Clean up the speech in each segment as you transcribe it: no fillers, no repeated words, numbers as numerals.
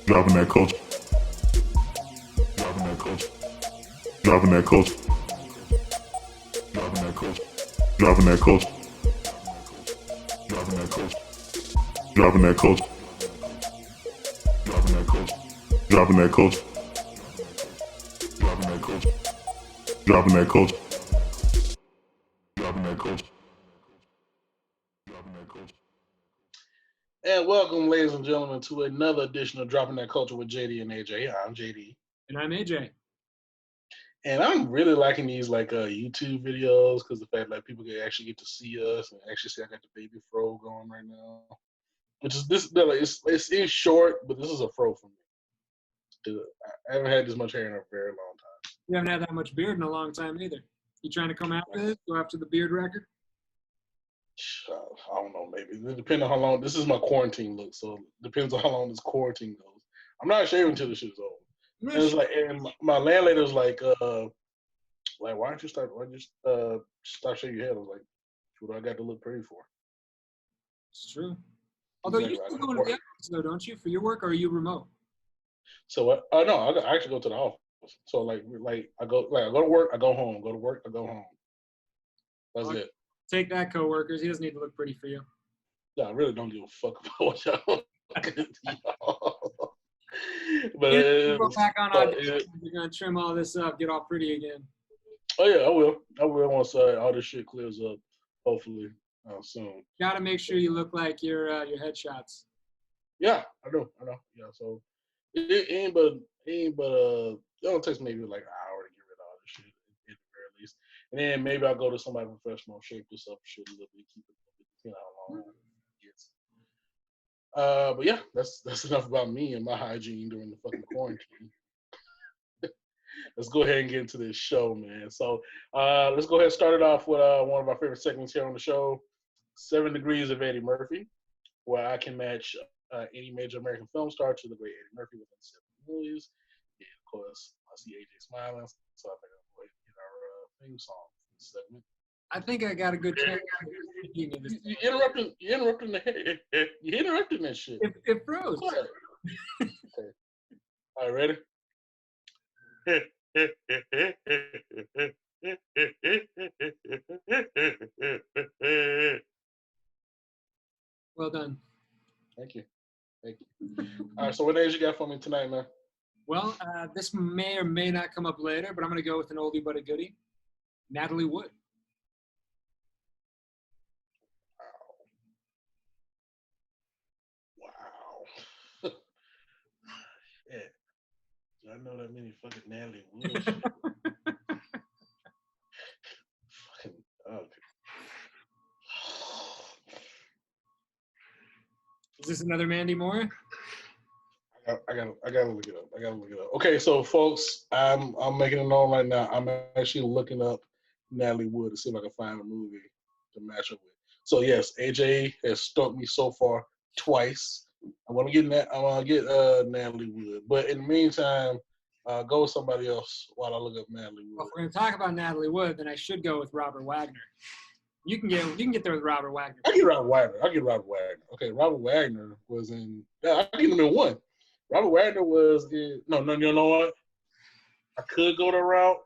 Driving that culture. Driving that culture. Driving that culture. Driving that culture. Driving that culture. Driving that culture. Driving that culture. Driving that culture. Driving that culture. Driving that culture. Driving that culture. Driving that culture. Driving that culture. And welcome, ladies and gentlemen, to another edition of Dropping That Culture with JD and AJ. I'm JD. And I'm AJ. And I'm really liking these YouTube videos because the fact that people can actually get to see us and actually see I got the baby fro going right now. Which is this, it's short, but this is a fro for me. Dude, I haven't had this much hair in a very long time. You haven't had that much beard in a long time either. You trying to come after this? Go after the beard record? I don't know, maybe. It depends on how long. This is my quarantine look, so it depends on how long this quarantine goes. I'm not shaving until this shit's over. And it's like, and my landlady was like, why don't you start? Why don't you stop shaving your head? I was like, what do I got to look pretty for? It's true. Although Exactly. you still go to the office, though, don't you? For your work, or are you remote? So what? No, I actually go to the office. So I go to work, I go home. Go to work, I go home. That's it. Take that, coworkers. He doesn't need to look pretty for you. Yeah, I really don't give a fuck about what y'all. But go back on audition. You're gonna trim all this up, get all pretty again. Oh yeah, I will. I will once all this shit clears up. Hopefully soon. Got to make sure you look like your headshots. Yeah, I know. Yeah, so it ain't but it'll take maybe like an hour to get rid of all this shit at the very least. And then maybe I'll go to somebody professional, shape this up, shit a little bit, keep it, you know how long it gets. But yeah, that's enough about me and my hygiene during the fucking quarantine. Let's go ahead and get into this show, man. So let's go ahead and start it off with one of our favorite segments here on the show, 7 Degrees of Eddie Murphy, where I can match any major American film star to the great Eddie Murphy within 7 movies. And of course, I see AJ smiling, so I think I'll go ahead and get our theme song for this segment. I think I got a good chance. You interrupting that shit. It froze. Okay. All right, ready? Well done. Thank you. All right, so what age you got for me tonight, man? Well, this may or may not come up later, but I'm going to go with an oldie but a goodie. Natalie Wood. Wow. Yeah. I know that many fucking Natalie Wood. Fucking okay. Is this another Mandy Moore? I gotta look it up. Okay, so folks, I'm making it known right now. I'm actually looking up Natalie Wood to see if I can find a movie to match up with. So yes, AJ has stumped me so far twice. I want to get Natalie Wood, but in the meantime, go with somebody else while I look up Natalie Wood. Well, if we're gonna talk about Natalie Wood, then I should go with Robert Wagner. You can get there with Robert Wagner. I get Robert Wagner. Okay, Robert Wagner was in. I get him in one. Robert Wagner was in. No, you know what? I could go the route,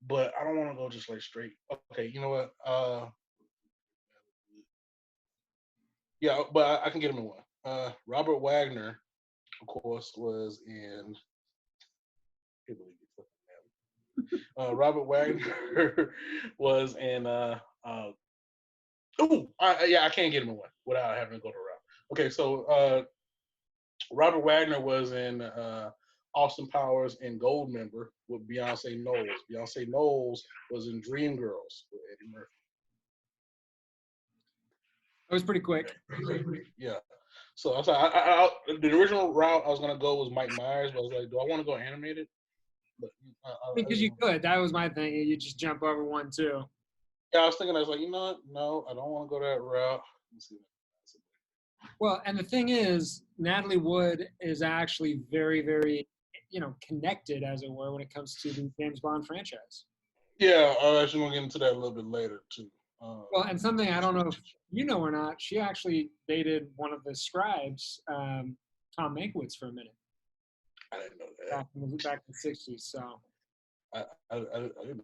but I don't want to go just like straight. Okay, you know what? Yeah, but I can get him in one. Robert Wagner, of course, was in. I can't believe you fucking Robert Wagner was in. I can't get him in one without having to go the route. Okay, so Robert Wagner was in Austin Powers and Goldmember with Beyonce Knowles. Beyonce Knowles was in Dreamgirls with Eddie Murphy. That was pretty quick. Yeah. So I the original route I was gonna go was Mike Myers, but I was like, do I want to go animated? But because you could. That was my thing. You just jump over 1, 2. Yeah, I was thinking. I was like, you know what? No, I don't want to go that route. Let's see. Well, and the thing is, Natalie Wood is actually very, very, connected, as it were, when it comes to the James Bond franchise. Yeah, I'm actually going to get into that a little bit later, too. Well, and something I don't know if you know or not, she actually dated one of the scribes, Tom Mankiewicz, for a minute. I didn't know that. Back in the 60s. So. I didn't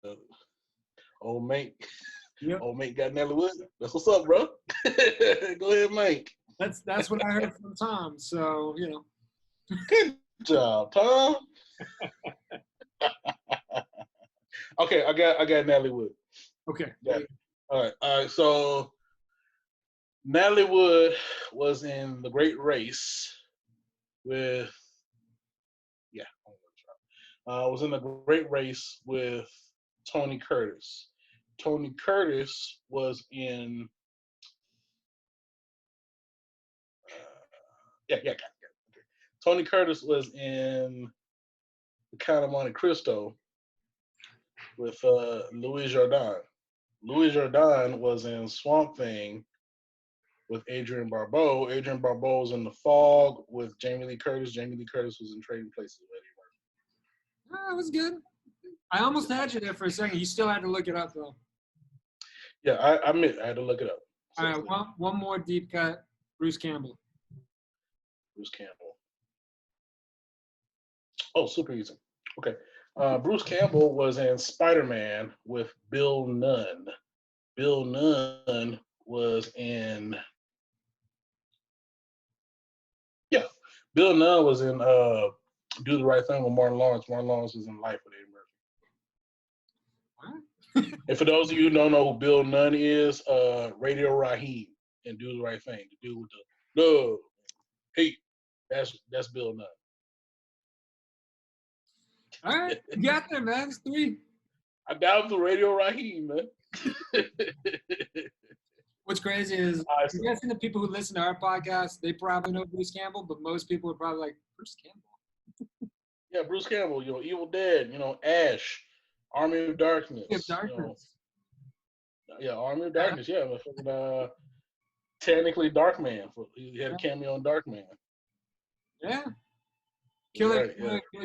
know. Old mate. Yep. Old mate got Nelly Wood. That's what's up, bro. Go ahead, mate. That's what I heard from Tom. So Good job, Tom. Okay, I got Natalie Wood. Okay. All right. So Natalie Wood was in The Great Race with was in The Great Race with Tony Curtis. Tony Curtis was in Tony Curtis was in The Count of Monte Cristo with Louis Jourdan. Louis Jourdan was in Swamp Thing with Adrienne Barbeau. Adrienne Barbeau was in The Fog with Jamie Lee Curtis. Jamie Lee Curtis was in Trading Places with Eddie Murphy. That was good. I almost had you there for a second. You still had to look it up, though. Yeah, I admit I had to look it up. All right, one more deep cut. Bruce Campbell. Bruce Campbell. Oh, super easy. Okay. Bruce Campbell was in Spider-Man with Bill Nunn. Bill Nunn was in Bill Nunn was in Do the Right Thing with Martin Lawrence. Martin Lawrence was in Life with Eddie Murphy. And for those of you who don't know who Bill Nunn is, Radio Raheem and Do the Right Thing. The dude with the love, hate. That's Bill Nunn. All right, you got there, man. It's 3. I down to Radio Raheem, man. What's crazy is, I'm guessing the people who listen to our podcast, they probably know Bruce Campbell, but most people are probably like, Bruce Campbell? Yeah, Bruce Campbell, Evil Dead, Ash, Army of Darkness. Darkness. Army of Darkness, technically Darkman. He had a cameo on Darkman. Yeah. Killer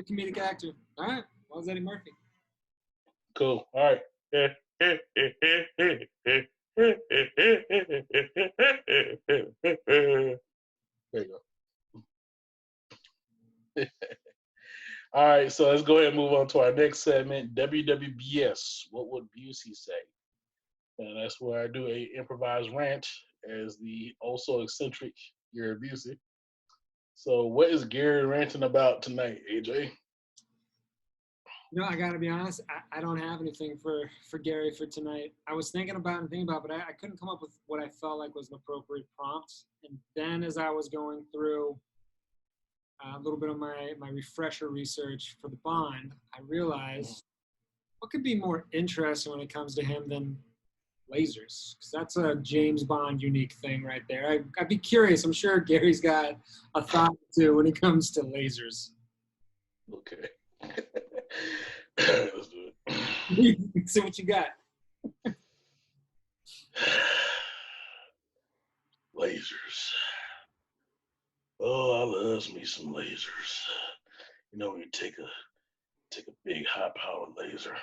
comedic actor. All right. Well, was Eddie Murphy. Cool. All right. There you go. All right, so let's go ahead and move on to our next segment, WWBS. What would Busey say? And that's where I do a improvised rant as the also eccentric Gary Busey. So what is Gary ranting about tonight, AJ? I got to be honest. I don't have anything for Gary for tonight. I was thinking about but I couldn't come up with what I felt like was an appropriate prompt. And then as I was going through a little bit of my refresher research for the Bond, I realized what could be more interesting when it comes to him than lasers? Because that's a James Bond unique thing right there. I'd be curious. I'm sure Gary's got a thought too when it comes to lasers. Okay. Let's do it. See what you got. Lasers. Oh, I loves me some lasers. When you take a big high-powered laser,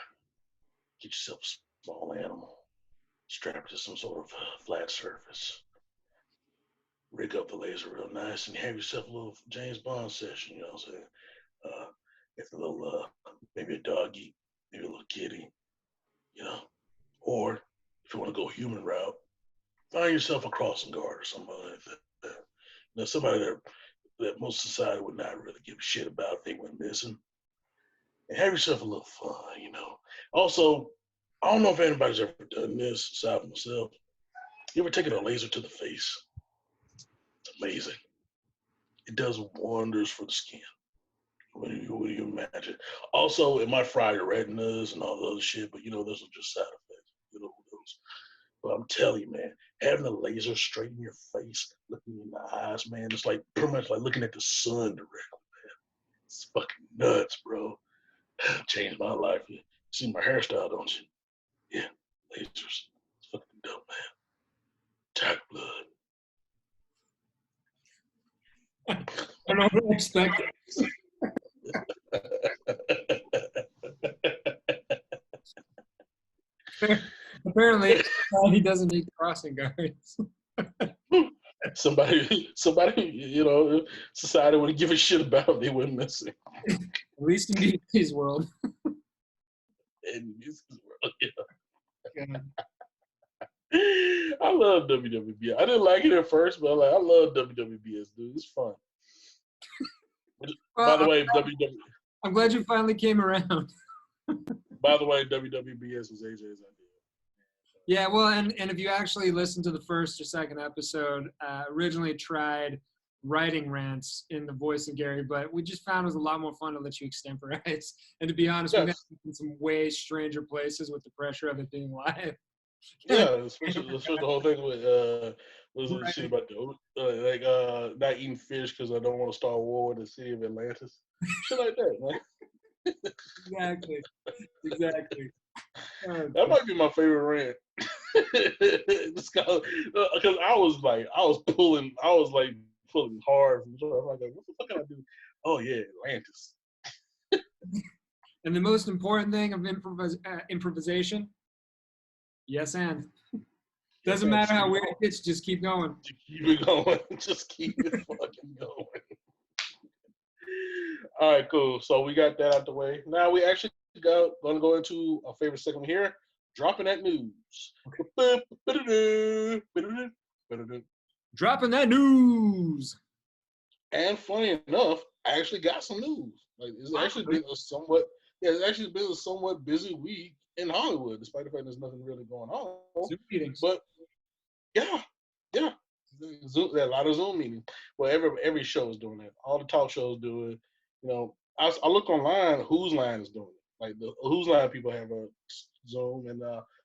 get yourself a small animal, strap it to some sort of flat surface, rig up the laser real nice, and have yourself a little James Bond session. You know what I'm saying? If a little, maybe a doggy, maybe a little kitty, or if you want to go human route, find yourself a crossing guard or somebody like that. Somebody that most society would not really give a shit about if they went missing. And have yourself a little fun, Also, I don't know if anybody's ever done this aside from myself. You ever taken a laser to the face? It's amazing. It does wonders for the skin. What do you imagine? Also, it might fry your retinas and all the other shit, but those are just side effects. But I'm telling you, man, having a laser straight in your face, looking in the eyes, man, it's like pretty much like looking at the sun directly, man. It's fucking nuts, bro. Changed my life. You see my hairstyle, don't you? Yeah, lasers. It's fucking dope, man. Dark blood. I don't know what I expected. Apparently, he doesn't need crossing guards. Somebody, society wouldn't give a shit about if they went missing. At least in DC's world. And this is really, God. I love WWBS. I didn't like it at first, but I love WWBS, dude. It's fun. By the way, I'm glad you finally came around. WWBS was AJ's idea. Yeah, well, and if you actually listen to the first or second episode, originally tried writing rants in the voice of Gary, but we just found it was a lot more fun to let you extemporize. And to be honest, we've been in some way stranger places with the pressure of it being live. Yeah, especially the whole thing with was the shit about not eating fish because I don't want to start a war with the city of Atlantis. Shit like that, man. Exactly. That might be my favorite rant. Because I was pulling hard from the show. I was like, what the fuck can I do? Oh yeah, Atlantis. And the most important thing of improvisation, yes and. Doesn't matter how weird it gets, just keep going. Keep it going. Just keep it fucking going. All right, cool. So we got that out the way. Now we actually going to go into our favorite segment here, dropping that news. Okay. Dropping that news. And funny enough, I actually got some news. It's actually been a somewhat busy week in Hollywood, despite the fact there's nothing really going on. Zoom meetings. But yeah. Zoom, a lot of Zoom meetings. Well, every show is doing that. All the talk shows do it. I look online. Whose Line is doing it? Like the Whose Line people have a Zoom, and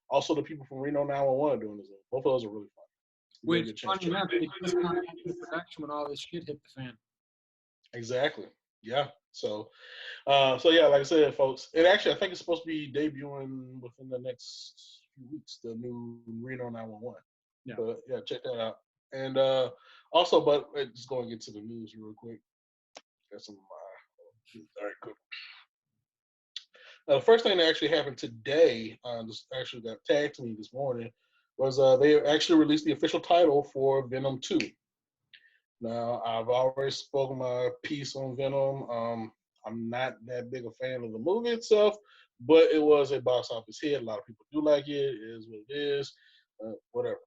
also the people from Reno 911 are doing the Zoom. Both of those are really fun. Which, funny enough, it just kind of ended the production when all this shit hit the fan. Exactly. Yeah. So yeah, like I said, folks, it actually I think it's supposed to be debuting within the next few weeks. The new Reno 911. Yeah. But yeah, check that out. And also, but just going to get to the news real quick. Got some. All right, cool. The first thing that actually happened today, this actually got tagged to me this morning, was they actually released the official title for Venom 2. Now, I've already spoken my piece on Venom. I'm not that big a fan of the movie itself, but it was a box office hit. A lot of people do like it. It is what it is. Whatever.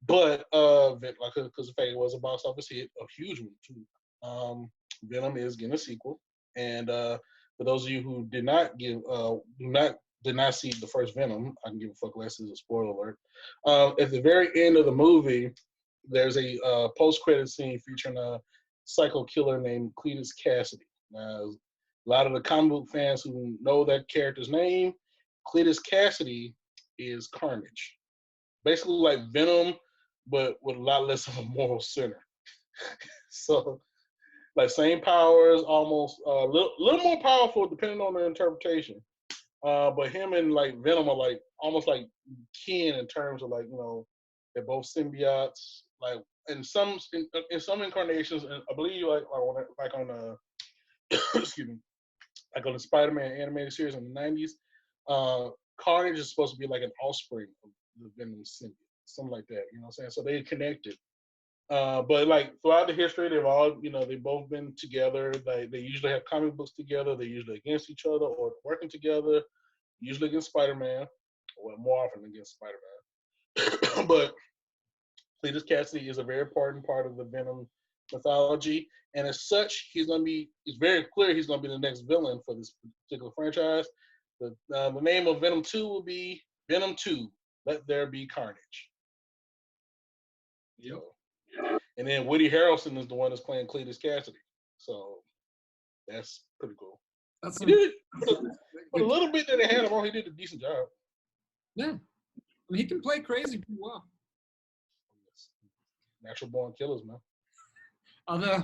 But because the fact it was a box office hit, a huge one too. Venom is getting a sequel, and for those of you who did not see the first Venom, I can give a fuck less. This is a spoiler alert. At the very end of the movie, there's a post-credit scene featuring a psycho killer named Cletus Cassidy. Now, a lot of the comic book fans who know that character's name, Cletus Cassidy is Carnage. Basically like Venom, but with a lot less of a moral center. So, like same powers, almost a little more powerful depending on the interpretation. But him and like Venom are like almost like kin in terms of they're both symbiotes. Like in some incarnations, and I believe like on excuse me, like on the Spider-Man animated series in the 90s, Carnage is supposed to be like an offspring of the Venom symbiote, something like that. You know what I'm saying? So they connected. But like throughout the history, they've both been together. They usually have comic books together. They're usually against each other or working together. Usually against Spider-Man, or more often against Spider-Man. But Cletus Cassidy is a very important part of the Venom mythology, and as such, it's very clear he's going to be the next villain for this particular franchise. The name of Venom 2 will be Venom 2, Let There Be Carnage. Yep. And then Woody Harrelson is the one that's playing Cletus Cassidy. So that's pretty cool. He did it for a little bit that they had him on. He did a decent job. Yeah. I mean, he can play crazy pretty well. Natural born killers, man. Although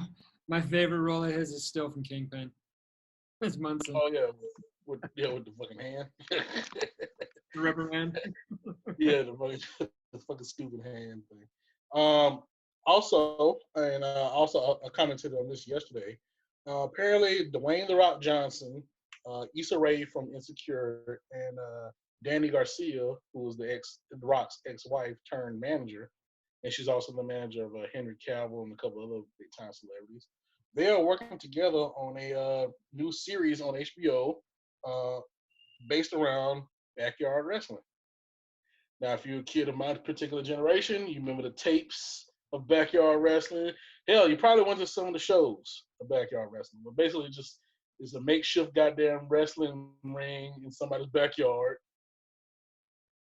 my favorite role of his is still from Kingpin. It's Munson. Oh yeah, with the fucking hand. The rubber man. Yeah, the fucking stupid hand thing. Also, I commented on this yesterday. Apparently, Dwayne "The Rock" Johnson, Issa Rae from Insecure, and Danny Garcia, who was the Rock's ex-wife turned manager, and she's also the manager of Henry Cavill and a couple other big-time celebrities. They are working together on a new series on HBO based around backyard wrestling. Now, if you're a kid of my particular generation, you remember the tapes of backyard wrestling. Hell, you probably went to some of the shows of backyard wrestling, but basically just it's a makeshift goddamn wrestling ring in somebody's backyard.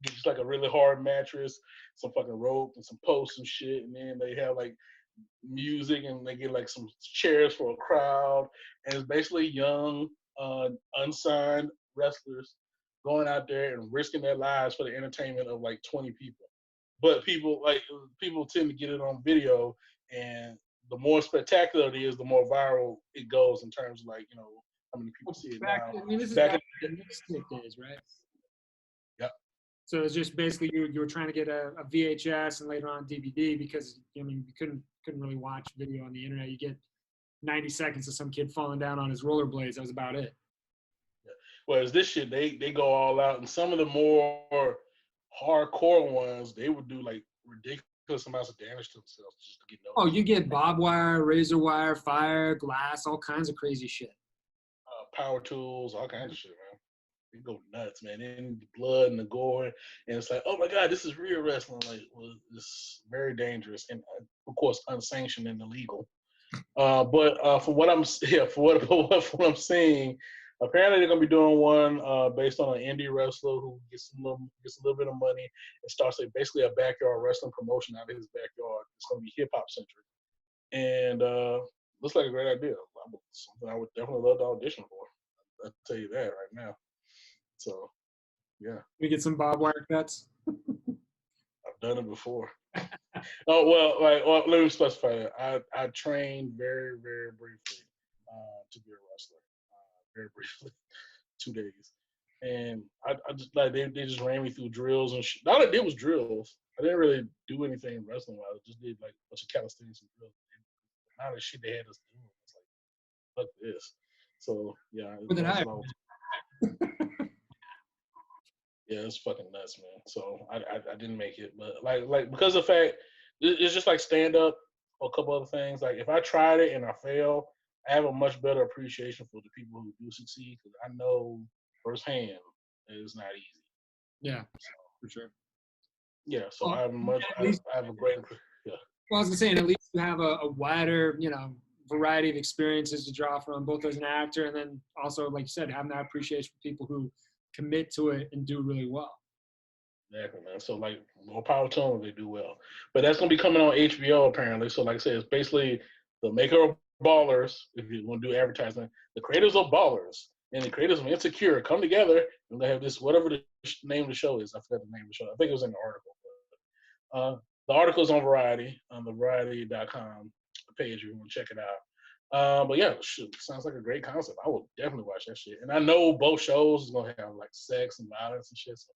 Just like a really hard mattress, some fucking rope and some posts and shit, and then they have like music and they get like some chairs for a crowd, and it's basically young, unsigned wrestlers going out there and risking their lives for the entertainment of like 20 people. But people tend to get it on video, and the more spectacular it is, the more viral it goes in terms of like, how many people see it now. I mean, this is back back in the mixtape days, right? Yep. So it's just basically you were trying to get a VHS and later on DVD because you couldn't really watch video on the internet. You get 90 seconds of some kid falling down on his rollerblades. That was about it. Yeah. Whereas this shit, they go all out, and some of the more hardcore ones, they would do like ridiculous amounts of damage to themselves just to get noticed. Oh, you get barbed wire, razor wire, fire, glass, all kinds of crazy shit. Power tools, all kinds of shit, man. They go nuts, man. And the blood and the gore, and it's like, oh my god, this is real wrestling. Like, well, it's very dangerous and of course unsanctioned and illegal. But from what I'm seeing, apparently they're gonna be doing one based on an indie wrestler who gets a little bit of money and starts basically a backyard wrestling promotion out of his backyard. It's gonna be hip hop centric, and looks like a great idea. Something I would definitely love to audition for. I'll tell you that right now. So, yeah. We get some barbed wire cuts. I've done it before. Well, let me specify that. I trained very, very briefly to be a wrestler. Very briefly, 2 days. And I just like they just ran me through drills and shit. All I did was drills. I didn't really do anything wrestling wise. I just did like a bunch of calisthenics and drills. The amount of shit they had us doing, it's like, fuck this. So yeah. What did I? Yeah, it's fucking nuts, man. So I didn't make it, but like because of the fact it's just like stand up or a couple other things. Like if I tried it and I fail, I have a much better appreciation for the people who do succeed because I know firsthand that it's not easy. Yeah, for sure. Yeah, so I have a great yeah. Well, I was saying at least you have a wider, variety of experiences to draw from, both as an actor and then also, like you said, having that appreciation for people who commit to it and do really well. Exactly, man. So like more power to them if they do well. But that's gonna be coming on HBO apparently. So like I said, it's basically the maker of Ballers, if you want to do advertising, the creators of Ballers and the creators of Insecure come together and they have this whatever the name of the show is. I forgot the name of the show. I think it was in the article. The article is on Variety, on the Variety.com page if you want to check it out. But yeah, shoot, sounds like a great concept. I will definitely watch that shit. And I know both shows is gonna have like sex and violence and shit, so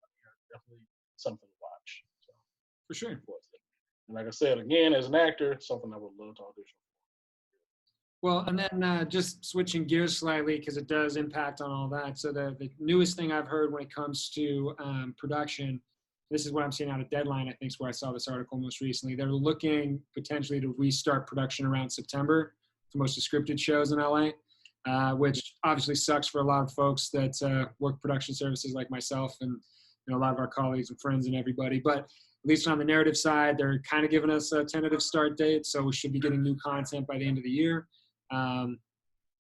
definitely something to watch. So, for sure. And like I said, again, as an actor, something I would love to audition for. Well, and then just switching gears slightly because it does impact on all that. So the newest thing I've heard when it comes to production, this is what I'm seeing out of Deadline, I think is where I saw this article most recently. They're looking potentially to restart production around September for most of the scripted shows in LA, which obviously sucks for a lot of folks that work production services like myself and a lot of our colleagues and friends and everybody. But at least on the narrative side, they're kind of giving us a tentative start date, so we should be getting new content by the end of the year.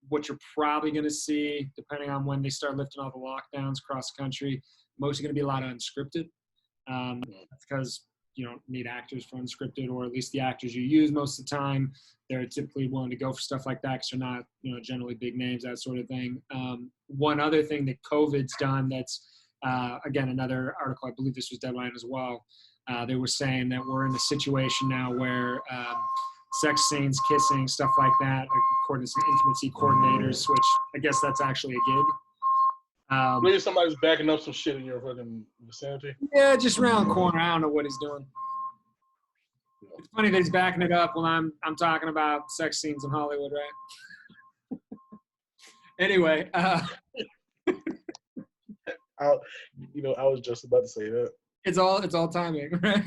What you're probably going to see, depending on when they start lifting all the lockdowns across the country, mostly going to be a lot of unscripted. That's because you don't need actors for unscripted, or at least the actors you use most of the time, they're typically willing to go for stuff like that because they're not, generally big names, that sort of thing. One other thing that COVID's done that's, again, another article, I believe this was Deadline as well, they were saying that we're in a situation now where sex scenes, kissing, stuff like that, according to some intimacy coordinators, which I guess that's actually a gig. Maybe somebody's backing up some shit in your fucking vicinity. Yeah, just around the corner. I don't know what he's doing. It's funny that he's backing it up when I'm talking about sex scenes in Hollywood, right? Anyway, I was just about to say that. It's all timing, right?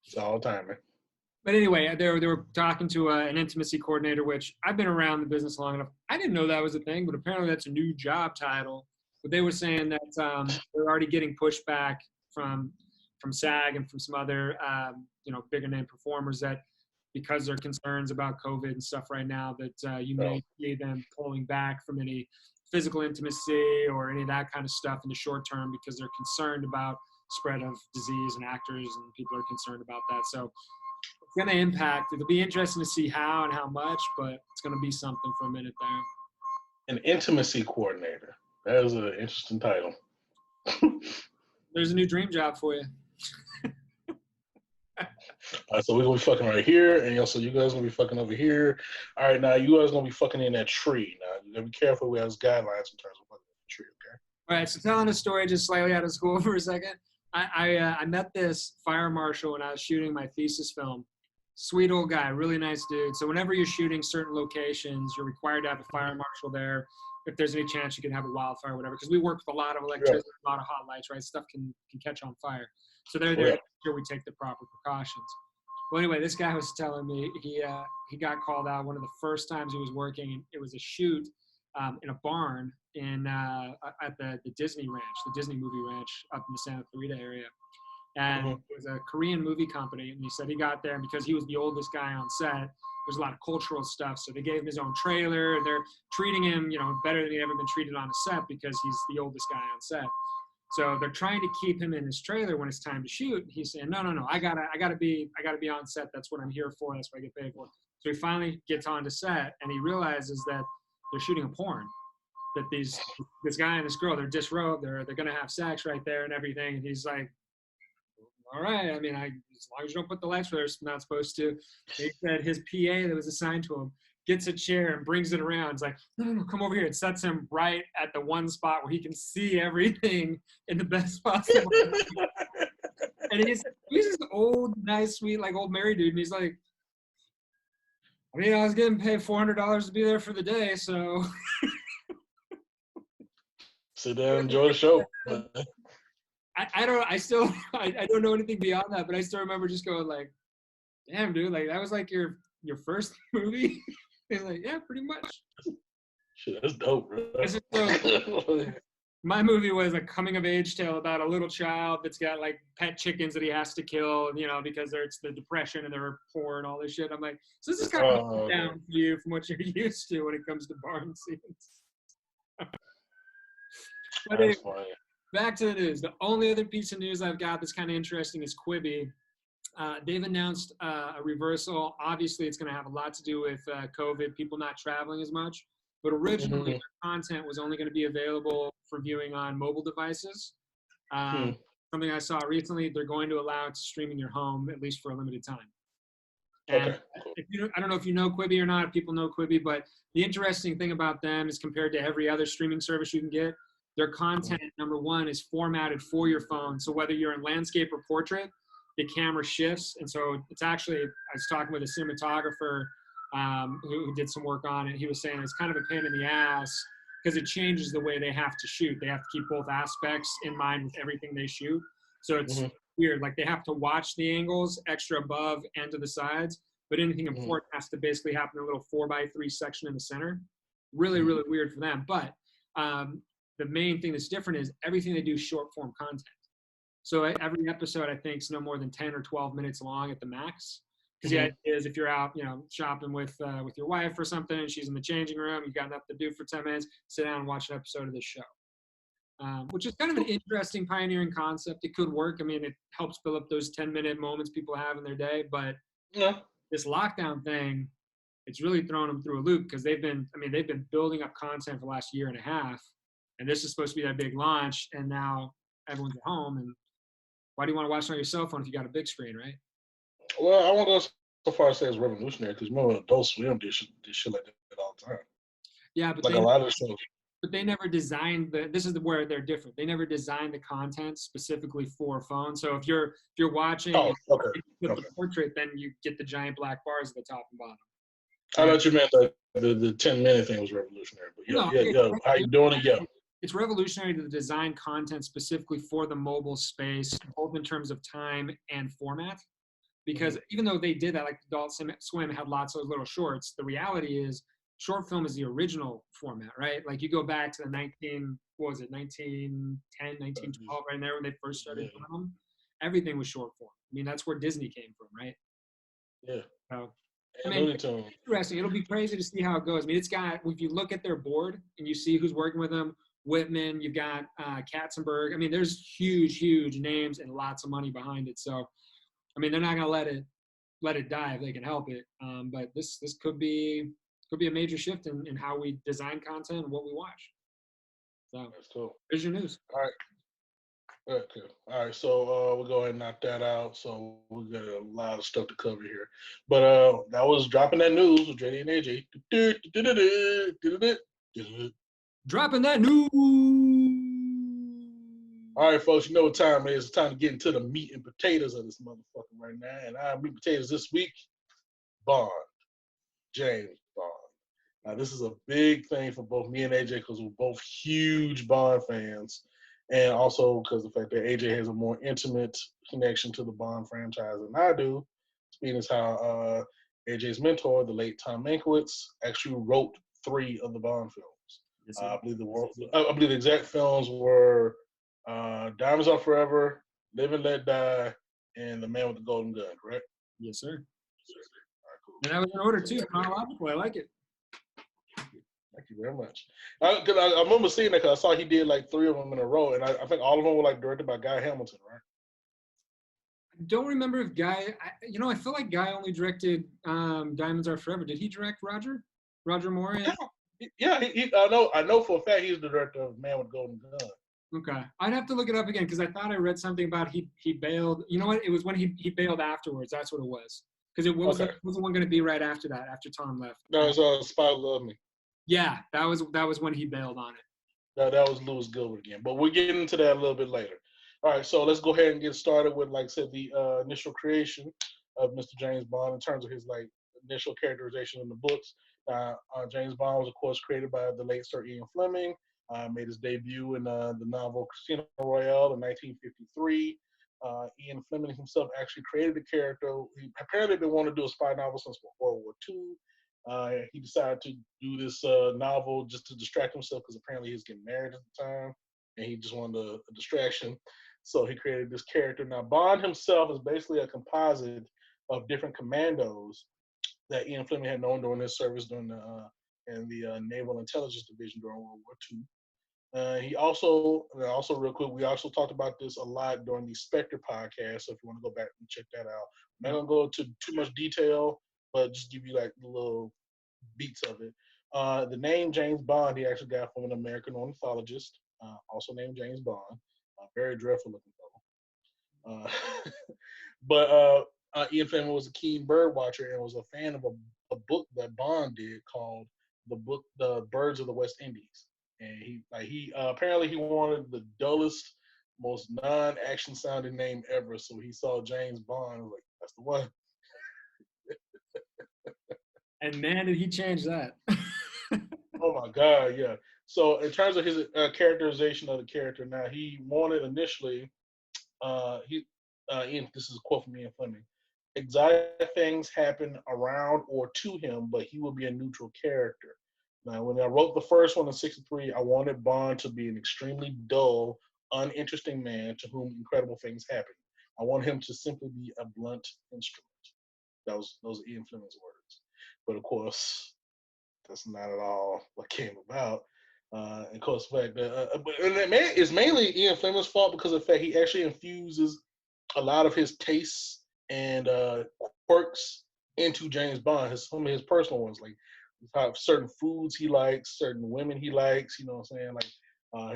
It's all timing. But anyway, they were talking to an intimacy coordinator, which I've been around the business long enough. I didn't know that was a thing, but apparently that's a new job title. But they were saying that they're already getting pushback from SAG and from some other bigger name performers that because they're concerns about COVID and stuff right now that you may see them pulling back from any physical intimacy or any of that kind of stuff in the short term because they're concerned about spread of disease and actors and people are concerned about that. So it's going to impact. It'll be interesting to see how and how much, but it's going to be something for a minute there. An intimacy coordinator. That is an interesting title. There's a new dream job for you. All right, so we're gonna be fucking right here, and so you guys gonna be fucking over here. All right, now you guys gonna be fucking in that tree. Now you gotta be careful. We have guidelines in terms of fucking in the tree. Okay. All right, so telling a story just slightly out of school for a second. I met this fire marshal when I was shooting my thesis film. Sweet old guy, really nice dude. So whenever you're shooting certain locations, you're required to have a fire marshal there. If there's any chance you can have a wildfire or whatever, because we work with a lot of electricity, a lot of hot lights, right? Stuff can catch on fire. So they're there to make sure we take the proper precautions. Well, anyway, this guy was telling me he got called out one of the first times he was working. And it was a shoot in a barn at the Disney Ranch, the Disney movie ranch up in the Santa Clarita area. And it was a Korean movie company. And he said he got there, and because he was the oldest guy on set, there's a lot of cultural stuff. So they gave him his own trailer. They're treating him, better than he'd ever been treated on a set because he's the oldest guy on set. So they're trying to keep him in his trailer when it's time to shoot. He's saying, no, I gotta be on set. That's what I'm here for. That's what I get paid for. So he finally gets onto set and he realizes that they're shooting a porn. That this guy and this girl, they're disrobed. They're gonna have sex right there and everything. And he's like, all right. I mean, as long as you don't put the lights where they're not supposed to. He said his PA that was assigned to him gets a chair and brings it around. It's like, no, come over here. It sets him right at the one spot where he can see everything in the best possible way. And he's this old, nice, sweet, like old married dude. And he's like, I mean, I was getting paid $400 to be there for the day, so. Sit down and enjoy the show. I don't know anything beyond that, but I still remember just going like, damn, dude, like that was like your first movie? He's like, yeah, pretty much. Shit, that's dope, bro. My movie was a coming of age tale about a little child that's got like pet chickens that he has to kill, because it's the depression and they're poor and all this shit. I'm like, so this is kind of down for you from what you're used to when it comes to barn scenes. But anyway, back to the news. The only other piece of news I've got that's kind of interesting is Quibi. They've announced a reversal. Obviously, it's going to have a lot to do with COVID, people not traveling as much. But originally, their content was only going to be available for viewing on mobile devices. Something I saw recently, they're going to allow it to stream in your home, at least for a limited time. And I don't know if you know Quibi or not, if people know Quibi, but the interesting thing about them is compared to every other streaming service you can get, their content, number one, is formatted for your phone. So whether you're in landscape or portrait, the camera shifts. And so it's actually, I was talking with a cinematographer who did some work on it. He was saying it's kind of a pain in the ass because it changes the way they have to shoot. They have to keep both aspects in mind with everything they shoot. So it's weird. Like they have to watch the angles extra above and to the sides, but anything important has to basically happen in a little 4x3 section in the center. Really, really weird for them. But the main thing that's different is everything they do is short form content. So every episode, I think, is no more than 10 or 12 minutes long at the max. Because the idea is if you're out, shopping with your wife or something, and she's in the changing room, you've got enough to do for 10 minutes, sit down and watch an episode of this show. Which is kind of an interesting pioneering concept. It could work. I mean, it helps fill up those 10-minute moments people have in their day. But this lockdown thing, it's really thrown them through a loop because they've been building up content for the last year and a half. And this is supposed to be that big launch, and now everyone's at home. And why do you want to watch it on your cell phone if you got a big screen, right? Well, I won't go so far as say it's revolutionary because remember Adult Swim did shit like that all the time. Yeah, but like a lot of stuff. But they never designed this is where they're different. They never designed the content specifically for a phone. So if you're watching the portrait, then you get the giant black bars at the top and bottom. I thought you meant the 10-minute thing was revolutionary. But how you doing it? it's revolutionary to design content specifically for the mobile space, both in terms of time and format. Because even though they did that, like Adult Swim had lots of little shorts, the reality is short film is the original format, right? Like you go back to the 1910, 1912, right there when they first started doing them. Everything was short form. I mean, that's where Disney came from, right? Yeah. So, I And mean, Looney it's Tunes. interesting. It'll be crazy to see how it goes. I mean, it's got, if you look at their board and you see who's working with them, Whitman, you've got Katzenberg. I mean, there's huge names and lots of money behind it. So, I mean, they're not going to let it die if they can help it. But this could be a major shift in how we design content and what we watch. So That's cool. there's your news. All right. Okay. All right. So we'll go ahead and knock that out. So we got a lot of stuff to cover here. But that was dropping that news with JD and AJ. Dropping that news. All right, folks, you know what time it is. It's time to get into the meat and potatoes of this motherfucker right now. And our meat and potatoes this week, Bond. James Bond. Now, this is a big thing for both me and AJ because we're both huge Bond fans. And also because the fact that AJ has a more intimate connection to the Bond franchise than I do. Speaking as how AJ's mentor, the late Tom Mankiewicz, actually wrote 3 of the Bond films. Yes, I believe the exact films were Diamonds Are Forever, Live and Let Die, and The Man with the Golden Gun, correct? Yes, sir. All right, cool. And that was in order too, chronological. I like it. Thank you very much. Because I remember seeing that because I saw he did like 3 of them in a row, and I think all of them were like directed by Guy Hamilton, right? I don't remember if Guy. I feel like Guy only directed Diamonds Are Forever. Did he direct Roger Moore? Yeah. I know for a fact he's the director of Man with the Golden Gun. Okay, I'd have to look it up again because I thought I read something about he bailed. You know what? It was when he bailed afterwards. That's what it was. Because it wasn't one going to be right after that, after Tom left. No, it was Spy Love Me. Yeah, that was when he bailed on it. That was Louis Gilbert again. But we'll get into that a little bit later. All right, so let's go ahead and get started with, like I said, the initial creation of Mr. James Bond in terms of his like initial characterization in the books. James Bond was, of course, created by the late Sir Ian Fleming. Made his debut in the novel Casino Royale in 1953. Ian Fleming himself actually created the character. He apparently been wanting to do a spy novel since World War II. He decided to do this novel just to distract himself because apparently he was getting married at the time and he just wanted a distraction. So he created this character. Now, Bond himself is basically a composite of different commandos that Ian Fleming had known during his service during in the Naval Intelligence Division during World War II. He also real quick, we also talked about this a lot during the Spectre podcast. So if you want to go back and check that out, I'm not gonna go into too much detail, but just give you like the little beats of it. The name James Bond he actually got from an American ornithologist, also named James Bond. Very dreadful looking fellow. But Ian Fleming was a keen bird watcher and was a fan of a book that Bond did called The Birds of the West Indies. And he apparently he wanted the dullest, most non-action sounding name ever. So he saw James Bond, like that's the one. And man, did he change that? Oh my God, yeah. So in terms of his characterization of the character, now he wanted initially, this is a quote from Ian Fleming. Exotic things happen around or to him, but he will be a neutral character. Now, when I wrote the first one in '63, I wanted Bond to be an extremely dull, uninteresting man to whom incredible things happen. I want him to simply be a blunt instrument. Those are Ian Fleming's words. But of course, that's not at all what came about. And of course, the fact that, it's mainly Ian Fleming's fault because of the fact he actually infuses a lot of his tastes and quirks into James Bond. Some of his personal ones, like certain foods he likes, certain women he likes. You know what I'm saying? Like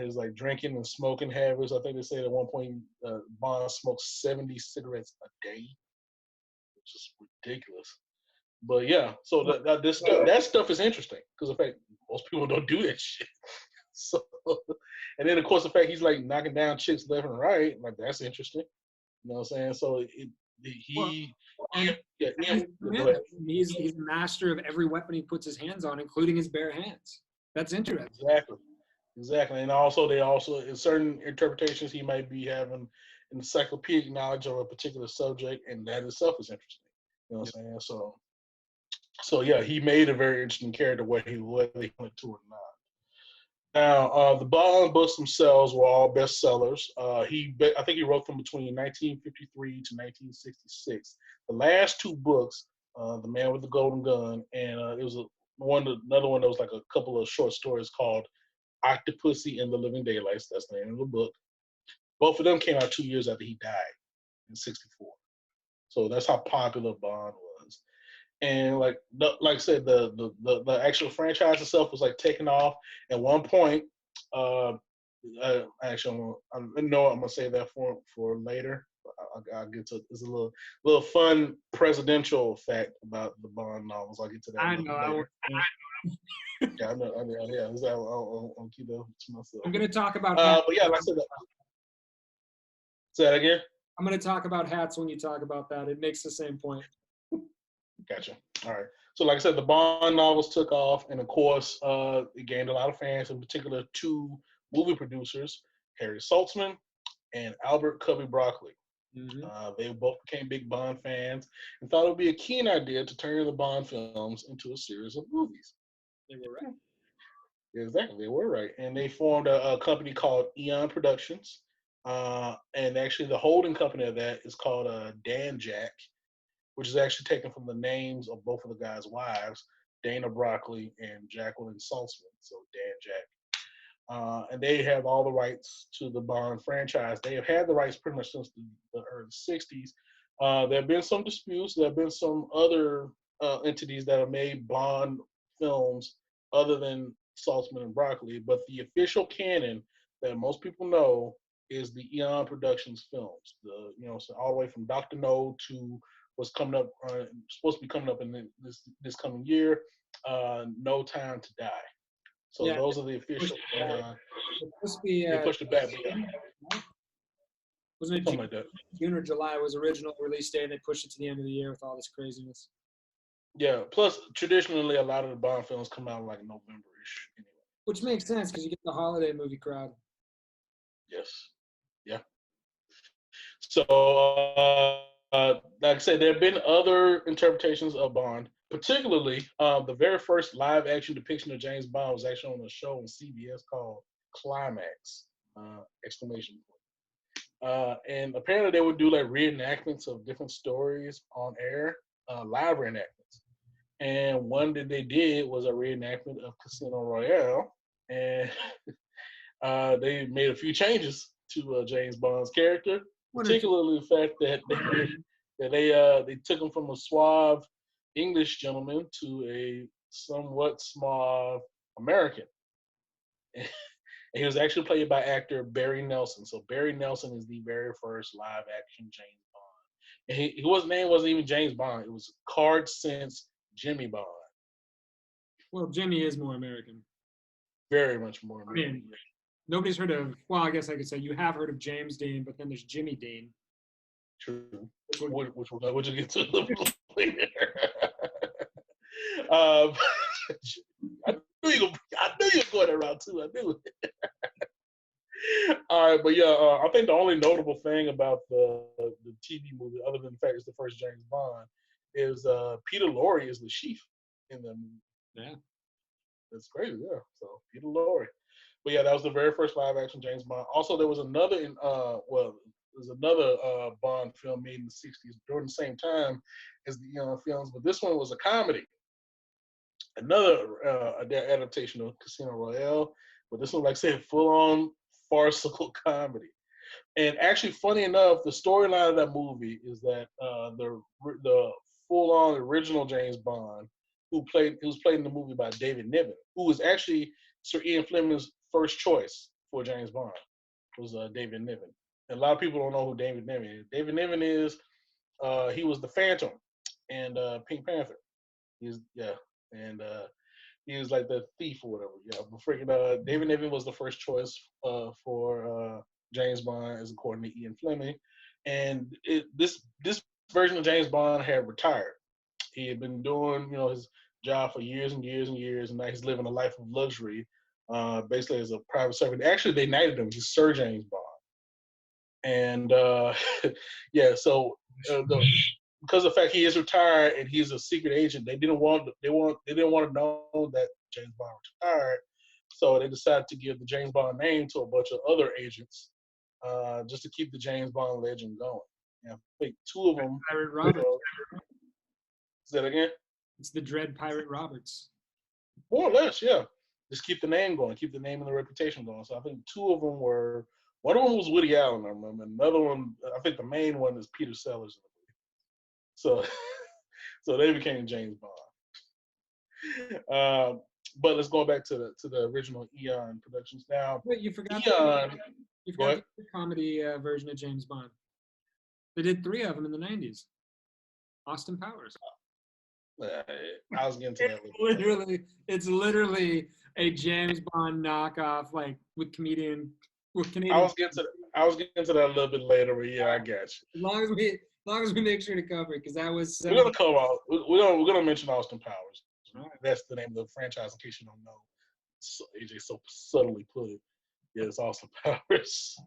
his like drinking and smoking habits. I think they said at one point Bond smoked 70 cigarettes a day, which is ridiculous. But yeah, so that stuff is interesting because in fact most people don't do that shit. So, and then of course the fact he's like knocking down chicks left and right, like that's interesting. You know what I'm saying? So he's a master of every weapon he puts his hands on, including his bare hands. That's interesting. Exactly. Exactly, and also they also in certain interpretations he might be having encyclopedic knowledge of a particular subject, and that itself is interesting. You know what Yep. I'm saying? So yeah, he made a very interesting character whether he went to or not. Now, the Bond books themselves were all bestsellers. I think he wrote them between 1953 to 1966. The last two books, The Man with the Golden Gun, and it was another one that was like a couple of short stories called Octopussy and the Living Daylights. That's the name of the book. Both of them came out 2 years after he died in '64. So that's how popular Bond was. And like I said, the actual franchise itself was like taking off. At one point, uh, actually, I know I'm gonna save that for later. I'll get to it's a little fun presidential fact about the Bond novels. I'll get to that a I little know. bit later. Yeah, I know. Yeah, I'll keep that to myself. I'm going to talk about hats. But yeah, like I said, say that again. I'm going to talk about hats when you talk about that. It makes the same point. Gotcha. All right. So, like I said, the Bond novels took off, and of course, it gained a lot of fans. In particular, two movie producers, Harry Saltzman and Albert Cubby Broccoli. Mm-hmm. They both became big Bond fans and thought it would be a keen idea to turn the Bond films into a series of movies. They were right. Exactly, they were right, and they formed a company called Eon Productions. And actually, the holding company of that is called Dan Jack, which is actually taken from the names of both of the guys' wives, Dana Broccoli and Jacqueline Saltzman. So Dan Jack. And they have all the rights to the Bond franchise. They have had the rights pretty much since the early 60s. There have been some disputes. There have been some other entities that have made Bond films other than Saltzman and Broccoli, but the official canon that most people know is the Eon Productions films. So all the way from Doctor No to what's coming up, supposed to be coming up in this coming year, No Time to Die. So Yeah. those are the official. It's supposed to be, They pushed it back, but yeah, wasn't it something like that. June or July was original release date, and they pushed it to the end of the year with all this craziness. Yeah. Plus, traditionally, a lot of the Bond films come out like November-ish. Anyway. Which makes sense because you get the holiday movie crowd. Yes. Yeah. So, like I said, there have been other interpretations of Bond. Particularly, the very first live-action depiction of James Bond was actually on a show on CBS called Climax! Exclamation point. And apparently, they would do like reenactments of different stories on air, live reenactments. And one that they did was a reenactment of Casino Royale, and they made a few changes to James Bond's character, particularly the fact that they took him from a suave English gentleman to a somewhat suave American. And he was actually played by actor Barry Nelson. So Barry Nelson is the very first live action James Bond. And his name wasn't even James Bond. It was Card Sense Jimmy Bond. Well, Jimmy is more American. Very much more I mean, nobody's heard of. Well, I guess I could say you have heard of James Dean, but then there's Jimmy Dean. True. Which we'll get to a little later. I knew you were going that route too. I knew it. All right, but yeah, I think the only notable thing about the TV movie, other than the fact it's the first James Bond, is Peter Lorre is the chief in the movie. Yeah, that's crazy. Yeah, so Peter Lorre. But yeah, that was the very first live action James Bond. Also, there was another there's another Bond film made in the '60s during the same time as the films, but this one was a comedy. Another adaptation of Casino Royale, but this one, like I said, full on farcical comedy. And actually, funny enough, the storyline of that movie is that the full on original James Bond, who was played in the movie by David Niven, who was actually Sir Ian Fleming's first choice for James Bond, was David Niven. And a lot of people don't know who David Niven is. David Niven is he was the Phantom and Pink Panther. And he was like the thief or whatever. Yeah, but freaking David Niven was the first choice for James Bond, as according to Ian Fleming. And this version of James Bond had retired. He had been doing his job for years and years and years, and now he's living a life of luxury basically as a private servant. Actually, they knighted him. He's Sir James Bond. And yeah, so because of the fact he is retired and he's a secret agent, they didn't want to know that James Bond retired. So they decided to give the James Bond name to a bunch of other agents, just to keep the James Bond legend going. Yeah, I think two of them. Pirate Roberts. Say that again? It's the Dread Pirate Roberts. More or less, yeah. Just keep the name going, keep the name and the reputation going. So I think two of them were. One of them was Woody Allen, I remember. Another one, I think the main one is Peter Sellers. So, so they became James Bond. But let's go back to the original Eon Productions. Now, Wait, you forgot Eon. the comedy version of James Bond. They did 3 of them in the 90s. Austin Powers. I was getting to that. It's literally a James Bond knockoff, like with Canadian. I was getting to that a little bit later, but yeah, I got you. As long as we make sure to cover it, because that was. We're gonna cover. We're gonna mention Austin Powers. Right. That's the name of the franchise, in case you don't know. So AJ so subtly put it. Yeah, it's Austin Powers.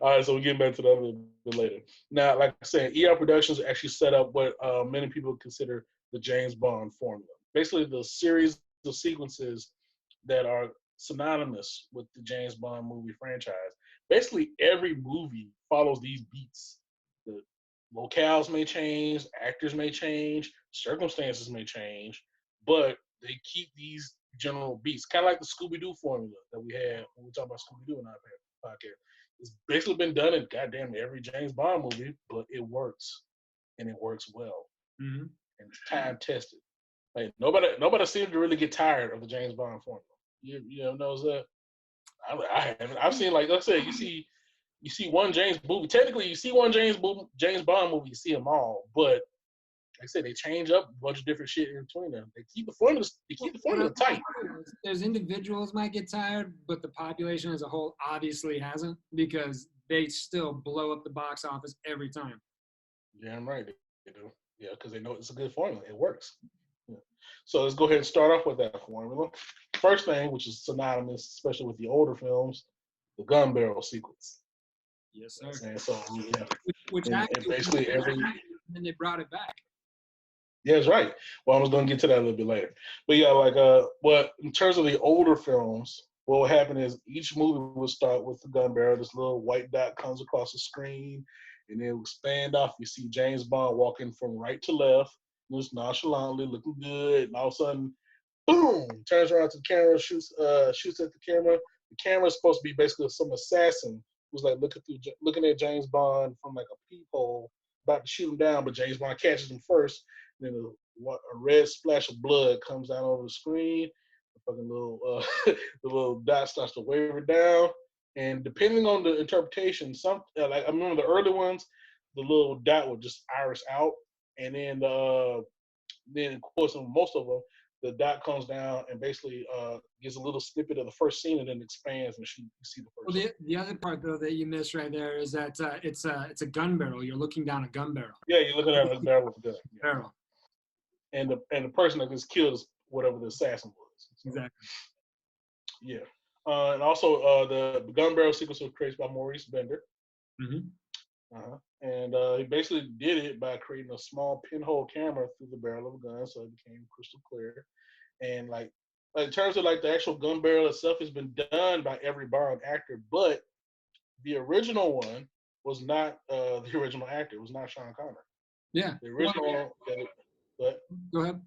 All right, so we're getting back to that a little bit later. Now, like I said, ER Productions actually set up what many people consider the James Bond formula. Basically, the series of sequences that are synonymous with the James Bond movie franchise. Basically, every movie follows these beats. The locales may change, actors may change, circumstances may change, but they keep these general beats. Kind of like the Scooby-Doo formula that we had when we talk about Scooby-Doo in our podcast. It's basically been done in goddamn every James Bond movie, but it works, and it works well, and it's time tested. Like nobody seems to really get tired of the James Bond formula. You know, knows that. I haven't. I've seen, like I said, you see one James movie. Technically, you see one James Bond movie, you see them all. But like I said, they change up a bunch of different shit in between them. They keep the formula tight. There's individuals might get tired, but the population as a whole obviously hasn't, because they still blow up the box office every time. Damn right they do. Yeah, because they know it's a good formula. It works. Yeah. So let's go ahead and start off with that formula. First thing, which is synonymous, especially with the older films, the gun barrel sequence. Yes, sir. And so, yeah. Which and basically and they brought it back. Yeah, that's right. Well, I was going to get to that a little bit later. But yeah, like, in terms of the older films, what would happen is each movie would start with the gun barrel. This little white dot comes across the screen, and it will expand off. You see James Bond walking from right to left, just nonchalantly, looking good, and all of a sudden, boom, turns around to the camera, shoots at the camera. The camera is supposed to be basically some assassin who's like looking at James Bond from like a peephole, about to shoot him down, but James Bond catches him first. And then a red splash of blood comes down over the screen. The fucking little the little dot starts to waver down, and depending on the interpretation, some like I remember the early ones, the little dot would just iris out, and then of course in most of them, the dot comes down and basically gives a little snippet of the first scene and then expands and you see the first. Well, the other part though that you missed right there is that it's a gun barrel. You're looking down a gun barrel. Yeah, you're looking at a barrel with a gun. Yeah. Barrel. And the person that gets killed is whatever the assassin was. So, exactly. Yeah. And also the gun barrel sequence was created by Maurice Bender. And he basically did it by creating a small pinhole camera through the barrel of a gun, so it became crystal clear. And like in terms of like the actual gun barrel itself, has been done by every Bond actor, but the original one was not the original actor. It was not Sean Connery. Yeah. The original. Go ahead.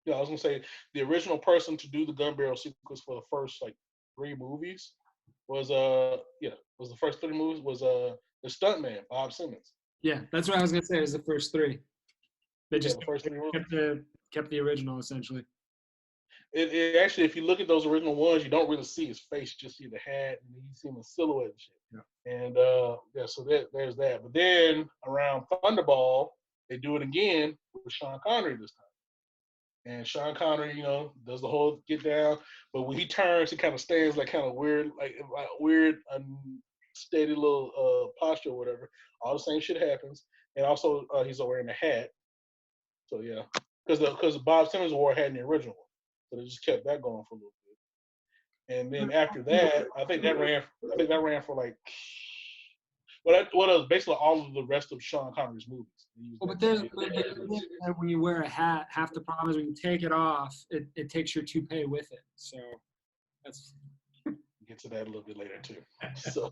Yeah, I was gonna say the original person to do the gun barrel sequence for the first like 3 movies was the first 3 movies was the stuntman Bob Simmons. Yeah, that's what I was gonna say. It was the first 3. They just the first 3 kept the original essentially. It actually, if you look at those original ones, you don't really see his face; you just see the hat and you see him in silhouette and shit. Yeah. And so there's that. But then around Thunderball, they do it again with Sean Connery this time. And Sean Connery, does the whole get down, but when he turns, he kind of stands like kind of weird, like weird, unsteady little posture or whatever. All the same shit happens, and also he's wearing a hat. So yeah, because Bob Simmons wore a hat in the original one. So they just kept that going for a little bit. And then after that, I think that ran for like, what else? Basically all of the rest of Sean Connery's movies. Well, but when you wear a hat, half the problem is when you take it off, it takes your toupee with it. So that's. Get to that a little bit later too. So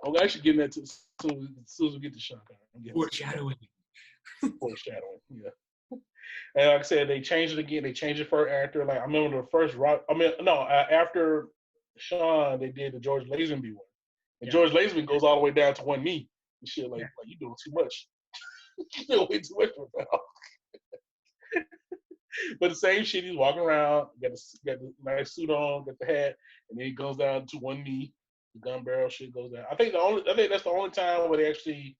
I'm actually getting that as soon as we get to Sean Connery. Foreshadowing. Foreshadowing, yeah. And like I said, they changed it again. They changed it for actor. Like I remember the first after Sean, they did the George Lazenby one. And George Lazenby goes all the way down to one knee and shit. Like you doing too much. You doing way too much for now. But the same shit, he's walking around, got the nice suit on, got the hat, and then he goes down to one knee. The gun barrel shit goes down. I think that's the only time where they actually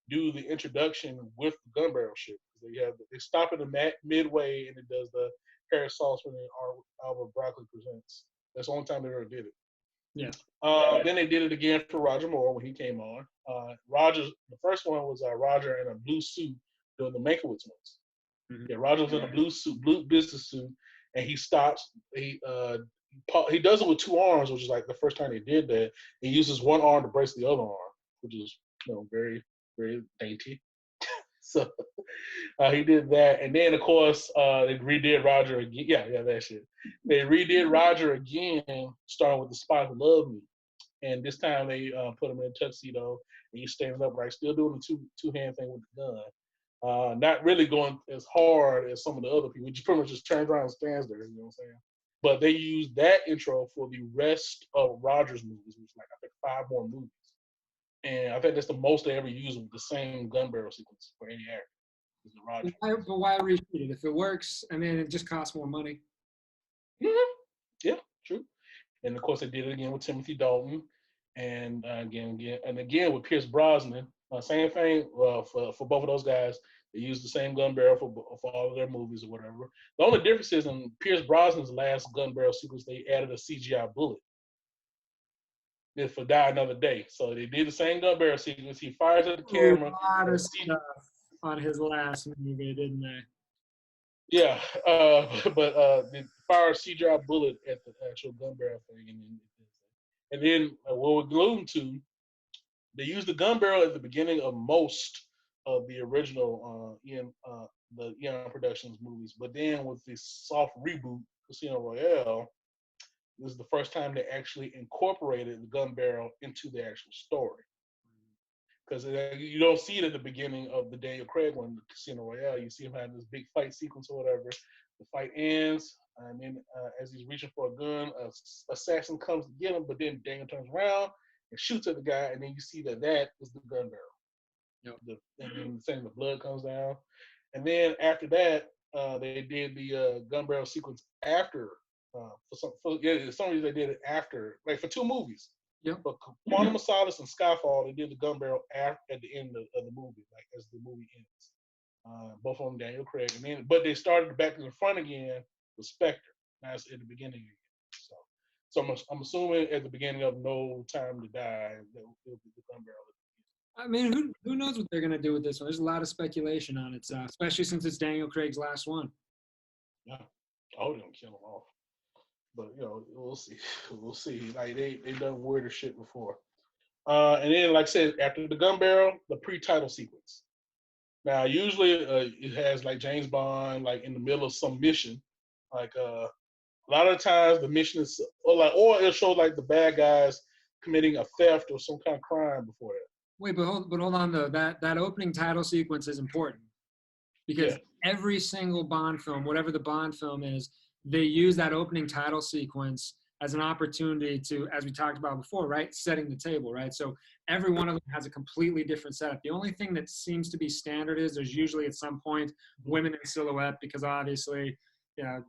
do the introduction with the gun barrel shit. They stop it midway, and it does the Harry Saltzman and Albert Broccoli Presents. That's the only time they ever did it. Yeah. Then they did it again for Roger Moore when he came on. The first one was Roger in a blue suit doing the Mankiewicz ones. Mm-hmm. Yeah, Roger was in a blue business suit, and he stops. He does it with two arms, which is like the first time they did that. He uses one arm to brace the other arm, which is very, very dainty. So he did that, and then of course they redid Roger again. Yeah, that shit. They redid Roger again, starting with The Spy Who Loved Me, and this time they put him in a tuxedo, and he's standing upright, still doing the two-hand thing with the gun. Not really going as hard as some of the other people. He just pretty much just turns around and stands there. You know what I'm saying? But they used that intro for the rest of Roger's movies, which is like I think 5 more movies. And I think that's the most they ever used with the same gun barrel sequence for any actor. Is the Roger. But why reshoot it? If it works, I mean, it just costs more money. Mm-hmm. Yeah, true. And of course, they did it again with Timothy Dalton, and again with Pierce Brosnan. Same thing for both of those guys. They used the same gun barrel for all of their movies or whatever. The only difference is in Pierce Brosnan's last gun barrel sequence, they added a CGI bullet. It's for Die Another Day. So they did the same gun barrel sequence. He fires at the camera. A lot of stuff on his last movie, didn't they? Yeah, but they fire a CGI bullet at the actual gun barrel thing, and then what we're glued to. They used the gun barrel at the beginning of most of the original the Eon Productions movies, but then with the soft reboot, Casino Royale, this is the first time they actually incorporated the gun barrel into the actual story. Because you don't see it at the beginning of the Daniel Craig one, the Casino Royale. You see him having this big fight sequence or whatever. The fight ends, and then as he's reaching for a gun, an assassin comes to get him, but then Daniel turns around and shoots at the guy, and then you see that is the gun barrel. Yep. And then the blood comes down. And then after that, they did the gun barrel sequence after. For some reason they did it after, like for 2 movies. Yeah. But Quantum of Solace and Skyfall, they did the gun barrel at the end of the movie, like as the movie ends. Both of them Daniel Craig, but they started back in the front again with Spectre. That's at the beginning again. So I'm assuming at the beginning of No Time to Die, it'll be the gun barrel. I mean, who knows what they're gonna do with this one? There's a lot of speculation on it, especially since it's Daniel Craig's last one. Yeah, I hope they don't kill him off. But we'll see. We'll see. Like they done weirder shit before. And then, like I said, after the gun barrel, the pre-title sequence. Now, usually it has like James Bond, like in the middle of some mission. Like a lot of times the mission is, or it'll show like the bad guys committing a theft or some kind of crime before that. Wait, but hold on though. That opening title sequence is important because every single Bond film, whatever the Bond film is, they use that opening title sequence as an opportunity to, as we talked about before, right, setting the table, right? So every one of them has a completely different setup. The only thing that seems to be standard is there's usually at some point women in silhouette because obviously,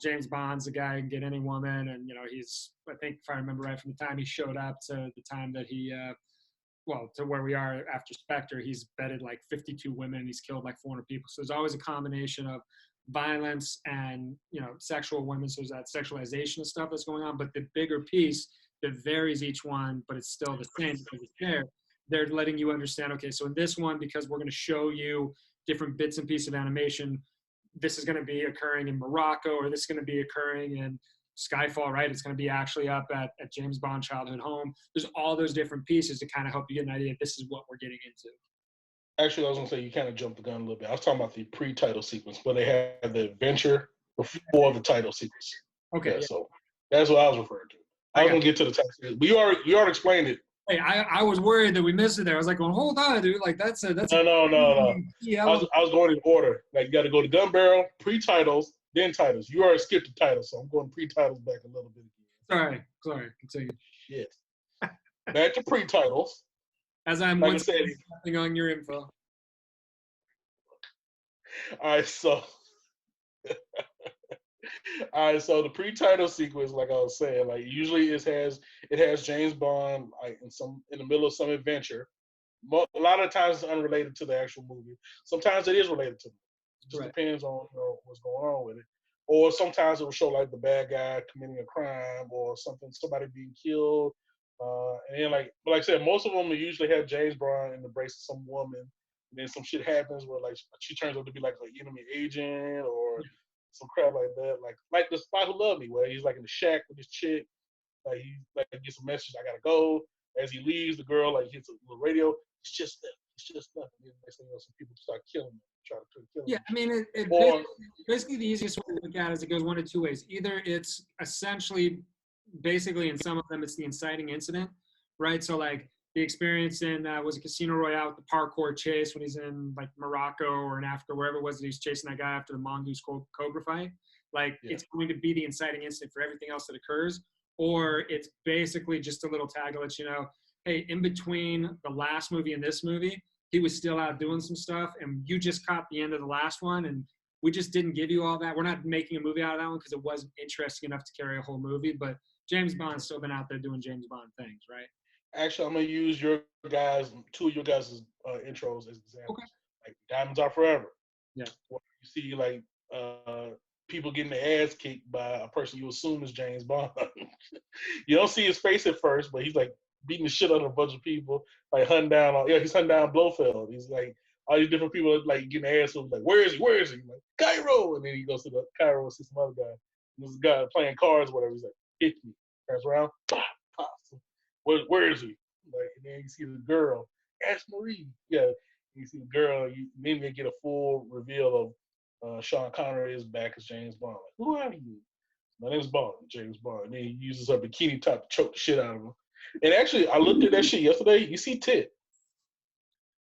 James Bond's a guy who can get any woman, and he's, I think if I remember right, from the time he showed up to the time that he, to where we are after Spectre, he's bedded like 52 women, he's killed like 400 people. So there's always a combination of violence and sexual women, so there's that sexualization of stuff that's going on, but the bigger piece that varies each one, but it's still the same because it's they're letting you understand, okay, so in this one, because we're going to show you different bits and pieces of animation, this is going to be occurring in Morocco, or this is going to be occurring in Skyfall, right? It's going to be actually up at James Bond childhood home. There's all those different pieces to kind of help you get an idea. This is what we're getting into. Actually, I was gonna say you kind of jumped the gun a little bit. I was talking about the pre-title sequence, but they had the adventure before the title sequence. Okay, yeah. So that's what I was referring to. I was gonna get to the title sequence. We already explained it. Hey, I was worried that we missed it there. I was like, well, hold on, dude. Like that's no. I was going in order. Like you got to go to gun barrel, pre-titles, then titles. You already skipped the titles, so I'm going pre-titles back a little bit again. Sorry. Continue. Shit. Back to pre-titles. As I'm like I said, on your info. All right, so the pre-title sequence, like I was saying, like usually it has James Bond like in the middle of some adventure. A lot of times it's unrelated to the actual movie. Sometimes it is related to it. It just depends on what's going on with it. Or sometimes it will show like the bad guy committing a crime or somebody being killed. And then like I said, most of them usually have James Bond in the brace of some woman. And then some shit happens where like she turns out to be like an enemy agent or some crap like that. Like The Spy Who Loved Me, where he's like in the shack with this chick. Like he like gets a message, I gotta go. As he leaves, the girl like hits a little radio. It's just nothing. And next thing you know, some people start killing him, try to kill him. Yeah, I mean, basically the easiest way to look at it is it goes one of two ways. Either it's essentially, basically in some of them, it's the inciting incident, right? So like the experience in was a Casino Royale with the parkour chase when he's in like Morocco or in Africa, wherever it was that he's chasing that guy after the mongoose cobra fight. Like it's going to be the inciting incident for everything else that occurs, or it's basically just a little tag to let you know, hey, in between the last movie and this movie, he was still out doing some stuff, and you just caught the end of the last one, and we just didn't give you all that. We're not making a movie out of that one because it wasn't interesting enough to carry a whole movie, but James Bond's still been out there doing James Bond things, right? Actually, I'm going to use two of your guys' intros as examples. Okay. Like Diamonds Are Forever. Yeah. Where you see like people getting their ass kicked by a person you assume is James Bond. You don't see his face at first, but he's like beating the shit out of a bunch of people, like he's hunting down Blofeld. He's like all these different people like getting their ass like, where is he? Like, Cairo, and then he goes to the Cairo and sees some other guy. And this guy playing cards or whatever, he's like, hit me. Turns around, pop. Where is he? Like, and then you see the girl, Ash Marie. Yeah, you see the girl. Then they get a full reveal of Sean Connery is back as James Bond. Like, who are you? My name's Bond, James Bond. And then he uses her bikini top to choke the shit out of him. And actually, I looked at that shit yesterday. You see tit.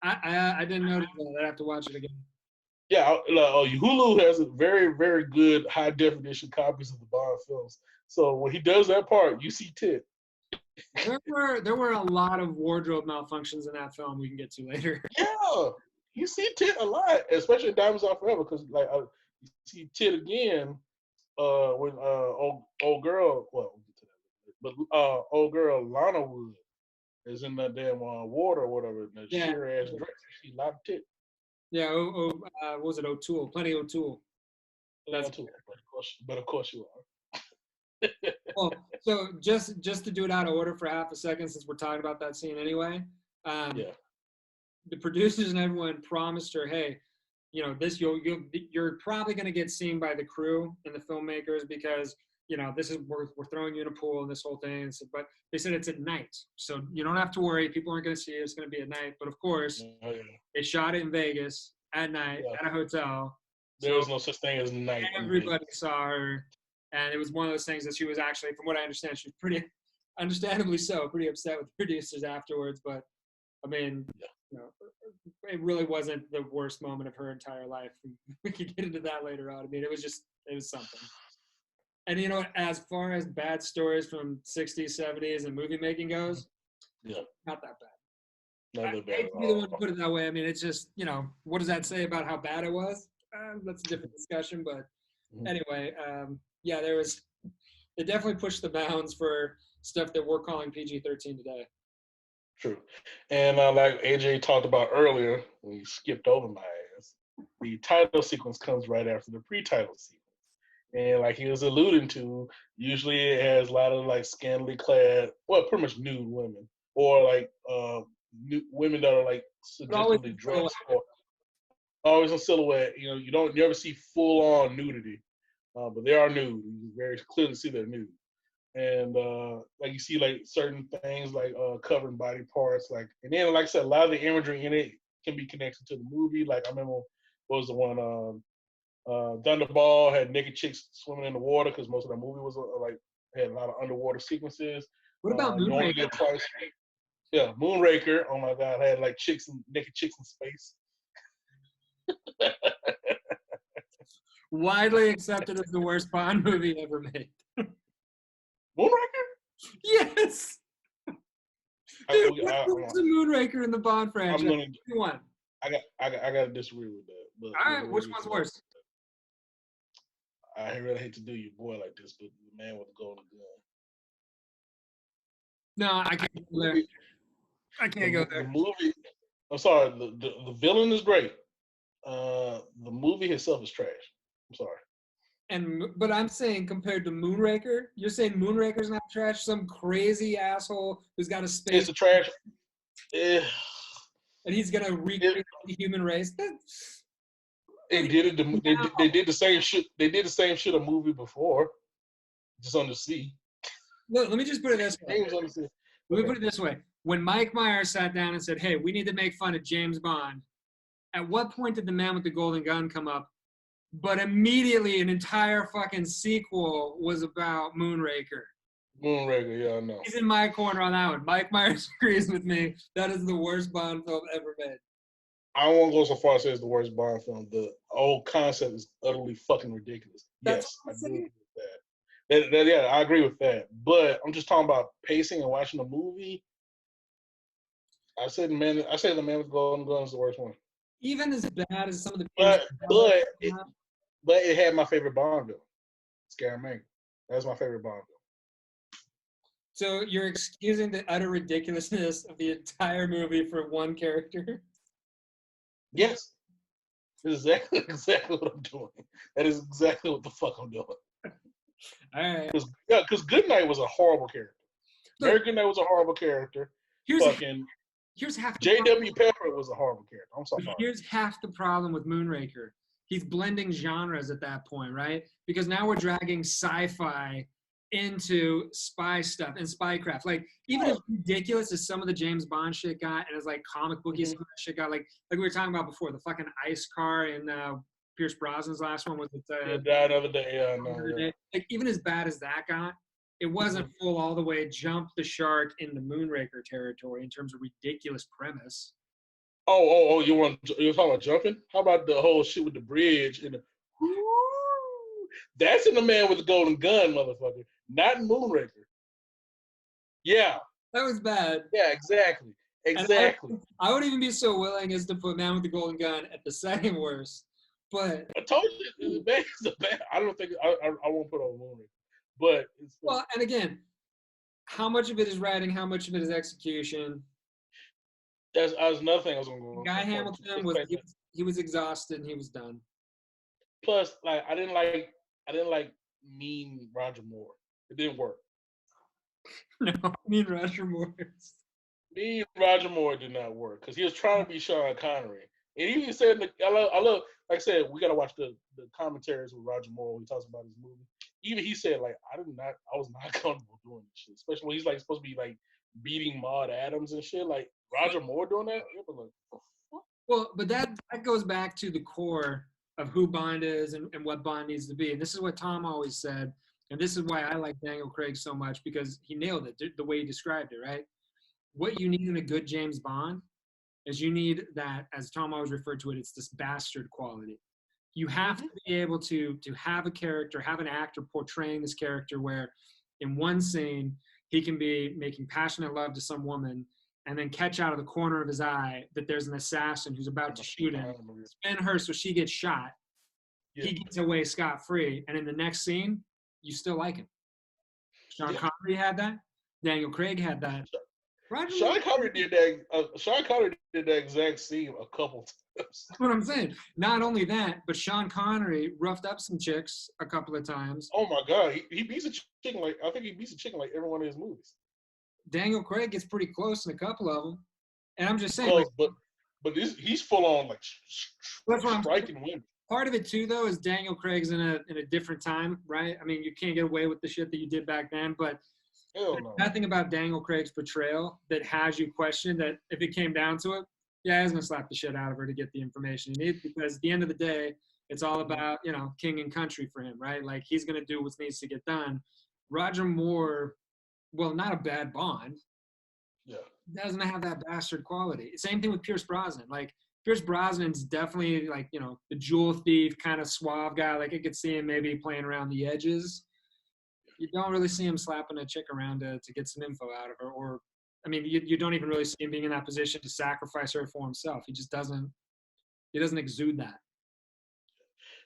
I didn't notice that. I'd have to watch it again. Yeah, Hulu has a very, very good high definition copies of the Bond films. So when he does that part, you see tit. There were a lot of wardrobe malfunctions in that film we can get to later. Yeah, you see tit a lot, especially in Diamonds Are Forever, because like you see tit again when old girl. Well, we'll get to that, but old girl Lana Wood is in that damn water or whatever, the sheer ass dress. She a lot of tit. Yeah, what was it? O'Toole, plenty O'Toole. That's O'Toole, but of course you are. Well, so just to do it out of order for half a second, since we're talking about that scene anyway. The producers and everyone promised her, hey, this you're probably going to get seen by the crew and the filmmakers because this is we're throwing you in a pool and this whole thing. But they said it's at night, so you don't have to worry. People aren't going to see it. It's going to be at night. But of course, they shot it in Vegas at night at a hotel. There was no such thing as night. Everybody saw her. And it was one of those things that she was actually, from what I understand, she was pretty, understandably so, pretty upset with the producers afterwards. But, I mean, it really wasn't the worst moment of her entire life. We could get into that later on. I mean, it was something. And, as far as bad stories from 60s, 70s, and movie making goes, not that bad. Not that bad. I hate to be the one to put it that way. I mean, it's just, what does that say about how bad it was? That's a different discussion. But anyway, it definitely pushed the bounds for stuff that we're calling PG-13 today. True. And like AJ talked about earlier, when he skipped over my ass, the title sequence comes right after the pre-title sequence. And like he was alluding to, usually it has a lot of like scantily clad, pretty much nude women, or like women that are like suggestively dressed. always in silhouette. You know, you never see full on nudity, but they are nude. You very clearly see they're nude, and like you see like certain things like covering body parts, like, and then like I said, a lot of the imagery in it can be connected to the movie. Like I remember what was the one Thunderball had naked chicks swimming in the water because most of the movie was like had a lot of underwater sequences. What about You only Moonraker? get twice. Yeah, Moonraker. Oh my God, had like naked chicks in space. Widely accepted as the worst Bond movie ever made. Moonraker? Yes. Dude, I'm what's the Moonraker in the Bond franchise? gonna, One. I gotta disagree with that. But All right, which one's worse? I really hate to do your boy like this, but the man with the golden gun. No, I can't go there. I can't go there. The movie. I'm sorry. The villain is great. The movie itself is trash. I'm sorry. But I'm saying compared to Moonraker, you're saying Moonraker's not trash? Some crazy asshole who's got a space. It's a trash. And he's gonna recreate the human race. They did it. They did the same shit. They did the same shit a movie before, just on the sea. Look, let me just put it this way. Let me put it this way. When Mike Myers sat down and said, "Hey, we need to make fun of James Bond," at what point did the man with the golden gun come up? But immediately, an entire fucking sequel was about Moonraker. Moonraker, yeah, I know. He's in my corner on that one. Mike Myers agrees with me. That is the worst Bond film ever made. I don't want to go so far as to say it's the worst Bond film. The whole concept is utterly fucking ridiculous. Yes, I agree with that. Yeah, I agree with that. But I'm just talking about pacing and watching the movie. I said the man with the golden gun is the worst one. Even as bad as some of the but it had my favorite Bond villain, Scaramanga. That's my favorite Bond villain. So you're excusing the utter ridiculousness of the entire movie for one character? Yes. This is exactly what I'm doing. That is exactly what the fuck I'm doing. All right. Because Goodnight was a horrible character. Very Goodnight was a horrible character. Here's half the J.W. Pepper was a horrible character. I'm sorry. Here's half the problem with Moonraker. He's blending genres at that point, right? Because now we're dragging sci-fi into spy stuff and spycraft. Like, even as ridiculous as some of the James Bond shit got, and as like comic booky some of that shit got, like we were talking about before, the fucking ice car in Pierce Brosnan's last one was it died the other day. Yeah. Like, even as bad as that got, it wasn't full all the way jump the shark into Moonraker territory in terms of ridiculous premise. Oh! You're talking about jumping? How about the whole shit with the bridge and the? That's in the Man with the Golden Gun, motherfucker. Not in Moonraker. Yeah. That was bad. Yeah, exactly. I would even be so willing as to put Man with the Golden Gun at the second worst. But I told you, it's a bad. I don't think I won't put on Moonraker. But well, and again, how much of it is writing? How much of it is execution? That's another thing I was going to go. Guy Hamilton was exhausted and he was done. Plus, like I didn't like mean Roger Moore. It didn't work. No, mean Roger Moore. Me and Roger Moore did not work because he was trying to be Sean Connery. And he even said, I love, like I said, we got to watch the commentaries with Roger Moore when he talks about his movie. Even he said, like, I was not comfortable doing this shit, especially when he's like supposed to be like beating Maude Adams and shit. Like Roger Moore doing that, it was like, well, but that goes back to the core of who Bond is and what Bond needs to be. And this is what Tom always said, and this is why I like Daniel Craig so much, because he nailed it the way he described it, right? What you need in a good James Bond is you need that, as Tom always referred to it, it's this bastard quality. You have to be able to have a character, have an actor portraying this character where in one scene he can be making passionate love to some woman and then catch out of the corner of his eye that there's an assassin who's about to shoot him, spin her so she gets shot. Yeah. He gets away scot-free, and in the next scene, you still like him. Sean Connery had that. Daniel Craig had that. Sean Connery did that. Sean Connery did that exact scene a couple times. That's what I'm saying. Not only that, but Sean Connery roughed up some chicks a couple of times. Oh my God, he beats a chicken like every one of his movies. Daniel Craig gets pretty close in a couple of them, and I'm just saying, close, but but he's full on like That's what I'm striking women. Part of it too, though, is Daniel Craig's in a different time, right? I mean, you can't get away with the shit that you did back then, but Hell no. nothing about Daniel Craig's portrayal that has you question that if it came down to it, yeah, he's gonna slap the shit out of her to get the information he needs, because at the end of the day, it's all about, king and country for him, right? Like, he's gonna do what needs to get done. Roger Moore, well, not a bad Bond, Yeah. doesn't have that bastard quality. Same thing with Pierce Brosnan. Like, Pierce Brosnan's definitely like, the jewel thief kind of suave guy. Like, I could see him maybe playing around the edges. You don't really see him slapping a chick around to get some info out of her. Or, I mean, you don't even really see him being in that position to sacrifice her for himself. He doesn't exude that.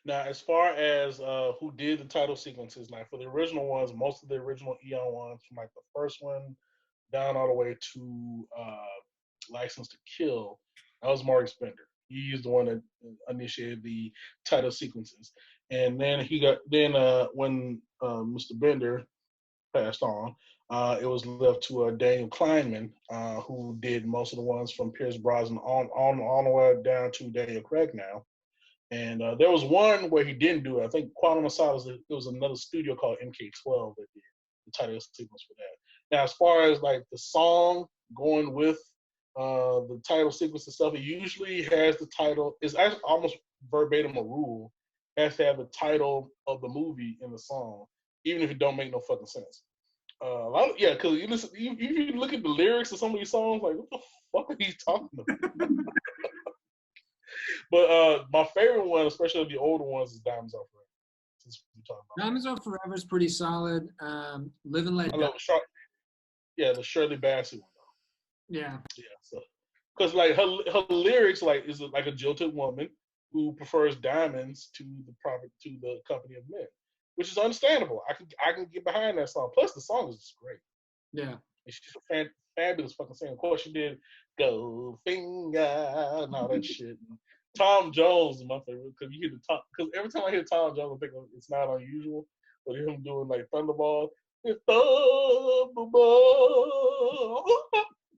Now, as far as who did the title sequences, like for the original ones, most of the original Eon ones, from like the first one down all the way to License to Kill, that was Maurice Bender. He's the one that initiated the title sequences, and then when Mr. Bender passed on, it was left to Daniel Kleinman, who did most of the ones from Pierce Brosnan on the way down to Daniel Craig now. And there was one where he didn't do it. I think Quantum of Solace, it was another studio called MK12 that did the title sequence for that. Now, as far as like the song going with the title sequence and stuff, it usually has the title, it's actually almost verbatim a rule, has to have the title of the movie in the song, even if it don't make no fucking sense. Because you look at the lyrics of some of these songs, like, what the fuck are you talking about? But my favorite one, especially the older ones, is Diamonds Are Forever. Since we talking about Diamonds Are Forever is pretty solid. Live and Let I Die. love the Shirley Bassey one. Yeah. Yeah, so because like her lyrics like is like a jilted woman who prefers diamonds to the company of men, which is understandable. I can get behind that song. Plus, the song is just great. Yeah. And she's a fabulous fucking singer. Of course, she did Goldfinger and all that shit. And Tom Jones is my favorite because you hear because every time I hear Tom Jones, I think it's not unusual, but him doing like Thunderball. It's Thunderball.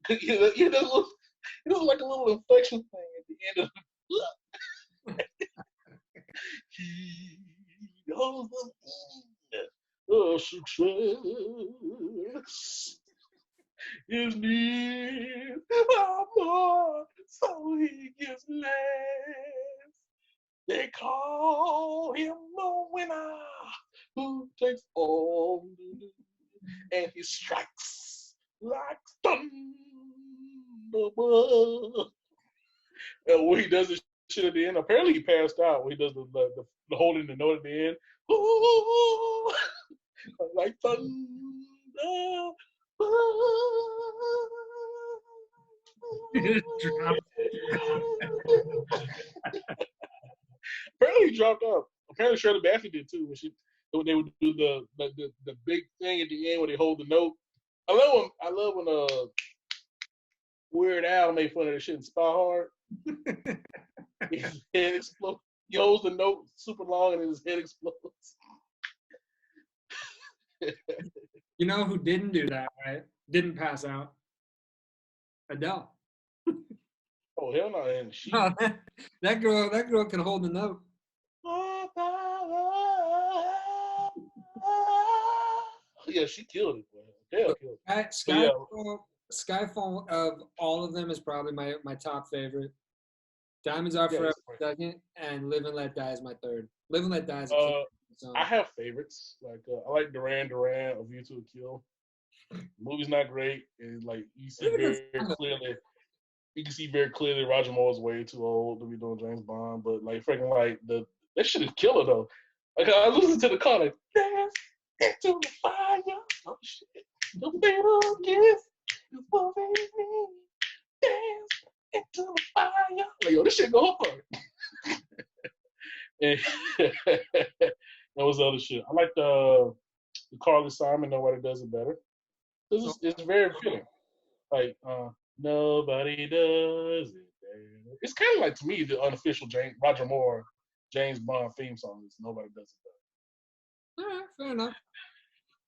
It was like a little inflection thing at the end of he knows the success is near more, so he gets less. They call him the winner who takes all, and he strikes like thunder. And when he does this shit at the end, apparently he passed out when he does the holding the note at the end. Ooh, like thunder. Apparently he dropped out. Apparently Shirley Bassey did too when they would do the big thing at the end where they hold the note. I love when Weird Al made fun of that shit in Spy Hard. His head explodes. He holds the note super long and his head explodes. You know who didn't do that, right? Didn't pass out? Adele. Oh hell no! And she that girl can hold the note. Yeah, she killed it, man. Adele killed it. Skyfall of all of them is probably my top favorite. Diamonds Are Forever second, and Live and Let Die is my third. Live and Let Die is a king song. I have favorites. Like I like Duran Duran, A View to a Kill. The movie's not great, and like you can see very clearly Roger Moore's way too old to be doing James Bond. But like freaking like that shit is killer though. Like I listen to the car like dance into the fire. Oh shit, the fatal kiss is moving me. Dance into the fire. Like yo, this shit go hard. And that was the other shit. I like the Carly Simon. Nobody does it better. It's very fitting. Like nobody does it better. It's kind of like to me the unofficial Roger Moore James Bond theme song is Nobody Does It Better. All right, fair enough.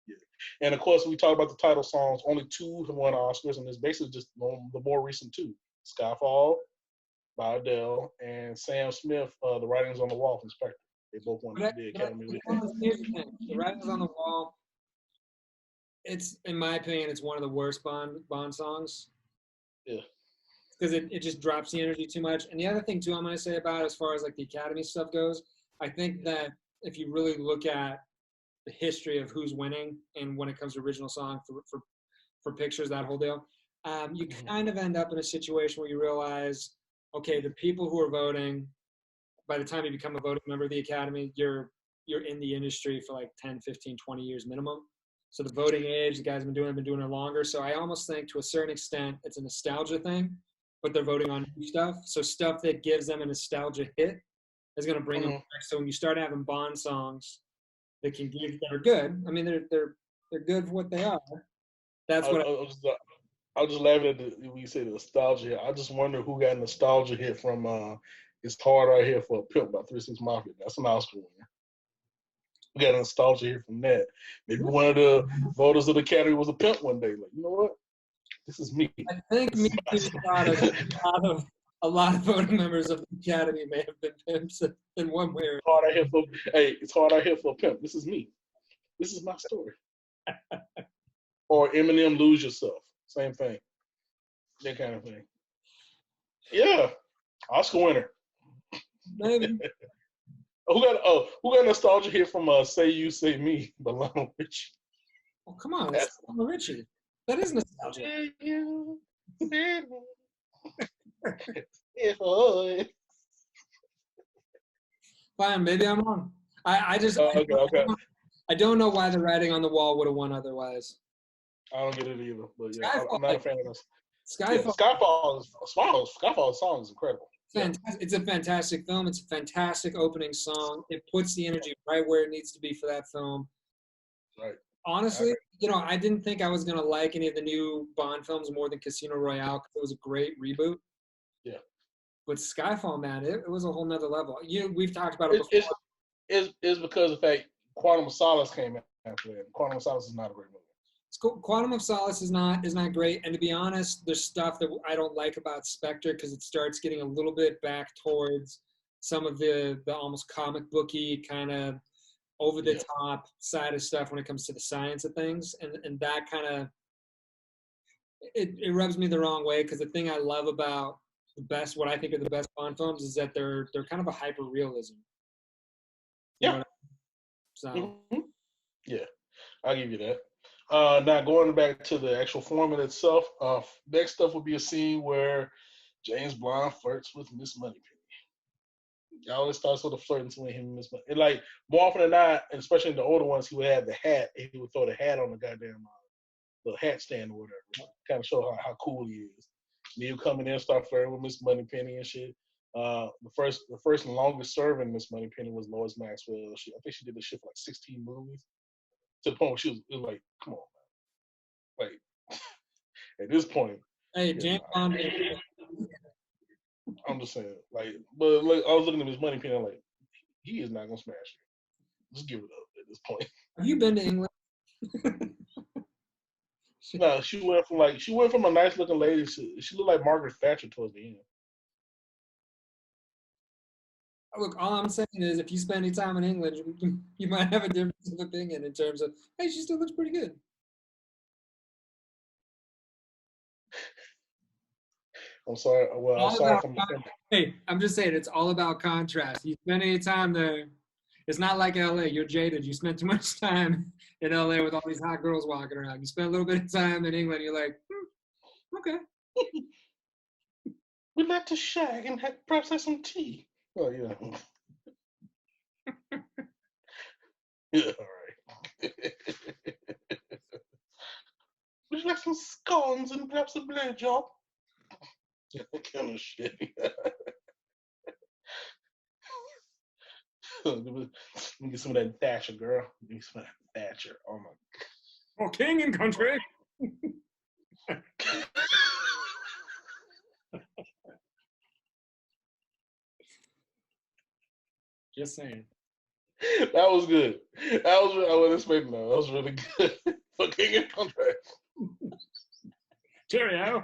Yeah. And of course, we talk about the title songs. Only two have won Oscars, and it's basically just the more recent two: Skyfall by Adele, and Sam Smith, The Writings on the Wall from Spectre. They both won the Academy Award. Here's the thing: The Writings on the Wall. It's, in my opinion, it's one of the worst Bond songs. Yeah. Because it just drops the energy too much. And the other thing too, I'm going to say about it, as far as like the Academy stuff goes, I think that if you really look at the history of who's winning and when it comes to original song for pictures, that whole deal, you kind of end up in a situation where you realize, okay, the people who are voting, by the time you become a voting member of the Academy, you're in the industry for like 10, 15, 20 years minimum. So the voting age, the guys have been doing it longer. So I almost think to a certain extent it's a nostalgia thing, but they're voting on new stuff. So stuff that gives them a nostalgia hit is going to bring them back. So when you start having Bond songs that are good, I mean, they're good for what they are. That's what I was just laughing at when you say nostalgia. I just wonder who got nostalgia hit from It's Hard Out Here for a Pimp by 3 6 Mafia. That's an Oscar winner. We got nostalgia here from that. Maybe one of the voters of the Academy was a pimp one day. Like, you know what? This is me. I think me a lot of voting members of the Academy may have been pimps in one way or another. It's hard out here for a pimp. This is me. This is my story. Or Eminem, Lose Yourself. Same thing. That kind of thing. Yeah. Oscar winner. maybe. Who got nostalgia here from Say You, Say Me by Lionel Richie? Oh, come on. That's Lionel Richie. That is nostalgia. Fine, maybe I'm wrong. I don't know why The Writing on the Wall would have won otherwise. I don't get it either. But yeah, I'm not a fan of this. Skyfall. Skyfall's song is incredible. Fantastic. It's a fantastic film. It's a fantastic opening song. It puts the energy right where it needs to be for that film. Right. Honestly, I didn't think I was going to like any of the new Bond films more than Casino Royale because it was a great reboot. Yeah. But Skyfall, man, it was a whole nother level. We've talked about it before. It's because of the fact Quantum of Solace came after that. Quantum of Solace is not a great movie. Quantum of Solace is not great, and to be honest, there's stuff that I don't like about Spectre because it starts getting a little bit back towards some of the almost comic booky kind of over the top side of stuff when it comes to the science of things, and that kind of it rubs me the wrong way because the thing I love about what I think are the best Bond films is that they're kind of a hyper realism. Yeah. So. Yeah, I'll give you that. Now going back to the actual format itself, next up would be a scene where James Bond flirts with Miss Moneypenny. It always starts with a flirting between him and Miss Moneypenny. And like more often than not, and especially in the older ones, he would have the hat. He would throw the hat on the goddamn the hat stand or whatever, kind of show how cool he is. And he would come in there and start flirting with Miss Moneypenny and shit. The first and longest serving Miss Moneypenny was Lois Maxwell. I think she did this shit for like 16 movies. To the point where it was like, come on, man. Like, at this point. Hey, James Bond. I'm just saying, like, but like, I was looking at Miss Moneypenny, like, he is not gonna smash you. Just give it up at this point. Have you been to England? No, she went from a nice looking lady. She looked like Margaret Thatcher towards the end. Look, all I'm saying is if you spend any time in England, you might have a difference of opinion in terms of, hey, she still looks pretty good. I'm sorry. Well, I'm sorry. Hey, I'm just saying it's all about contrast. You spend any time there, it's not like LA. You're jaded. You spent too much time in LA with all these hot girls walking around. You spend a little bit of time in England, you're like, okay. We'd like to shag and perhaps have some tea. Oh, yeah. Yeah, all right. Would you like some scones and perhaps a blowjob? That kind of shit. Let me get some of that Thatcher, girl. Give me some of that Thatcher. Oh, my God. Oh, king and country. Just saying. That was good. I wasn't expecting that. That was really good. For king and country. Cheerio.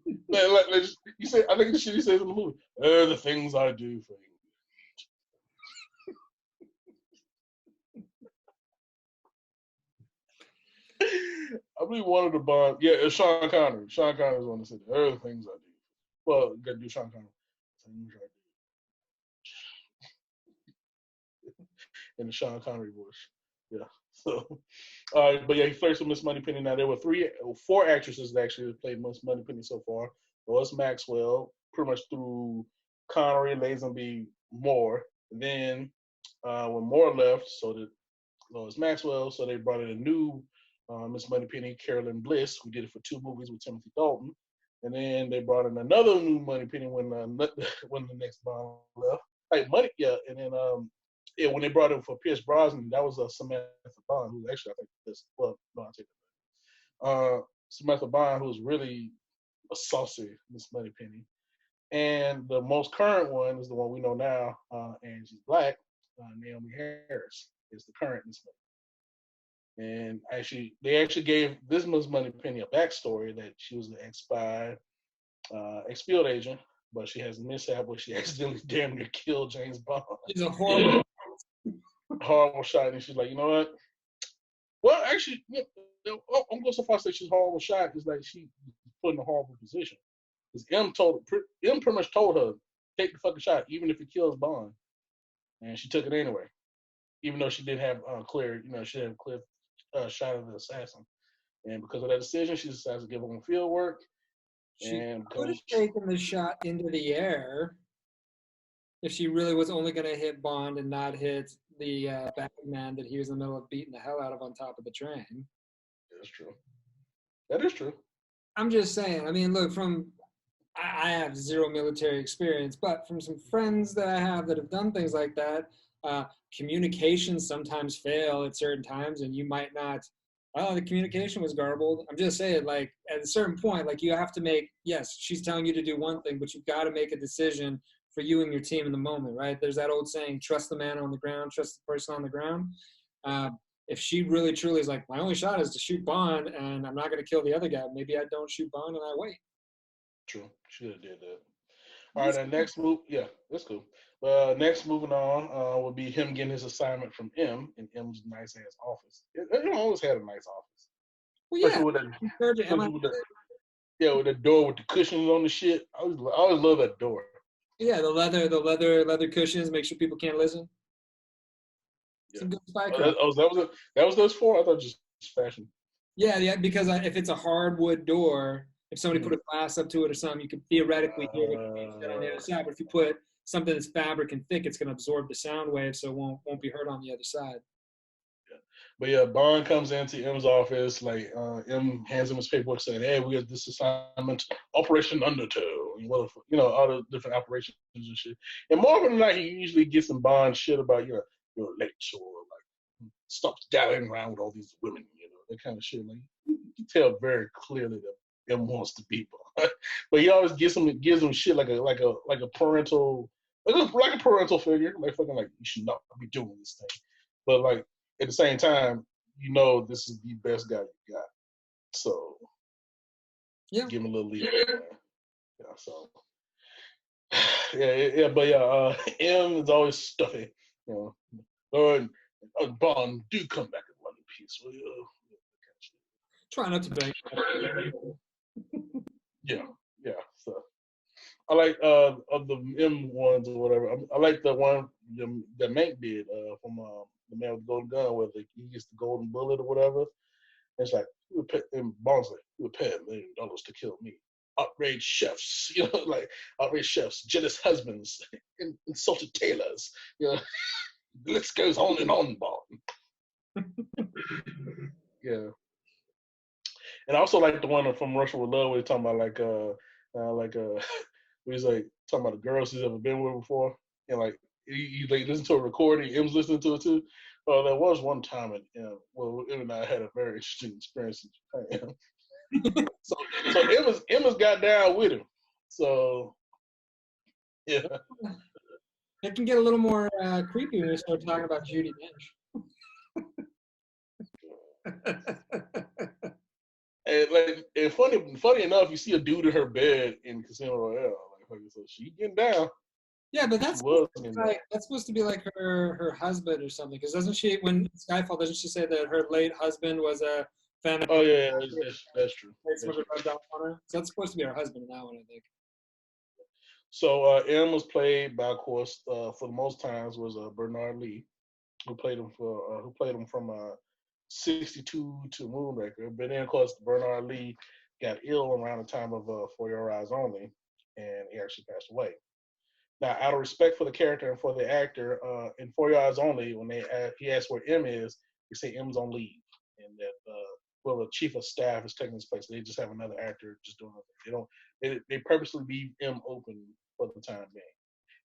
You said, I think the shit he says in the movie. The things I do for you. I believe one of the Bond, it's Sean Connery. Sean Connery's one that said, the things I do. Well, you gotta do Sean Connery. Things I do. In the Sean Connery voice. Yeah. So, but yeah, he flirts with Miss Moneypenny. Now there were four actresses that actually played Miss Moneypenny so far. Lois Maxwell, pretty much through Connery, Lazenby, Moore. And then when Moore left, so did Lois Maxwell. So they brought in a new Miss Moneypenny, Carolyn Bliss, who did it for 2 movies with Timothy Dalton. And then they brought in another new Moneypenny when the next Bond left. Like money, yeah. And then when they brought in for Pierce Brosnan, that was Samantha Bond, who actually I think this. Well, no, I take it back. Samantha Bond, who's really a saucy Miss Moneypenny. And the most current one is the one we know now, and she's black. Naomi Harris is the current Miss Moneypenny. And they actually gave this Miss Moneypenny a backstory that she was an ex-spy, ex-field agent, but she has a mishap where she accidentally damn near killed James Bond. She's a horrible shot, and she's like, you know what? Well, actually, I'm going so far as to say she's a horrible shot. It's like she put in a horrible position. Because M pretty much told her, take the fucking shot, even if it kills Bond. And she took it anyway, even though she didn't have she had a clear shot of the assassin. And because of that decision, she decides to give up on field work. She could have taken the shot into the air if she really was only going to hit Bond and not hit the Batman that he was in the middle of beating the hell out of on top of the train. That's true. That is true. I'm just saying. I mean, look, I have zero military experience, but from some friends that I have that have done things like that, communications sometimes fail at certain times, and you might not. Oh, the communication was garbled. I'm just saying, like, at a certain point, like, you have to make, yes, she's telling you to do one thing, but you've got to make a decision for you and your team in the moment, right? There's that old saying, trust the man on the ground, trust the person on the ground. If she really, truly is like, my only shot is to shoot Bond, and I'm not going to kill the other guy, maybe I don't shoot Bond and I wait. True. Should have did that. All right, the next move, that's cool. Next, moving on, would be him getting his assignment from M in M's nice ass office. It always had a nice office. Well, yeah. With the door with the cushions on the shit. I always love that door. Yeah, the leather cushions, make sure people can't listen. Yeah. Some good spy that was those 4. I thought just fashion. Yeah, because if it's a hardwood door, if somebody put a glass up to it or something, you could theoretically hear it on the other side. But if you put something that's fabric and thick, it's going to absorb the sound wave, so it won't be heard on the other side. Yeah. But yeah, Bond comes into M's office, like M hands him his paperwork saying, "Hey, we got this assignment, Operation Undertow." All the different operations and shit. And more often than not, he usually gets some Bond shit about you're late or like stop dallying around with all these women, that kind of shit. Like you can tell very clearly that M wants to be Bond, but he always gives him shit like a parental. Like a parental figure, like fucking like you should not be doing this thing, but like at the same time, this is the best guy you got, so give him a little leeway. Yeah, so but M is always stuffy, Lord, Bond, do come back in one piece, will you? Try not to bang. Yeah. So. I like of the M ones or whatever. I like the one that Mank did from the Man with the Golden Gun, where he gets the golden bullet or whatever. And it's like and Bond's like, "You would pay $1 million to kill me." Outraged chefs, like outraged chefs, jealous husbands, insulted tailors. The list goes on and on, Bond. Yeah. And I also like the one from Russia with Love where he's talking about he's like talking about the girls he's ever been with before, and like you like listen to a recording, M's listening to it too. Well, there was one time, M and I had a very interesting experience in Japan. so Emma's got down with him. So yeah, it can get a little more creepy when you start talking about Judi Dench. and funny enough, you see a dude in her bed in Casino Royale. Like so she getting down. Yeah, but She was getting down. that's supposed to be like her husband or something. Because doesn't she, when Skyfall, doesn't she say that her late husband was a feminine? Oh yeah, that's true. Some of it rubbed off on her. So that's supposed to be her husband in that one, I think. So M was played by, of course, for the most times was Bernard Lee, who played him from 62 to Moonraker. But then, of course, Bernard Lee got ill around the time of For Your Eyes Only, and he actually passed away. Now, out of respect for the character and for the actor, in For Your Eyes Only, when he asked where M is, he say M's on leave, and that well, the chief of staff is taking his place. They just have another actor just doing it. They purposely leave M open for the time being.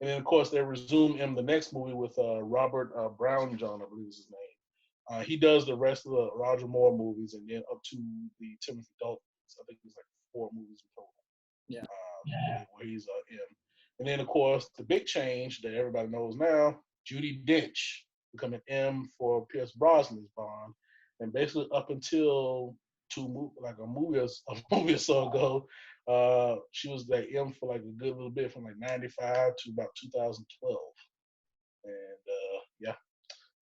And then, of course, they resume M the next movie with Robert Brownjohn, I believe is his name. He does the rest of the Roger Moore movies, and then up to the Timothy Dalton. I think there's like 4 movies in total. Yeah. Where he's M. And then, of course, the big change that everybody knows now, Judi Dench becoming M for Pierce Brosnan's Bond. And basically up until a movie or so ago, she was that M for like a good little bit from like 95 to about 2012. And yeah.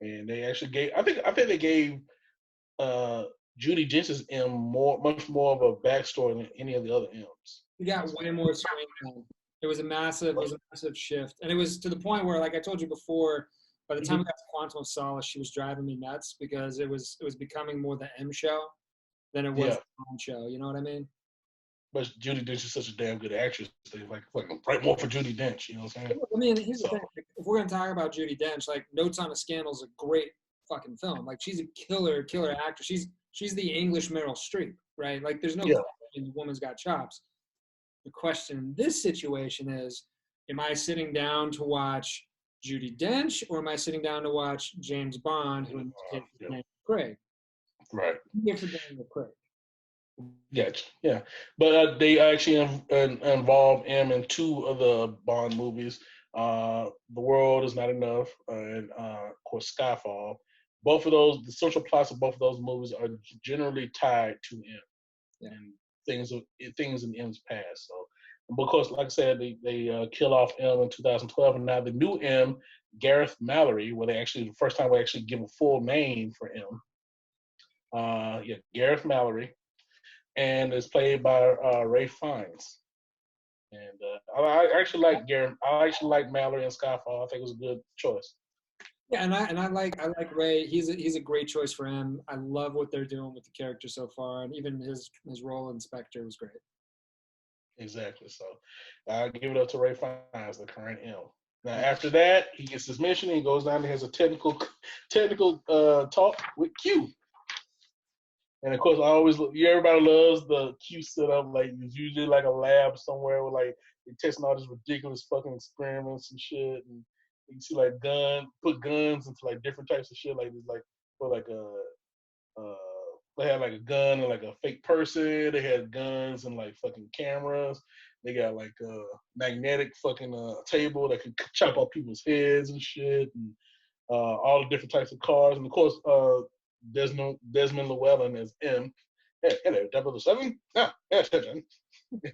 And they actually gave, I think they gave Judi Dench's M much more of a backstory than any of the other M's. You got way more screen time. It was a massive shift, and it was to the point where, like I told you before, by the time we got to Quantum of Solace, she was driving me nuts because it was becoming more the M show than it was the Bond show. You know what I mean? But Judi Dench is such a damn good actress. They like write more for Judi Dench. You know what I'm saying? I mean, here's the thing. If we're gonna talk about Judi Dench, like Notes on a Scandal is a great fucking film. Like she's a killer actress. She's the English Meryl Streep, right? Like there's no question the woman's got chops. The question in this situation is, am I sitting down to watch Judi Dench or am I sitting down to watch James Bond, who in this case is Daniel Craig? Right. Here for Daniel Craig. Yeah. But they actually involved M in 2 of the Bond movies. The World Is Not Enough, and of course Skyfall. Both of those, the social plots of both of those movies are generally tied to M and things in M's past. So, because like I said, they kill off M in 2012, and now the new M, Gareth Mallory, where the first time we actually give a full name for M. Gareth Mallory. And it's played by Ray Fiennes. And I actually like Gary. I actually like Mallory in Skyfall. I think it was a good choice. Yeah, and I like Ray. He's a great choice for him. I love what they're doing with the character so far, and even his role in Spectre was great. Exactly. So I give it up to Ray Fiennes, the current M. Now after that, he gets his mission. He goes down and has a technical talk with Q. And of course, everybody loves the Q setup. Like it's usually like a lab somewhere where like they're testing all these ridiculous fucking experiments and shit. And you see like put guns into like different types of shit. Like it's like for like they had like a gun and like a fake person. They had guns and like fucking cameras. They got like a magnetic fucking table that could chop off people's heads and shit. And all the different types of cars. And of course, Desmond Llewellyn as M. Hey, hello, 007. Attention.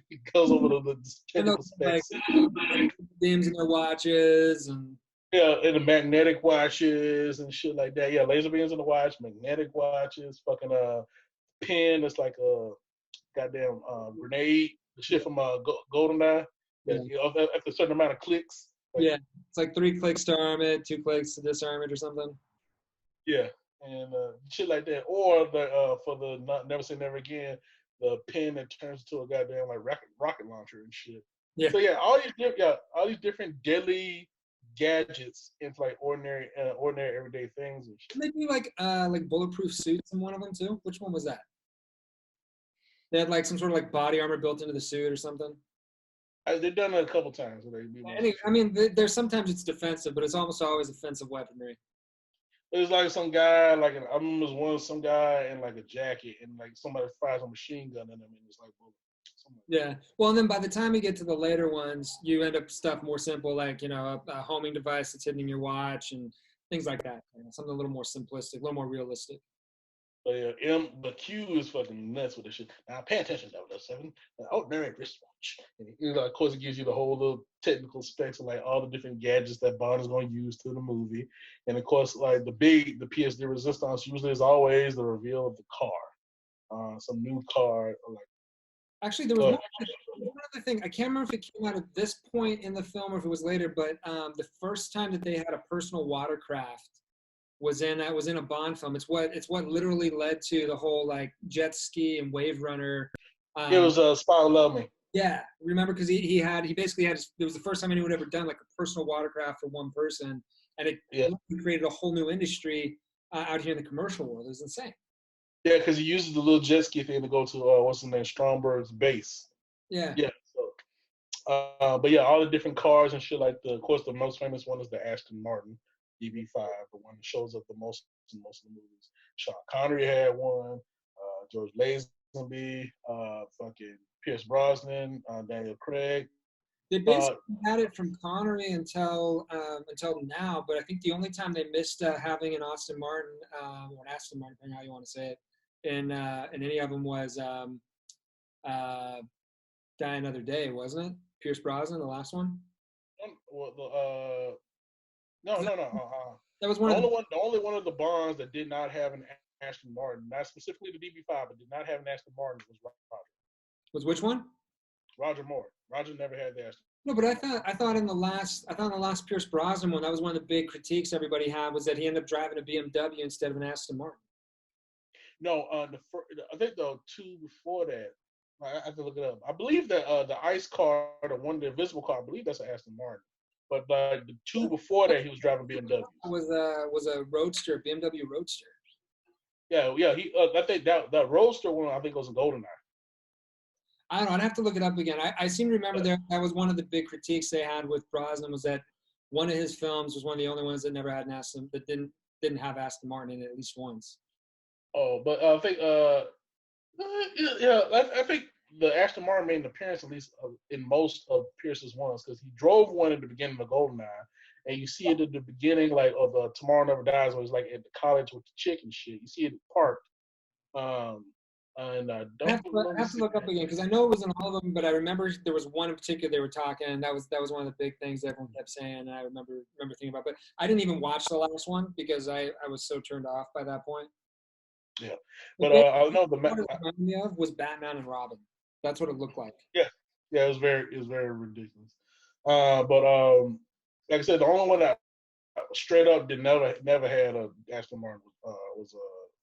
He goes over the technical specs. Like, beams in their watches and and the magnetic watches and shit like that. Yeah, laser beams in the watch, magnetic watches, fucking pin that's like a goddamn grenade. The shit from GoldenEye. After a certain amount of clicks. It's like 3 clicks to arm it, 2 clicks to disarm it or something. Yeah. And shit like that, or the for the Never Say Never Again, the pin that turns into a goddamn like rocket launcher and shit. Yeah. So all these different deadly gadgets into like ordinary everyday things and shit. They do like bulletproof suits in one of them too. Which one was that? They had like some sort of like body armor built into the suit or something. They've done it a couple times. I mean, there's sometimes it's defensive, but it's almost always offensive weaponry. It was like some guy, I remember some guy in like a jacket and like somebody fires a machine gun in him and it's like, yeah. Well, and then by the time you get to the later ones, you end up stuff more simple, like, a homing device that's hidden in your watch and things like that. Something a little more simplistic, a little more realistic. But yeah, but Q is fucking nuts with this shit. Now pay attention, 007. Ordinary wristwatch. And of course, it gives you the whole little technical specs of like all the different gadgets that Bond is going to use to the movie. And of course, like the pièce de resistance usually is always the reveal of the car, some new car. Or like, Actually, there was one other thing. I can't remember if it came out at this point in the film or if it was later, but the first time that they had a personal watercraft was in a Bond film. It's what literally led to the whole like jet ski and wave runner. it was Spy Who Loved Me. Yeah, remember because he basically had it was the first time anyone had ever done like a personal watercraft for one person, and it created a whole new industry out here in the commercial world. It was insane. Yeah, because he uses the little jet ski thing to go to what's his name, Stromberg's base. Yeah. Yeah. So, but yeah, all the different cars and shit. Like of course, the most famous one is the Aston Martin DB5, the one that shows up the most in most of the movies. Sean Connery had one. George Lazenby, fucking Pierce Brosnan, Daniel Craig. They basically had it from Connery until now, but I think the only time they missed having an Aston Martin, or an Aston Martin, depending how you want to say it, in any of them was Die Another Day, wasn't it? Pierce Brosnan, the last one. Well, no. That was one the only one of the Bonds that did not have an Aston Martin, not specifically the DB5, but did not have an Aston Martin was Roger. Was which one? Roger Moore. Roger never had the Aston. No, but I thought in the last Pierce Brosnan one, that was one of the big critiques everybody had was that he ended up driving a BMW instead of an Aston Martin. No, I think the two before that, I have to look it up. I believe that the ice car, the invisible car, I believe that's an Aston Martin. But the two before that, he was driving BMW. Was a Roadster, BMW Roadster. Yeah. I think that Roadster one, I think was a GoldenEye. I don't know. I'd have to look it up again. I seem to remember that was one of the big critiques they had with Brosnan was that one of his films was one of the only ones that never had an Aston, that didn't have Aston Martin in it at least once. Oh, but I think I think the Aston Martin made an appearance at least in most of Pierce's ones because he drove one at the beginning of GoldenEye, and you see it at the beginning like of Tomorrow Never Dies, where he's like at the college with the chick and shit. You see it parked. And I have to look up again because I know it was in all of them, but I remember there was one in particular they were talking, and that was one of the big things everyone kept saying, and I remember thinking about. But I didn't even watch the last one because I was so turned off by that point. Yeah, but I know what it reminded me of was Batman and Robin. That's what it looked like. Yeah, it was very ridiculous. But like I said, the only one that straight up never had a Aston Martin was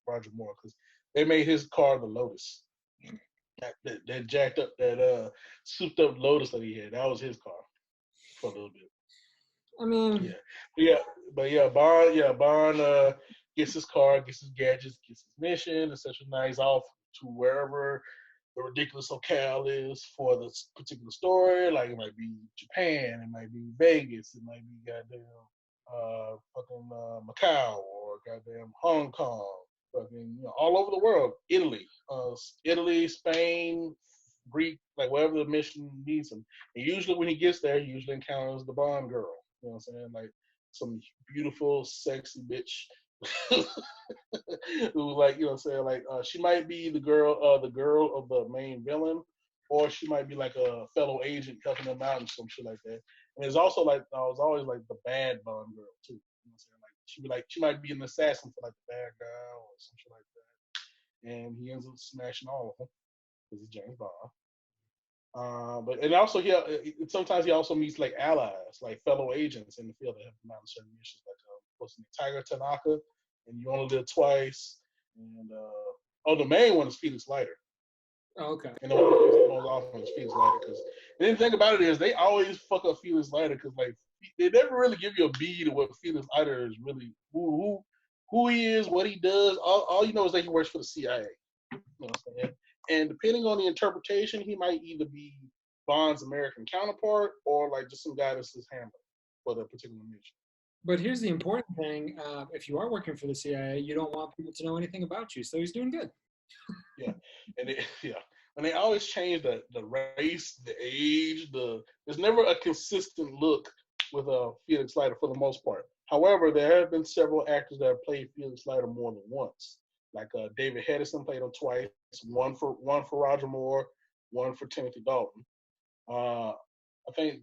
Roger Moore because they made his car the Lotus. That jacked up, that souped up Lotus that he had. That was his car for a little bit. I mean, Bond gets his car, gets his gadgets, gets his mission, etc. Now he's off to wherever the ridiculous locale is for this particular story. Like it might be Japan, it might be Vegas, it might be goddamn Macau or goddamn Hong Kong, fucking all over the world. Italy, Spain, Greek, like wherever the mission needs him. And usually when he gets there, he usually encounters the Bond girl. You know what I'm saying? Like some beautiful, sexy bitch who, like, she might be the girl of the main villain, or she might be like a fellow agent helping them out and some shit like that. And it's also like I was always like the bad Bond girl too. You know what I'm saying? Like she might be an assassin for like the bad guy or some shit like that. And he ends up smashing all of them because he's James Bond. But sometimes he also meets like allies, like fellow agents in the field that help him out in certain missions, like what's the name, Tiger Tanaka, and You Only Live Twice, and the main one is Felix Leiter. Oh, okay. And the one that most often is Felix Leiter because the thing about it is they always fuck up Felix Leiter because like they never really give you a beat of what Felix Leiter is really who he is, what he does. All you know is that he works for the CIA. You know what I'm saying? And depending on the interpretation, he might either be Bond's American counterpart or like just some guy that's his handler for the particular mission. But here's the important thing: if you are working for the CIA, you don't want people to know anything about you. So he's doing good. Yeah, and they always change the race, the age. There's never a consistent look with Felix Leiter for the most part. However, there have been several actors that have played Felix Leiter more than once. Like David Hedison played him twice, one for Roger Moore, one for Timothy Dalton. I think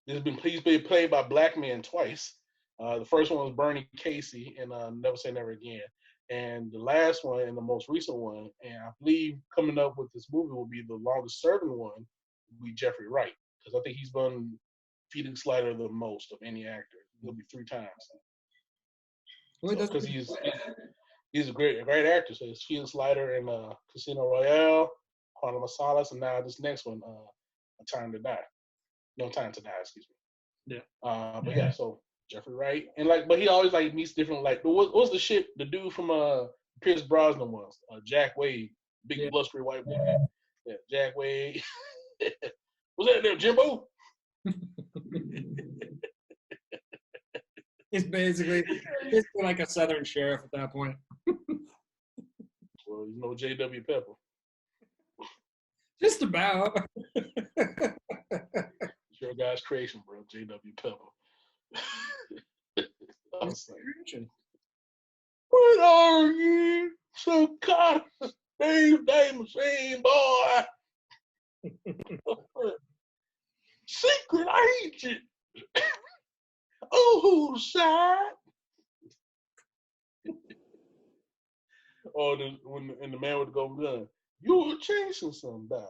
he's been played by black men twice. The first one was Bernie Casey in Never Say Never Again. And the last one and the most recent one, and I believe coming up with this movie will be the longest serving one, will be Jeffrey Wright. Because I think he's been Felix Leiter the most of any actor. He'll be 3 times. Because he's a great actor. So it's Felix Leiter in Casino Royale, Quantum of Solace, and now this next one, A Time to Die. No Time to Die, excuse me. Yeah. But yeah, so Jeffrey Wright, and but he always meets different what's the shit the dude from Pierce Brosnan was Jack Wade, big blustery white boy. Yeah, Jack Wade. What's that there, Jimbo? He's basically like a Southern sheriff at that point. Well, J.W. Pepper. Just about. It's your guy's creation, bro. J.W. Pepper. I was like, what are you? Some kind of Steve machine boy. Secret agent. Oh, whose side? Or when the man with the golden gun, you were chasing somebody.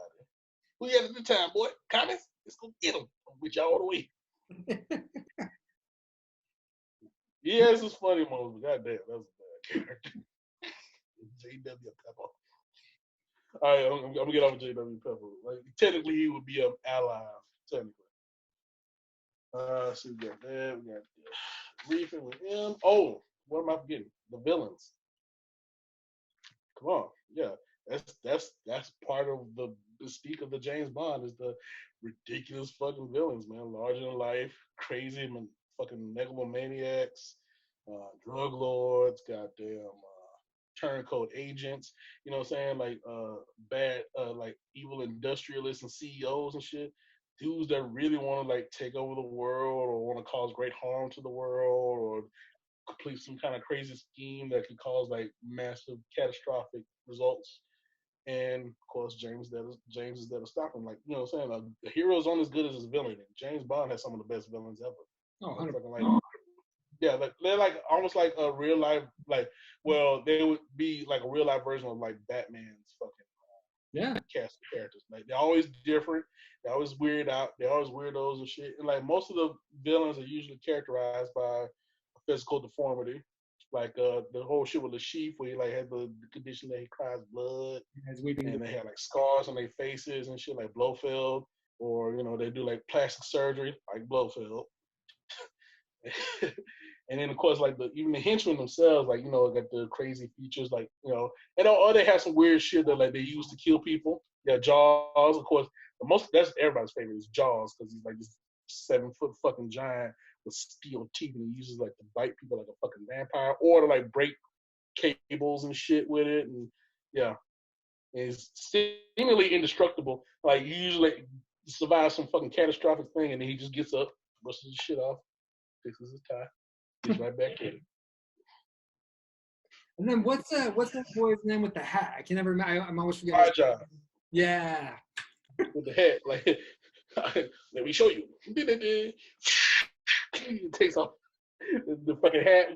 Who you had at the time, boy? Comments? Let's go get him. I'm with y'all all the way. Yeah, this is funny moments, but goddamn, that was a bad character. J.W. Pepper. All right, I'm gonna get off of J.W. Pepper. Technically, he would be an ally. Technically. So we got that. We got Reefing with him. Oh, what am I forgetting? The villains. Come on, yeah. That's part of the mystique of the James Bond is the ridiculous fucking villains, man. Larger than life, crazy, fucking megalomaniacs, drug lords, goddamn turncoat agents. You know what I'm saying? Bad, evil industrialists and CEOs and shit. Dudes that really want to take over the world or want to cause great harm to the world or complete some kind of crazy scheme that could cause massive catastrophic results. And of course, James is there to stop him. You know what I'm saying? The hero's only as good as his villain. And James Bond has some of the best villains ever. Oh, yeah, they're almost like a real life, they would be like a real life version of Batman's fucking cast of characters. They're always different. They're always weird out. They're always weirdos and shit. And most of the villains are usually characterized by a physical deformity. The whole shit with the Chief, where he had the condition that he cries blood, and they have scars on their faces and shit, like Blofeld, or they do plastic surgery, like Blofeld. And then of course, even the henchmen themselves, got the crazy features, or they have some weird shit that they use to kill people. Yeah, Jaws, of course. That's everybody's favorite is Jaws because he's this 7-foot fucking giant with steel teeth, and he uses to bite people like a fucking vampire, or to break cables and shit with it, and yeah, and he's seemingly indestructible. He usually survives some fucking catastrophic thing, and then he just gets up, brushes his shit off, fixes his tie, gets right back at it. And then what's that boy's name with the hat? I can never remember. I'm always forgetting. Raja. Yeah. With the hat, let me show you. He takes off the fucking hat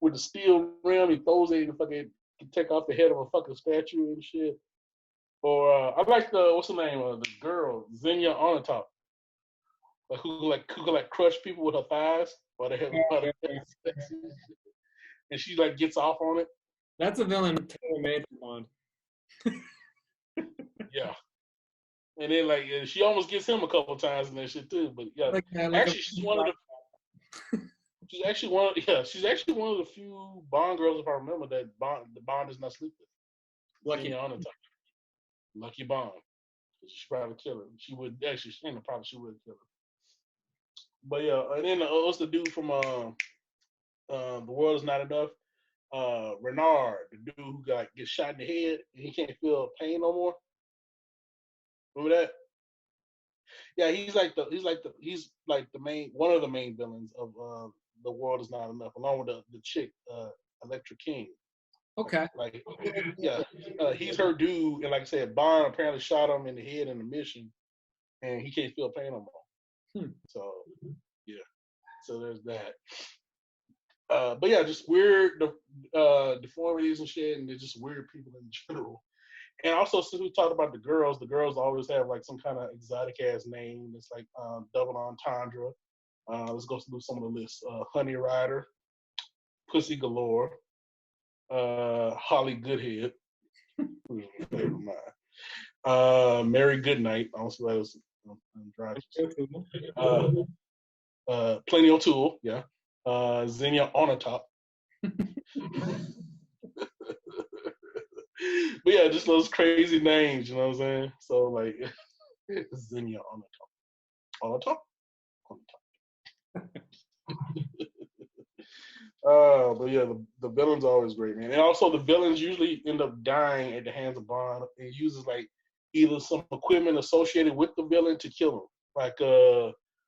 with the steel rim. He throws it and fucking take off the head of a fucking statue and shit. Or I like what's the name of the girl, Xenia Onatopp, who can crush people with her thighs while they have and she gets off on it. That's a villain Taylor made for Bond. Yeah. And then she almost gets him a couple times in that shit too. But yeah, actually she's one of the she's actually one of the few Bond girls, if I remember, that the Bond does not sleep with. Lucky Lucky Bond. She probably kill her. She would actually she would kill her. But yeah, and then what's the dude from The World Is Not Enough? Renard, the dude who gets shot in the head and he can't feel pain no more. Remember that? Yeah, he's the main one of the main villains of The World Is Not Enough, along with the chick, Electra King. Okay. Like, yeah, he's her dude, and like I said, Bond apparently shot him in the head in the mission, and he can't feel pain no more. So, yeah, so there's that. But yeah, just weird deformities and shit, and they're just weird people in general. And also, since we talked about the girls always have like some kind of exotic ass name. It's like double entendre. Let's go through some of the lists. Honey Rider, Pussy Galore, Holly Goodhead, who's a favorite of mine. Mary Goodnight, also that was Plenty O'Toole, yeah. Xenia Onatop. But yeah, just those crazy names, you know what I'm saying? So like Xenia Onatop. But yeah, the villain's always great, man. And also the villains usually end up dying at the hands of Bond. And uses like either some equipment associated with the villain to kill him. Like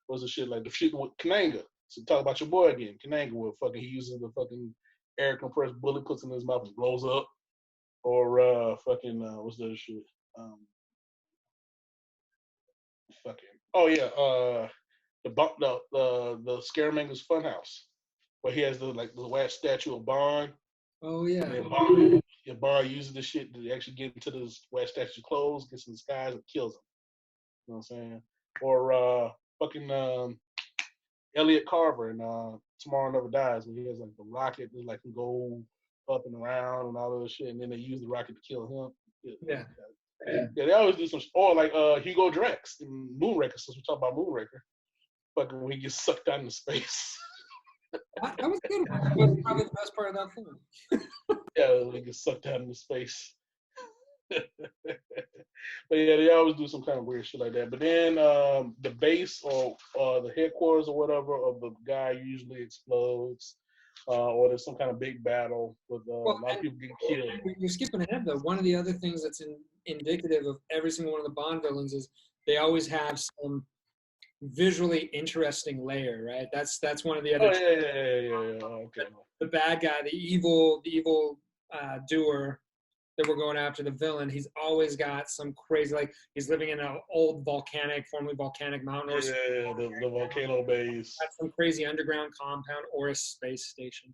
what's the shit like the shit with Kananga. So talk about your boy again, Kananga, where fucking he uses the fucking air compressed bullet, puts it in his mouth and blows up. Or fucking what's the other shit? Fucking oh yeah, the Scaramanga Funhouse, where he has the wax statue of Bond. Oh yeah. And Bond uses the shit to actually get into the wax statue's clothes, gets in disguise, and kills him. You know what I'm saying? Or fucking Elliot Carver in Tomorrow Never Dies, where he has like the rocket that like can go up and around and all that shit, and then they use the rocket to kill him. Yeah. Yeah, they always do some. Or like Hugo Drax in Moonraker, since we talk about Moonraker. Fucking when he gets sucked out into space. That was good. That was probably the best part of that film. Yeah, when he gets sucked out into space. But yeah, they always do some kind of weird shit like that. But then the base or the headquarters or whatever of the guy usually explodes. Or there's some kind of big battle with a lot of people getting killed. You're skipping ahead though. One of the other things that's indicative of every single one of the Bond villains is they always have some visually interesting layer, right? That's one of the other. Oh yeah. Okay. The bad guy, the evil doer that we're going after, the villain. He's always got some crazy, like he's living in an old formerly volcanic mountain. Yeah, the volcano base. Got some crazy underground compound or a space station.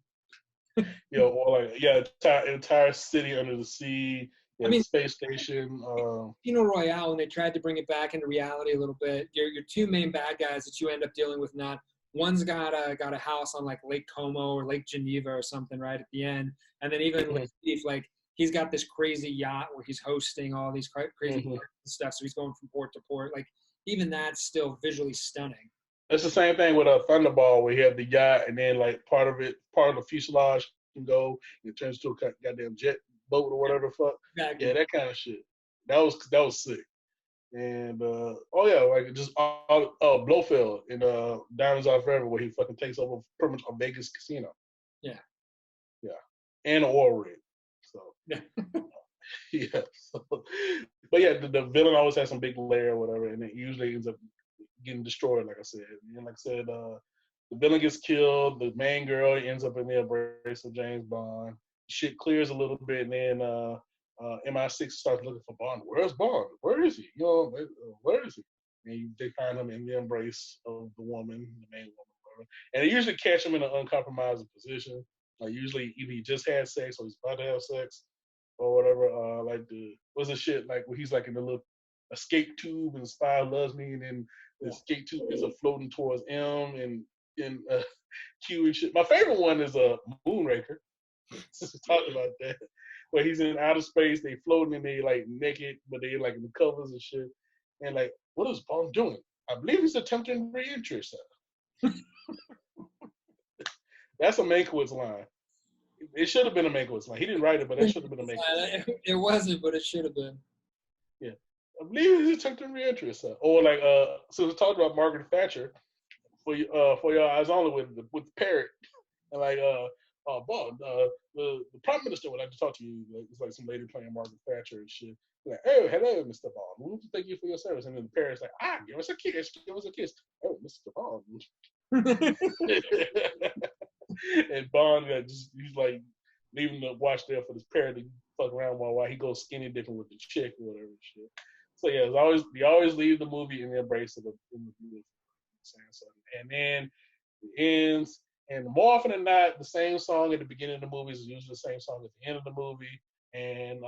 Yeah, or like entire city under the sea. Yeah, I mean, space station. Casino Royale, when they tried to bring it back into reality a little bit, your two main bad guys that you end up dealing with not. One's got a house on like Lake Como or Lake Geneva or something right at the end, and then even with Steve, like he's got this crazy yacht where he's hosting all these crazy stuff, so he's going from port to port. Like even that's still visually stunning. It's the same thing with a Thunderball where you have the yacht and then like part of the fuselage can go and it turns to a goddamn jet boat or whatever the fuck. Exactly. Yeah, that kind of shit. That was sick. And like just Blofeld in Diamonds Are Forever where he fucking takes over pretty much a Vegas casino. Yeah. And an oil rig. So yeah. Yeah. So, but yeah, the villain always has some big layer or whatever, and it usually ends up getting destroyed, like I said. And like I said, the villain gets killed, the main girl ends up in the embrace of James Bond. Shit clears a little bit, and then MI6 starts looking for Bond. Where's Bond? Where is he? Where is he? And they find him in the embrace of the woman, the main woman, whatever. And they usually catch him in an uncompromising position. Like usually either he just had sex or he's about to have sex or whatever. What's the shit like where he's like in the little escape tube and Spy Loves Me, and then the escape tube is floating towards M and Q and shit. My favorite one is Moonraker. Talking about that, where he's in outer space, they floating and they like naked, but they like in the covers and shit. And like, what is Bond doing? I believe he's attempting re-entry, sir. That's a Mankiewicz line. It should have been a Mankiewicz line. He didn't write it, but that should have been a Mankiewicz line. It wasn't, but it should have been. Yeah. I believe he's attempting re-entry, sir. Or like, so we talked about Margaret Thatcher for your eyes only with the parrot. And like, Bond, the Prime Minister would like to talk to you. It's like some lady playing Margaret Thatcher and shit. Like, oh, hello, Mr. Bond. We want to thank you for your service. And then the parrot's like, give us a kiss. Give us a kiss. Oh, Mr. Bond. And Bond he's like leaving the watch there for this parrot to fuck around while he goes skinny dipping with the chick or whatever shit. So yeah, they always leave the movie in the embrace of the beautiful. So, and then it ends, and more often than not, the same song at the beginning of the movie is usually the same song at the end of the movie, and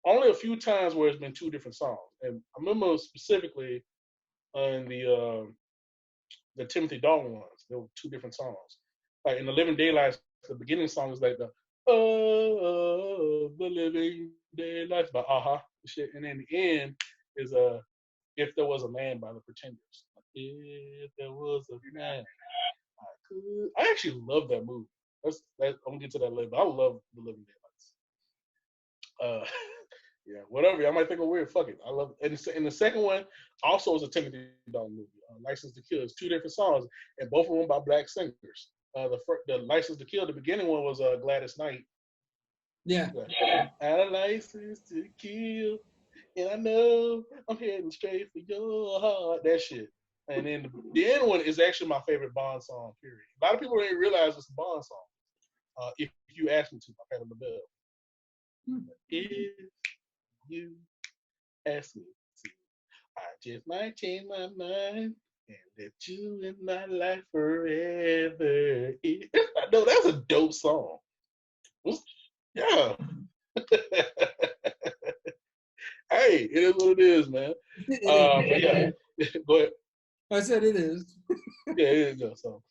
only a few times where it's been two different songs. And I remember specifically in the Timothy Dalton ones, there were two different songs. Like in the Living Daylights, the beginning song is like the the Living Daylights by shit, and then the end is If There Was a Man by the Pretenders. Like, if there was a man, I could. I actually love that movie. I'm gonna get to that later. But I love the Living Daylights. Yeah, whatever. I might think I'm weird. Fuck it. I love it. And the second one also is a Timothy Dalton movie. License to Kill. It's two different songs, and both of them by black singers. The License to Kill. The beginning one was Gladys Knight. Yeah. I had a license to kill, and I know I'm heading straight for your heart. That shit. And then the end one is actually my favorite Bond song. Period. A lot of people don't realize it's a Bond song. If you ask me to, by Patti LaBelle. If you ask me to, I just might change my mind and let you in my life forever. No, that's a dope song. Yeah. Hey, it is what it is, man. But yeah, go ahead. I said it is. Yeah, it is. So,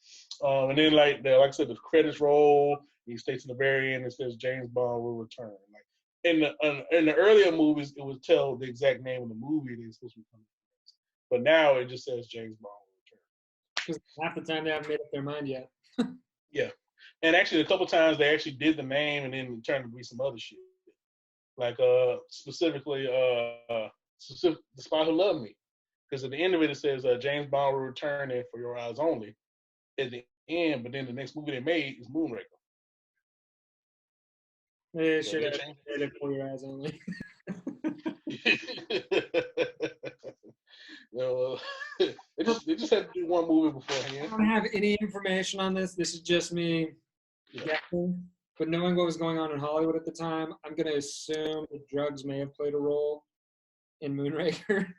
and then like I said, the credits roll. He states in the very end, it says James Bond will return. Like in the earlier movies, it would tell the exact name of the movie they're supposed to be coming from. But now it just says James Bond will return. Because half the time they haven't made up their mind yet. Yeah, and actually a couple times they actually did the name and then it turned to be some other shit. Like specifically The Spy Who Loved Me. Because at the end of it says James Bond will return and For Your Eyes Only at the end, but then the next movie they made is Moonraker. Yeah, should have made it For Your Eyes Only. No, they just had to do one movie beforehand. I don't have any information on this. This is just me guessing. But knowing what was going on in Hollywood at the time, I'm going to assume that drugs may have played a role in Moonraker.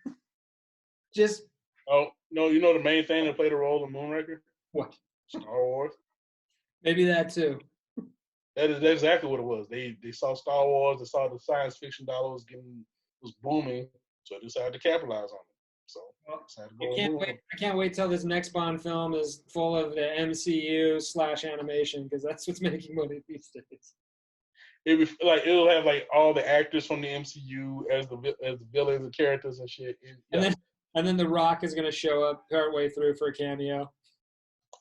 Just. Oh, no, you know the main thing that played a role in Moonraker? What? Star Wars. Maybe that too. That's exactly what it was. They saw Star Wars, they saw the science fiction dollar was booming, so they decided to capitalize on it. So I can't wait till this next Bond film is full of the MCU/animation because that's what's making money these days. It'll have like all the actors from the MCU as the villains and characters and shit. And then The Rock is going to show up partway through for a cameo.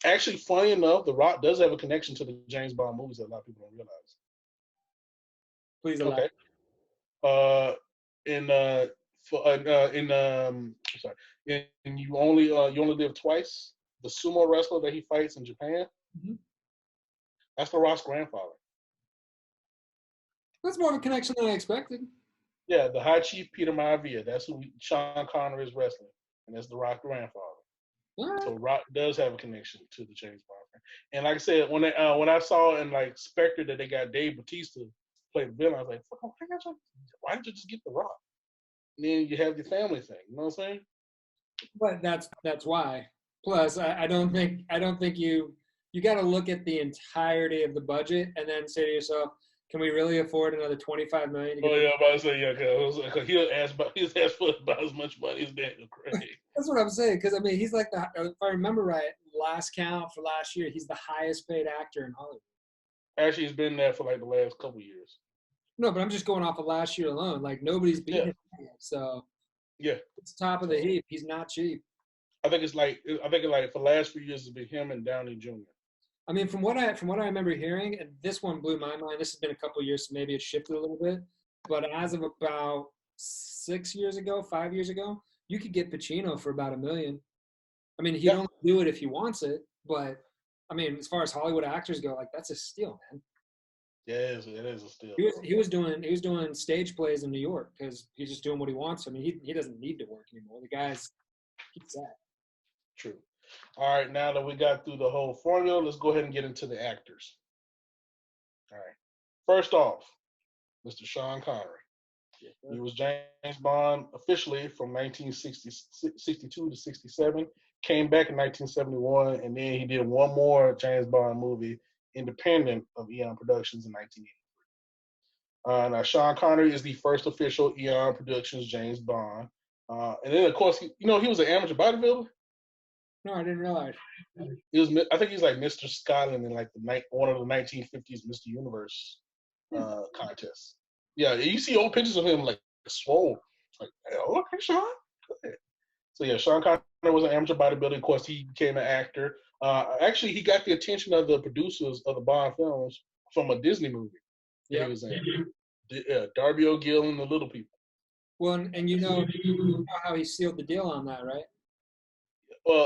Actually, funny enough, The Rock does have a connection to the James Bond movies that a lot of people don't realize. Please elaborate. You only live twice. The sumo wrestler that he fights in Japan, that's The Rock's grandfather. That's more of a connection than I expected. Yeah, the High Chief Peter Maivia. That's who Sean Connery is wrestling, and that's The Rock's grandfather. Right. So Rock does have a connection to the James Bond. And like I said, when I saw in like Spectre that they got Dave Bautista play the villain, I was like, why didn't you just get The Rock? And then you have your family thing. You know what I'm saying? But that's why. Plus, I don't think you got to look at the entirety of the budget and then say to yourself, can we really afford another $25 million? I'm about to say because he'll ask for about as much money as Daniel Craig. That's what I'm saying. Because I mean, he's like if I remember right, last count for last year, he's the highest paid actor in Hollywood. Actually, he's been there for like the last couple years. No, but I'm just going off of last year alone. Like nobody's beaten him yet, so yeah, it's top of the heap. He's not cheap. I think it's like for the last few years it's been him and Downey Jr. I mean, from what I remember hearing, and this one blew my mind. This has been a couple of years, so maybe it shifted a little bit. But as of about 5 years ago, you could get Pacino for about $1 million. I mean, he'd only do it if he wants it. But I mean, as far as Hollywood actors go, like that's a steal, man. Yeah, it is a steal. He was doing stage plays in New York because he's just doing what he wants. I mean, he doesn't need to work anymore. The guy's set. True. All right, now that we got through the whole formula, let's go ahead and get into the actors. All right. First off, Mr. Sean Connery. Yes, He was James Bond officially from 1962 to 67. Came back in 1971, and then he did one more James Bond movie, independent of Eon Productions, in 1980. Now, Sean Connery is the first official Eon Productions James Bond. And then, of course, he was an amateur bodybuilder. No, I didn't realize. I think he's like Mr. Scotland in like one of the 1950s Mr. Universe contests. Yeah, you see old pictures of him like swole. Like, hey, okay, Sean. So yeah, Sean Connery was an amateur bodybuilder. Of course, he became an actor. Actually, he got the attention of the producers of the Bond films from a Disney movie. Yeah. He was in Darby O'Gill and the Little People. Well, and you know how he sealed the deal on that, right?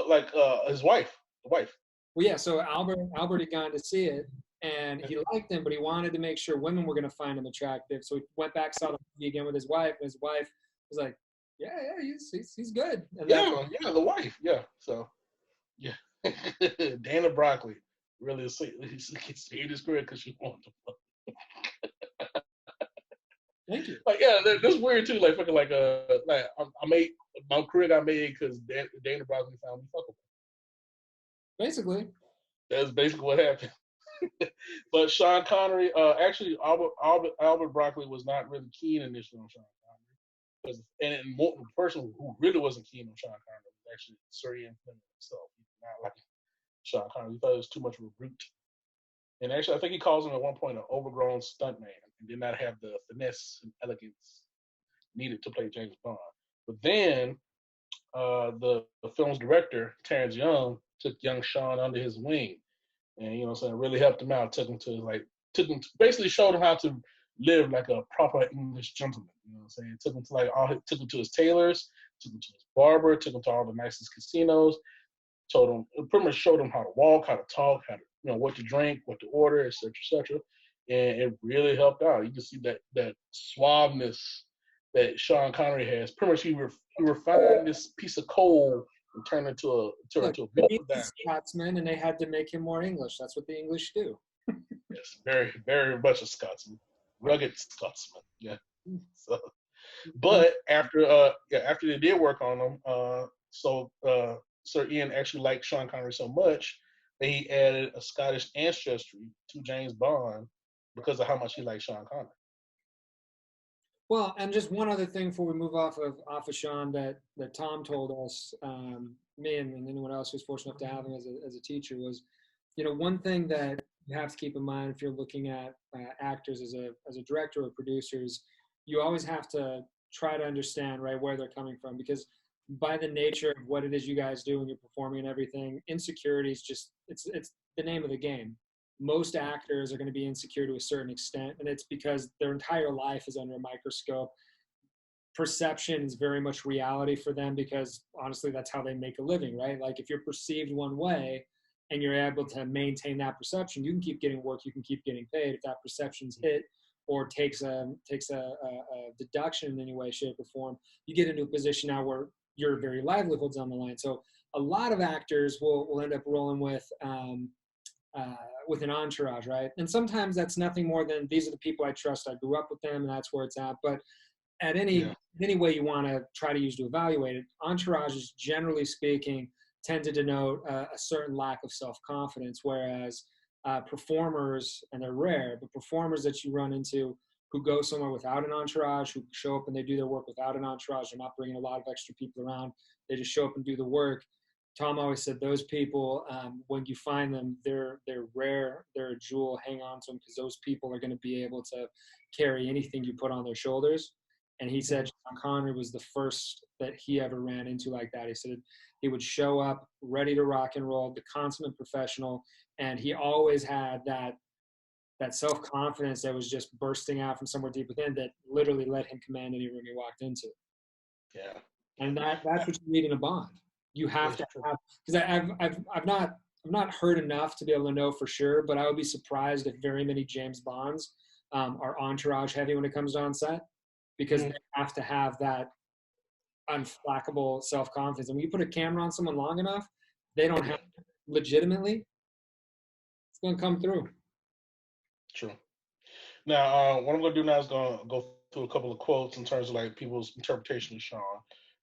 Like his wife, the wife. Well, yeah. So Albert had gone to see it, and he liked him, but he wanted to make sure women were going to find him attractive. So he went back, saw the movie again with his wife, and his wife was like, "Yeah, he's good." And The wife. Yeah. So, yeah, Dana Broccoli really saved his career because she wanted to fuck. Thank you. Like, yeah, that's weird too. Like, fucking, like I made my career got made because Dana Broccoli found me fuckable. Basically. That's basically what happened. But Sean Connery, actually, Albert Broccoli was not really keen initially on Sean Connery, and the person who really wasn't keen on Sean Connery was actually Sir Ian Fleming himself. He did not like Sean Connery. He thought it was too much of a brute. And actually, I think he calls him at one point an overgrown stuntman and did not have the finesse and elegance needed to play James Bond. But then the film's director, Terrence Young, took young Sean under his wing, and really helped him out. Basically showed him how to live like a proper English gentleman. Took him to his tailors, took him to his barber, took him to all the nicest casinos. Pretty much showed him how to walk, how to talk, how to what to drink, what to order, etc., etc. And it really helped out. You can see that suaveness that Sean Connery has. Pretty much he refined this piece of coal and turned it into a beautiful diamond. Scotsman, and they had to make him more English. That's what the English do. Yes, very, very much a Scotsman, rugged Scotsman. Yeah. So, but after they did work on him, Sir Ian actually liked Sean Connery so much that he added a Scottish ancestry to James Bond because of how much he liked Sean Connery. Well, and just one other thing before we move off of Sean that Tom told us, me and anyone else who's fortunate enough to have him as a teacher was, one thing that you have to keep in mind if you're looking at actors as a director or producers, you always have to try to understand right where they're coming from, because by the nature of what it is you guys do when you're performing and everything, insecurity is just it's the name of the game. Most actors are going to be insecure to a certain extent, and it's because their entire life is under a microscope. Perception is very much reality for them because honestly that's how they make a living, right? Like if you're perceived one way and you're able to maintain that perception, you can keep getting work, you can keep getting paid. If that perception's hit or takes a deduction in any way, shape, or form, you get into a position now where your very livelihood's on the line. So a lot of actors will end up rolling with an entourage, right? And sometimes that's nothing more than these are the people I trust. I grew up with them, and that's where it's at. But at any way you want to try to use to evaluate it, entourages, generally speaking, tend to denote a certain lack of self-confidence, whereas performers, and they're rare, but performers that you run into who go somewhere without an entourage, who show up and they do their work without an entourage, they're not bringing a lot of extra people around, they just show up and do the work. Tom always said those people, when you find them, they're rare, they're a jewel, hang on to them, because those people are going to be able to carry anything you put on their shoulders. And he said Sean Connery was the first that he ever ran into like that. He said he would show up ready to rock and roll, the consummate professional, and he always had that self-confidence that was just bursting out from somewhere deep within that literally let him command any room he walked into. Yeah. And that's what you need in a Bond. You have to have, because I've not heard enough to be able to know for sure, but I would be surprised if very many James Bonds are entourage heavy when it comes on set, because they have to have that unflackable self-confidence. And when you put a camera on someone long enough, they don't have legitimately, it's going to come through. True. Now, what I'm gonna do now is gonna go through a couple of quotes in terms of like people's interpretation of Sean.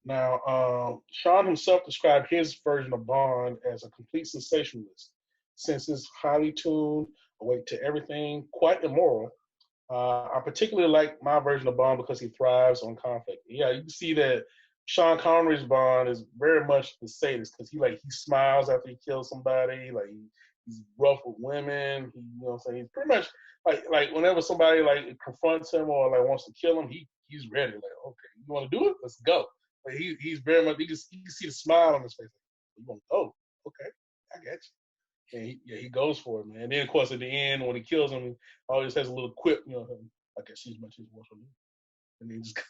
Now, Sean himself described his version of Bond as a complete sensationalist, since it's highly tuned, awake to everything, quite immoral. I particularly like my version of Bond because he thrives on conflict. Yeah, you can see that Sean Connery's Bond is very much the sadist because he smiles after he kills somebody. He's rough with women. What I'm saying, he's pretty much like whenever somebody like confronts him or like wants to kill him, he's ready. Like, okay, you want to do it? Let's go. Like he's very much. You can see the smile on his face. Like, you want to go? Okay, I got you. And he goes for it, man. And then of course at the end when he kills him, he always has a little quip, I guess she's much as wants to do. And he just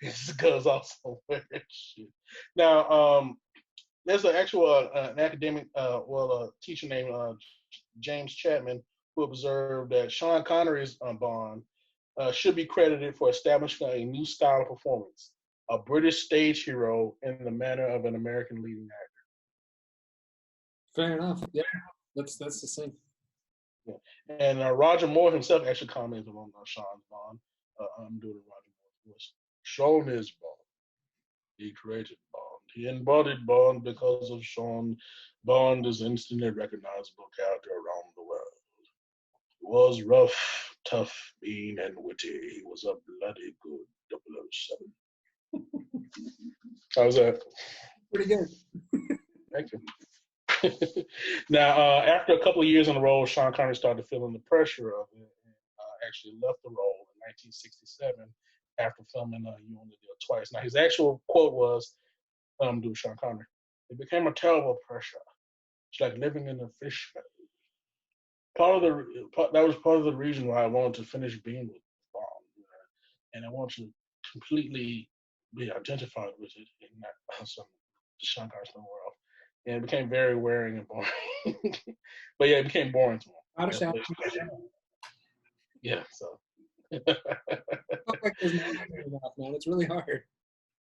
it just goes off somewhere. Shit. Now, there's an actual an academic, teacher named James Chapman who observed that Sean Connery's Bond should be credited for establishing a new style of performance, a British stage hero in the manner of an American leading actor. Fair enough. Yeah, that's the same. Yeah. And Roger Moore himself actually commented on Sean's Bond. I'm doing Roger Moore's voice. Sean is Bond. He created Bond. He embodied Bond because of Sean. Bond is an instantly recognizable character around the world. He was rough, tough, mean, and witty. He was a bloody good 007. How's that? Pretty good. Thank you. Now, after a couple of years in the role, Sean Connery started feeling the pressure of it and actually left the role in 1967 after filming You Only Live Twice. Now, his actual quote was, do Sean Connery, it became a terrible pressure. It's like living in a fish meal. That was part of the reason why I wanted to finish being with Bond, and I want to completely be identified with it in that Sean Connery's world. And it became very wearing and boring. But yeah, it became boring to him. Yeah, so. Like there's no enough, man. It's really hard.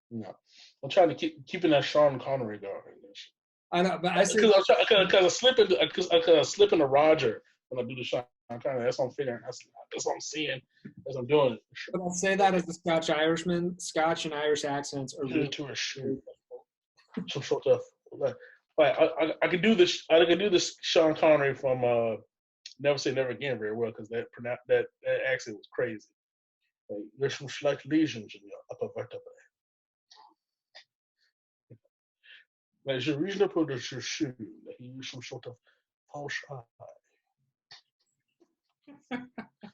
No, I'm trying to keeping that Sean Connery going. I know, but I see because I slip into Roger when I do the Sean Connery. That's what I'm figuring. That's what I'm seeing as I'm doing it. But I'll say that as the Scotch Irishman, Scotch and Irish accents are really some sort of like I could do this. I could do this Sean Connery from Never Say Never Again very well because that accent was crazy. Like, there's some slight lesions in your upper vertebrae. There's a reason to put a shoe that he used some sort of false eye.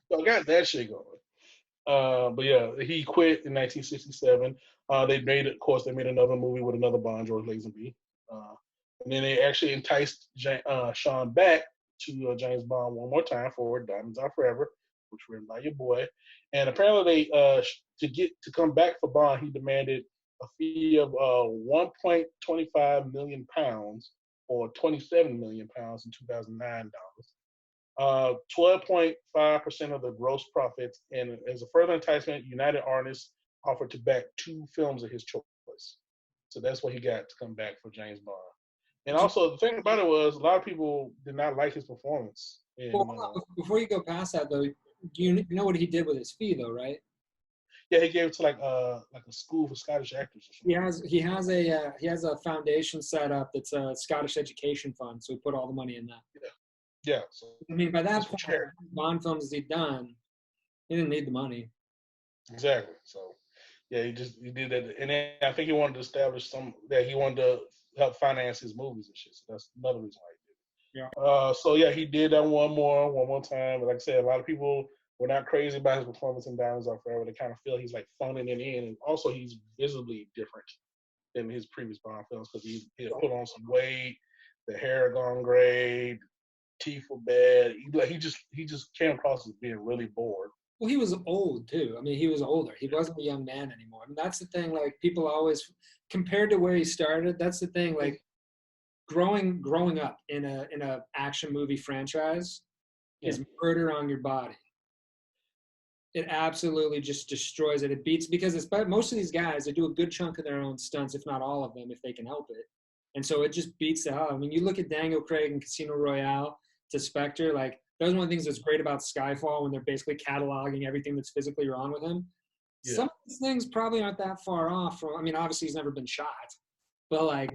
So I got that shit going. But yeah, he quit in 1967. They made another movie with another Bond, George Lazenby. And then they actually enticed Sean back to James Bond one more time for Diamonds Are Forever, which were written by your boy. And apparently to come back for Bond, he demanded a fee of 1.25 million pounds or 27 million pounds in 2009 dollars. 12.5% of the gross profits, and as a further enticement, United Artists offered to back 2 films of his choice. So that's what he got to come back for James Bond. And also, the thing about it was, a lot of people did not like his performance. Before you go past that, though, you know what he did with his fee, though, right? Yeah, he gave it to like a school for Scottish actors or something. He has a foundation set up that's a Scottish education fund, so he put all the money in that. Yeah. So, I mean, by that point, Bond films he'd done, he didn't need the money. Exactly. So, yeah, he did that, and then I think he wanted to establish that he wanted to help finance his movies and shit. So that's another reason why he did it. Yeah. So yeah, he did that one more time. But like I said, a lot of people were not crazy about his performance in Diamonds Are Forever. They kind of feel he's like phoning it in, and also he's visibly different than his previous Bond films because he put on some weight, the hair gone gray, teeth were bad. He just came across as being really bored. Well, he was old too. I mean, he was older. He wasn't a young man anymore. I mean, that's the thing. Like people always, compared to where he started, that's the thing. Like growing up in a action movie franchise is murder on your body. It absolutely just destroys it. It beats because most of these guys, they do a good chunk of their own stunts, if not all of them, if they can help it. And so it just beats the hell. I mean, you look at Daniel Craig in Casino Royale to Spectre, like that was one of the things that's great about Skyfall when they're basically cataloging everything that's physically wrong with him. Yeah. Some of these things probably aren't that far off from, I mean, obviously he's never been shot, but like,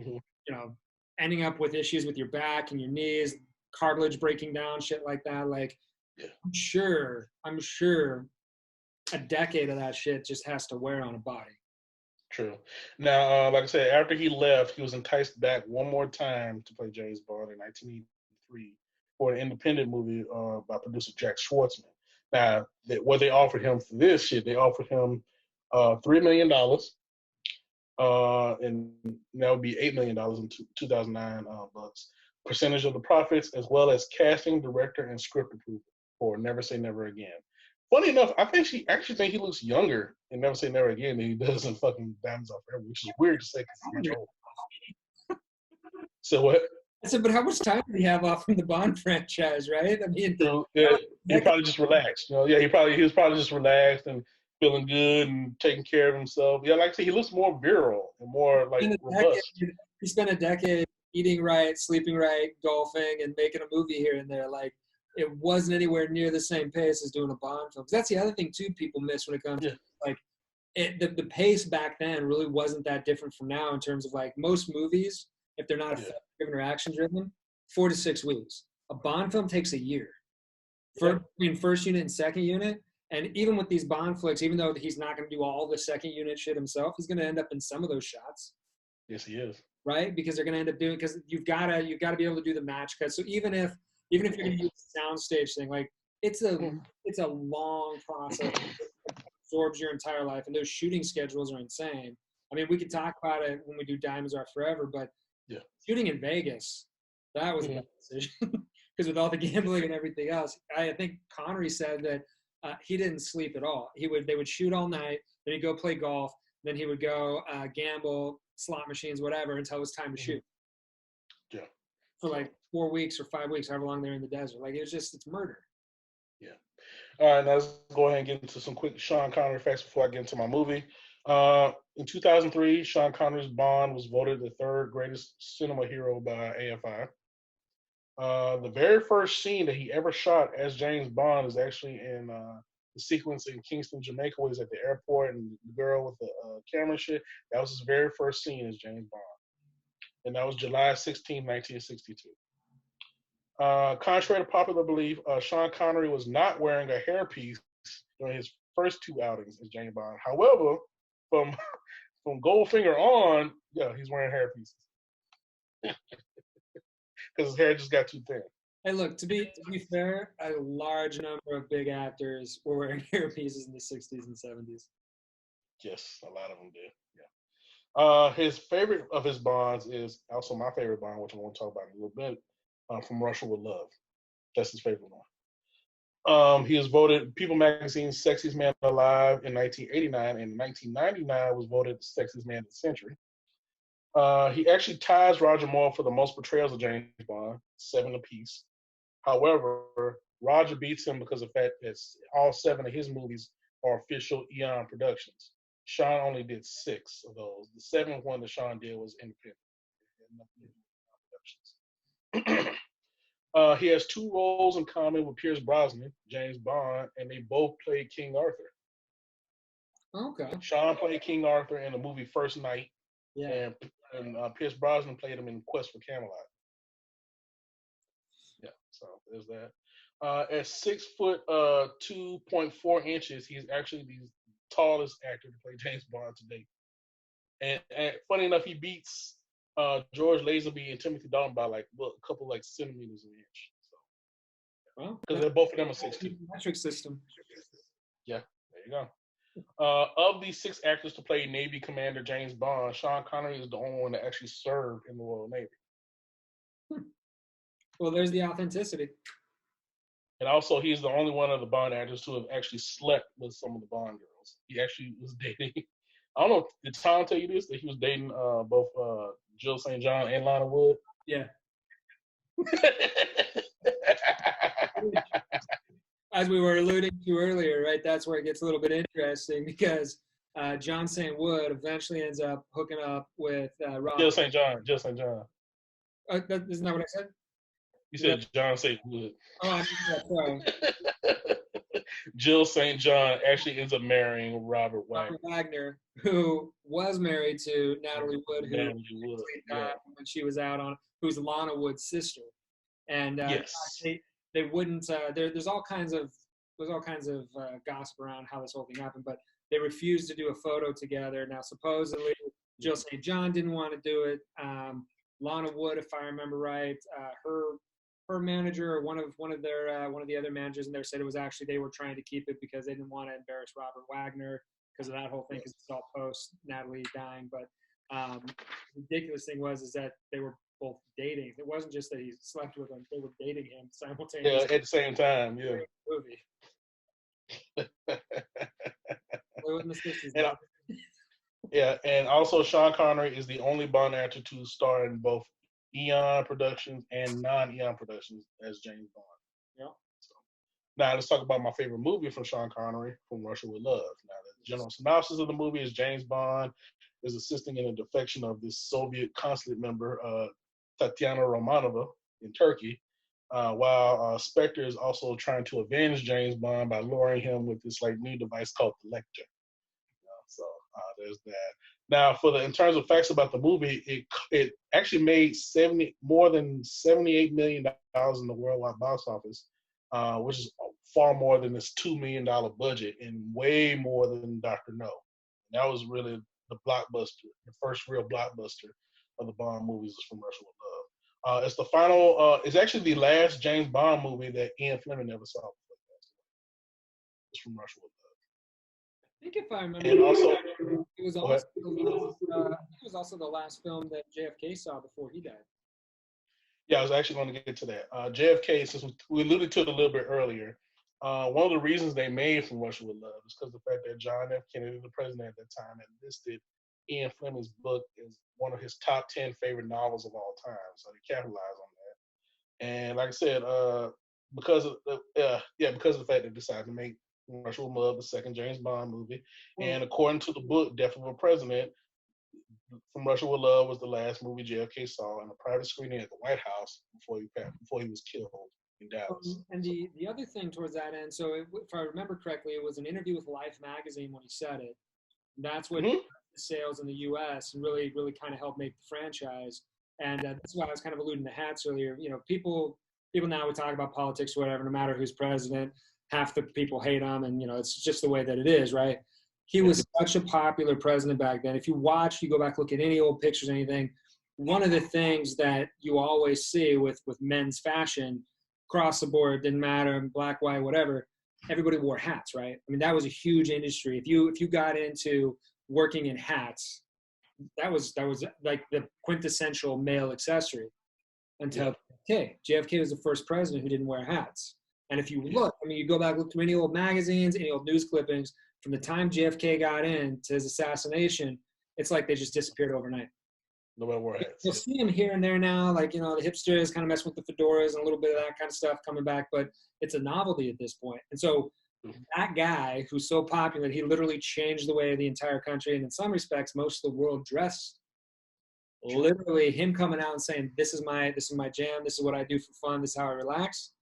ending up with issues with your back and your knees, cartilage breaking down, shit like that. Like, I'm sure a decade of that shit just has to wear on a body. True. Now, like I said, after he left, he was enticed back one more time to play James Bond in 1983 for an independent movie by producer Jack Schwartzman. Now, what they offered him for this shit, they offered him $3 million, and that would be $8 million in 2009 bucks. Percentage of the profits, as well as casting, director, and script approval for Never Say Never Again. Funny enough, I think she actually think he looks younger in Never Say Never Again than he does in fucking Diamonds Are Forever, which is weird to say because he's old. So what? I said, but how much time did he have off from the Bond franchise, right? I mean, he probably just relaxed. He was probably just relaxed and feeling good and taking care of himself. Yeah, like I said, he looks more virile and more like robust. He spent a decade eating right, sleeping right, golfing, and making a movie here and there. Like, it wasn't anywhere near the same pace as doing a Bond film. 'Cause that's the other thing too people miss when it comes to like the pace back then really wasn't that different from now in terms of like most movies, if they're not effective or action driven, 4 to 6 weeks. A Bond film takes a year. Between first unit and second unit. And even with these Bond flicks, even though he's not going to do all the second unit shit himself, he's going to end up in some of those shots. Yes, he is. Right? Because they're going to end up doing, because you've got to be able to do the match cuts. So even if you're going to use the soundstage thing, like it's a long process. It absorbs your entire life, and those shooting schedules are insane. I mean, we could talk about it when we do Diamonds Are Forever, but shooting in Vegas, that was a bad decision because with all the gambling and everything else, I think Connery said that he didn't sleep at all. They would shoot all night, then he'd go play golf, then he would go gamble, slot machines, whatever, until it was time to shoot. Yeah. For like 4 weeks or 5 weeks, however long they're in the desert. Like it's murder. Yeah. All right, now let's go ahead and get into some quick Sean Connery facts before I get into my movie. In 2003, Sean Connery's Bond was voted the third greatest cinema hero by AFI. The very first scene that he ever shot as James Bond is actually in the sequence in Kingston, Jamaica, where he's at the airport and the girl with the camera and shit. That was his very first scene as James Bond. And that was July 16, 1962. Contrary to popular belief, Sean Connery was not wearing a hairpiece during his first 2 outings as James Bond. However, from Goldfinger on, he's wearing hairpieces. Because his hair just got too thin. Hey, look, to be fair, a large number of big actors were wearing hairpieces in the 60s and 70s. Yes, a lot of them did. Yeah. His favorite of his Bonds is also my favorite Bond, which I want to talk about in a little bit, From Russia with Love. That's his favorite one. He was voted People Magazine's Sexiest Man Alive in 1989, and in 1999 was voted Sexiest Man of the Century. He actually ties Roger Moore for the most portrayals of James Bond, 7 apiece. However, Roger beats him because of the fact that all 7 of his movies are official Eon productions. Sean only did 6 of those. The 7th one that Sean did was independent. He has 2 roles in common with Pierce Brosnan, James Bond, and they both played King Arthur. Okay. Sean played King Arthur in the movie First Night. Yeah. And Pierce Brosnan played him in Quest for Camelot. Yeah, so there's that. At 6 foot 2.4 inches, he's actually the tallest actor to play James Bond to date. And funny enough, he beats George Lazenby and Timothy Dalton by a couple centimeters an inch. So, because they're both of them are 6'2". Metric system. Yeah, there you go. Of these 6 actors to play Navy Commander James Bond, Sean Connery is the only one that actually served in the Royal Navy. Well, there's the authenticity. And also, he's the only one of the Bond actors to have actually slept with some of the Bond girls. He actually was dating. I don't know, did Tom tell you this? That he was dating both Jill St. John and Lana Wood? Yeah. As we were alluding to earlier, right, that's where it gets a little bit interesting because John St. Wood eventually ends up hooking up with Rob. Jill St. John. Isn't that what I said? You said John St. Wood. Oh, I mean, sorry. Jill St. John actually ends up marrying Robert Wagner. Robert Wagner, who was married to Natalie Wood, who Natalie Wood, died when she was out on, who's Lana Wood's sister. And yes, they wouldn't. There's all kinds of gossip around how this whole thing happened, but they refused to do a photo together. Now, supposedly, Jill St. John didn't want to do it. Lana Wood, if I remember right, her manager or one of the other managers in there said it was actually they were trying to keep it because they didn't want to embarrass Robert Wagner because of that whole thing, because it's all post Natalie dying. But the ridiculous thing is that they were both dating. It wasn't just that he slept with them; they were dating him simultaneously. Yeah, at the same time. Yeah. Movie. And also Sean Connery is the only Bond actor to star in both Eon Productions and non-Eon Productions as James Bond. Yeah. So, now let's talk about my favorite movie from Sean Connery, From Russia with Love. Now the general synopsis of the movie is James Bond is assisting in a defection of this Soviet consulate member, Tatiana Romanova, in Turkey, while Spectre is also trying to avenge James Bond by luring him with this new device called the Lecter. So there's that. Now, in terms of facts about the movie, it actually made more than $78 million in the worldwide box office, which is far more than this $2 million budget and way more than Dr. No. And that was really the blockbuster, the first real blockbuster of the Bond movies is From Russia with Love. It's the final. It's actually the last James Bond movie that Ian Fleming ever saw. It's From Russia with Love. I think if I remember, and also, it was also the last film that JFK saw before he died. Yeah, I was actually going to get to that. JFK, since we alluded to it a little bit earlier, one of the reasons they made From Russia with Love is because of the fact that John F. Kennedy, the president at that time, had listed Ian Fleming's book as one of his top 10 favorite novels of all time. So they capitalized on that. And like I said, because of the fact they decided to make From Russia with Love the second James Bond movie, and according to the book Death of a President, From Russia with Love was the last movie JFK saw in a private screening at the White House before he was killed in Dallas. And the other thing towards that end, so if I remember correctly, it was an interview with Life magazine when he said it. And that's what the sales in the U.S. and really kind of helped make the franchise. And that's why I was kind of alluding to Hats earlier. You know, people now we talk about politics or whatever, no matter who's president, half the people hate him, and it's just the way that it is, right? He was such a popular president back then. If you go back, look at any old pictures, anything, one of the things that you always see with men's fashion across the board, didn't matter, black, white, whatever, everybody wore hats, right? I mean, that was a huge industry. If you got into working in hats, that was like the quintessential male accessory until JFK was the first president who didn't wear hats. And if you look, I mean, you go back, look through any old magazines, any old news clippings, from the time JFK got in to his assassination, it's like they just disappeared overnight. Nobody wore hats. You'll see him here and there now, like, the hipsters kind of mess with the fedoras and a little bit of that kind of stuff coming back, but it's a novelty at this point. And so that guy who's so popular, he literally changed the way of the entire country, and in some respects, most of the world dressed. Literally, him coming out and saying, "This is my jam. This is what I do for fun. This is how I relax."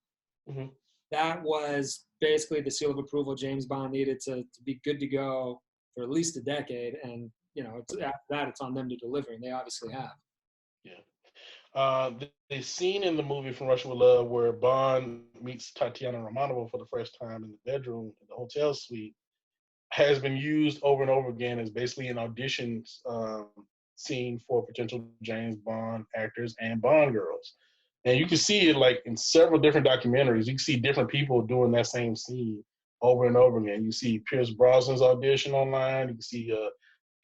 Mm-hmm. That was basically the seal of approval James Bond needed to be good to go for at least a decade. And, after that, it's on them to deliver, and they obviously have. Yeah. The scene in the movie From Russia with Love where Bond meets Tatiana Romanova for the first time in the bedroom in the hotel suite has been used over and over again as basically an audition scene for potential James Bond actors and Bond girls. And you can see it in several different documentaries. You can see different people doing that same scene over and over again. You see Pierce Brosnan's audition online. You can see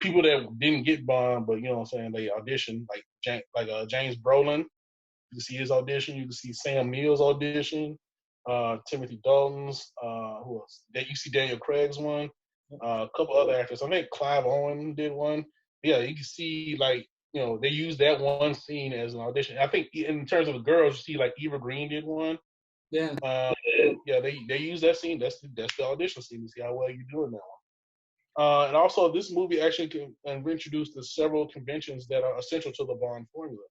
people that didn't get Bond, but they auditioned, like James Brolin. You can see his audition. You can see Sam Neill's audition. Timothy Dalton's. Who else? You see Daniel Craig's one. A couple other actors. I think Clive Owen did one. Yeah, you can see they used that one scene as an audition. I think in terms of the girls, you see Eva Green did one. Yeah. They use that scene. That's the audition scene to see how well you're doing now. And also, this movie actually can introduce several conventions that are essential to the Bond formula.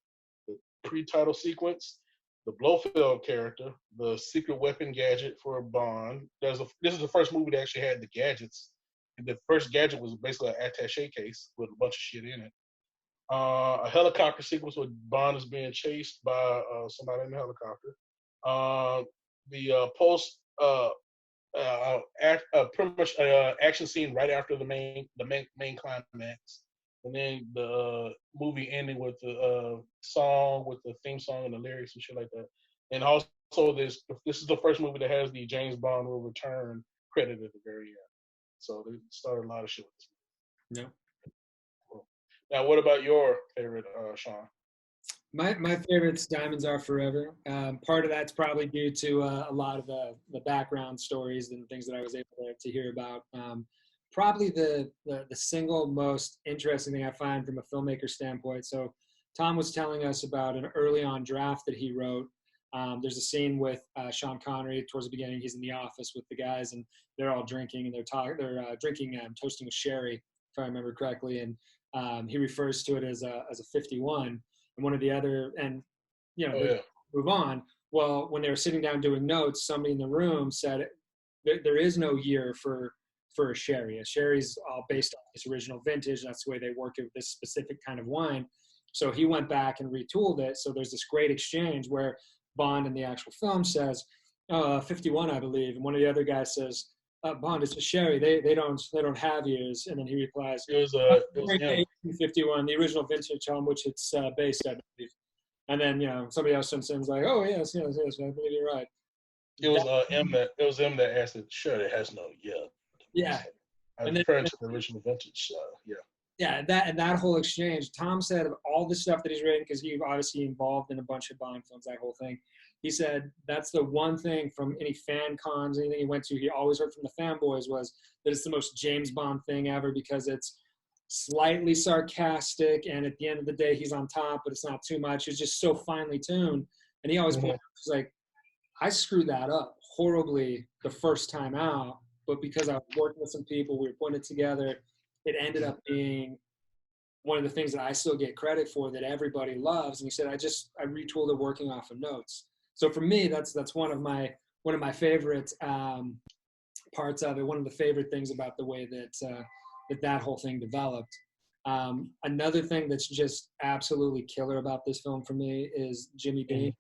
The pre-title sequence, the Blofeld character, the secret weapon gadget for Bond. This is the first movie that actually had the gadgets. And the first gadget was basically an attaché case with a bunch of shit in it. A helicopter sequence where Bond is being chased by somebody in the helicopter. The post pretty much action scene right after the main climax, and then the movie ending with the song, with the theme song and the lyrics and shit like that. And also, this is the first movie that has the James Bond will return credit at the very end. So they started a lot of shit with this movie. Yeah. Cool. Now, what about your favorite, Sean? My favorite's Diamonds Are Forever. Part of that's probably due to a lot of the background stories and things that I was able to hear about. Probably the single most interesting thing I find from a filmmaker standpoint. So Tom was telling us about an early on draft that he wrote. There's a scene with Sean Connery towards the beginning. He's in the office with the guys, and they're all drinking, and they're drinking toasting with sherry, if I remember correctly. And he refers to it as a 51. And one of the other, and move on. Well, when they were sitting down doing notes, somebody in the room said there is no year for a sherry. A sherry's all based on this original vintage. That's the way they work it with this specific kind of wine. So he went back and retooled it. So there's this great exchange where Bond in the actual film says, 51, I believe. And one of the other guys says, Bond, it's a sherry. They don't have years. And then he replies, it was 51, the original vintage on which it's based, I believe. And then somebody else jumps in and is like, oh yes, I believe you're right. It was him that asked it. Sure, it has no year. Yeah. I'm referring to the original vintage. Yeah. Yeah, that whole exchange. Tom said of all the stuff that he's written, because he's obviously involved in a bunch of Bond films, that whole thing. He said that's the one thing from any fan cons, anything he went to, he always heard from the fanboys was that it's the most James Bond thing ever because it's slightly sarcastic, and at the end of the day, he's on top, but it's not too much. It's just so finely tuned. And he always pointed out, he's like, I screwed that up horribly the first time out, but because I was working with some people, we were putting it together, it ended up being one of the things that I still get credit for that everybody loves. And he said, I retooled it working off of notes. So for me, that's one of my favorite parts of it. One of the favorite things about the way that whole thing developed. Another thing that's just absolutely killer about this film for me is Jimmy Dean.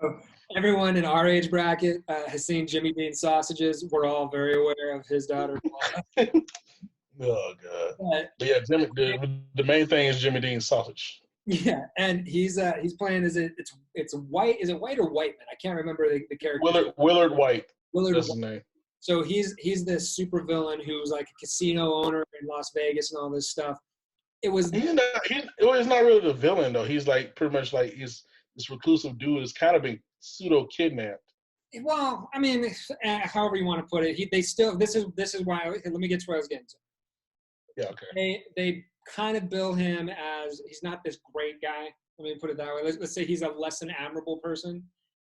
So everyone in our age bracket has seen Jimmy Dean sausages. We're all very aware of his daughter. Oh God! But yeah, the main thing is Jimmy Dean's sausage. Yeah, and he's playing. It's White? Is it White or Whiteman? I can't remember the character. Willard White. That's his name. So he's this super villain who's like a casino owner in Las Vegas and all this stuff. He's not really the villain though. He's like pretty much like he's this reclusive dude is kind of been pseudo kidnapped. Well, I mean, however you want to put it, this is why. Let me get to where I was getting to. Yeah, okay. They kind of bill him as he's not this great guy. Let me put it that way. Let's say he's a less than admirable person.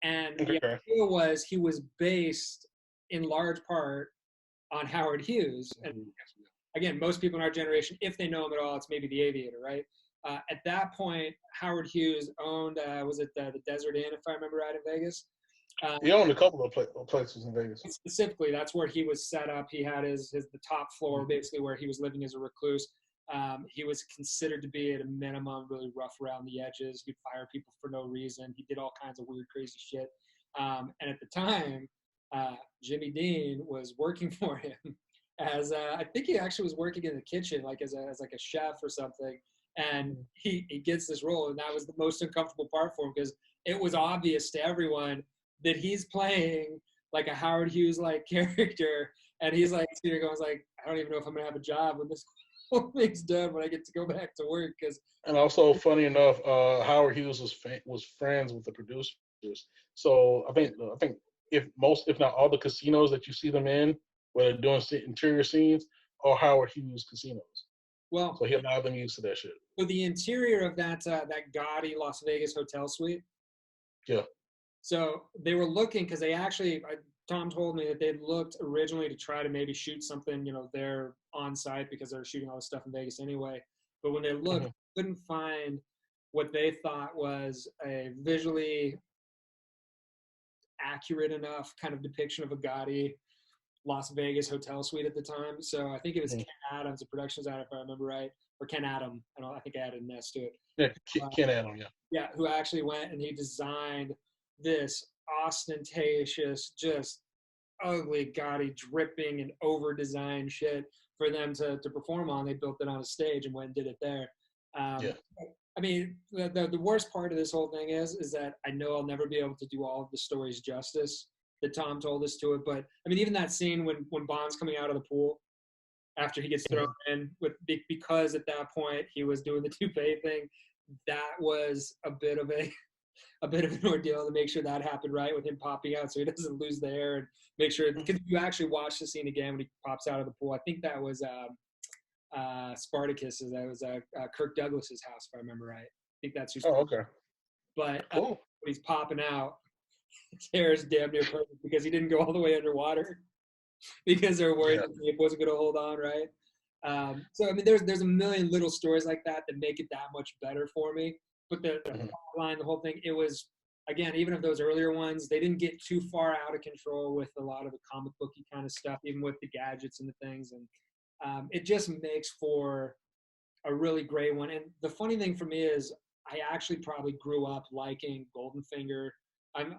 And the idea was he was based in large part on Howard Hughes. And again, most people in our generation, if they know him at all, it's maybe The Aviator, right? At that point, Howard Hughes owned, was it the Desert Inn, if I remember right, in Vegas? He owned a couple of places in Vegas. Specifically, that's where he was set up. He had the top floor, basically, where he was living as a recluse. He was considered to be, at a minimum, really rough around the edges. He'd fire people for no reason. He did all kinds of weird, crazy shit. And at the time, Jimmy Dean was working for him as I think he actually was working in the kitchen, like as a chef or something. And he gets this role, and that was the most uncomfortable part for him because it was obvious to everyone that he's playing like a Howard Hughes-like character, and he's like, I don't even know if I'm gonna have a job when this whole thing's done, when I get to go back to work. And also, funny enough, Howard Hughes was friends with the producers. So I think if not all the casinos that you see them in, where they're doing interior scenes, are Howard Hughes casinos. Well, so he allowed them use to that shit. So the interior of that gaudy Las Vegas hotel suite. Yeah. So they were looking, because they actually, Tom told me that they looked originally to try to maybe shoot something, there on site because they were shooting all this stuff in Vegas anyway. But when they looked, couldn't find what they thought was a visually accurate enough kind of depiction of a gaudy Las Vegas hotel suite at the time. So I think it was Mhm. Ken Adams, the production designer, if I remember right, or Ken Adam. I think I added an S to it. Yeah, Uh, Ken Adam, yeah. yeah, who actually went and he designed this ostentatious, just ugly, gaudy, dripping, and over-designed shit for them to perform on. They built it on a stage and went and did it there. Yeah. I mean, the worst part of this whole thing is that I know I'll never be able to do all of the stories justice that Tom told us to it. But I mean, even that scene when Bond's coming out of the pool after he gets thrown in because at that point he was doing the toupee thing, that was a bit of an ordeal to make sure that happened right with him popping out so he doesn't lose the hair and make sure, because if you actually watch the scene again when he pops out of the pool, I think that was Spartacus. That was Kirk Douglas's house, if I remember right. I think that's who's. Oh, okay. But Cool. when he's popping out, his hair is damn near perfect because he didn't go all the way underwater because they're worried that the tape wasn't going to hold on right. So I mean, there's a million little stories like that make it that much better for me. But the line, the whole thing, it was, again, even of those earlier ones, they didn't get too far out of control with a lot of the comic booky kind of stuff, even with the gadgets and the things, and it just makes for a really great one. And the funny thing for me is, I actually probably grew up liking Goldenfinger. I'm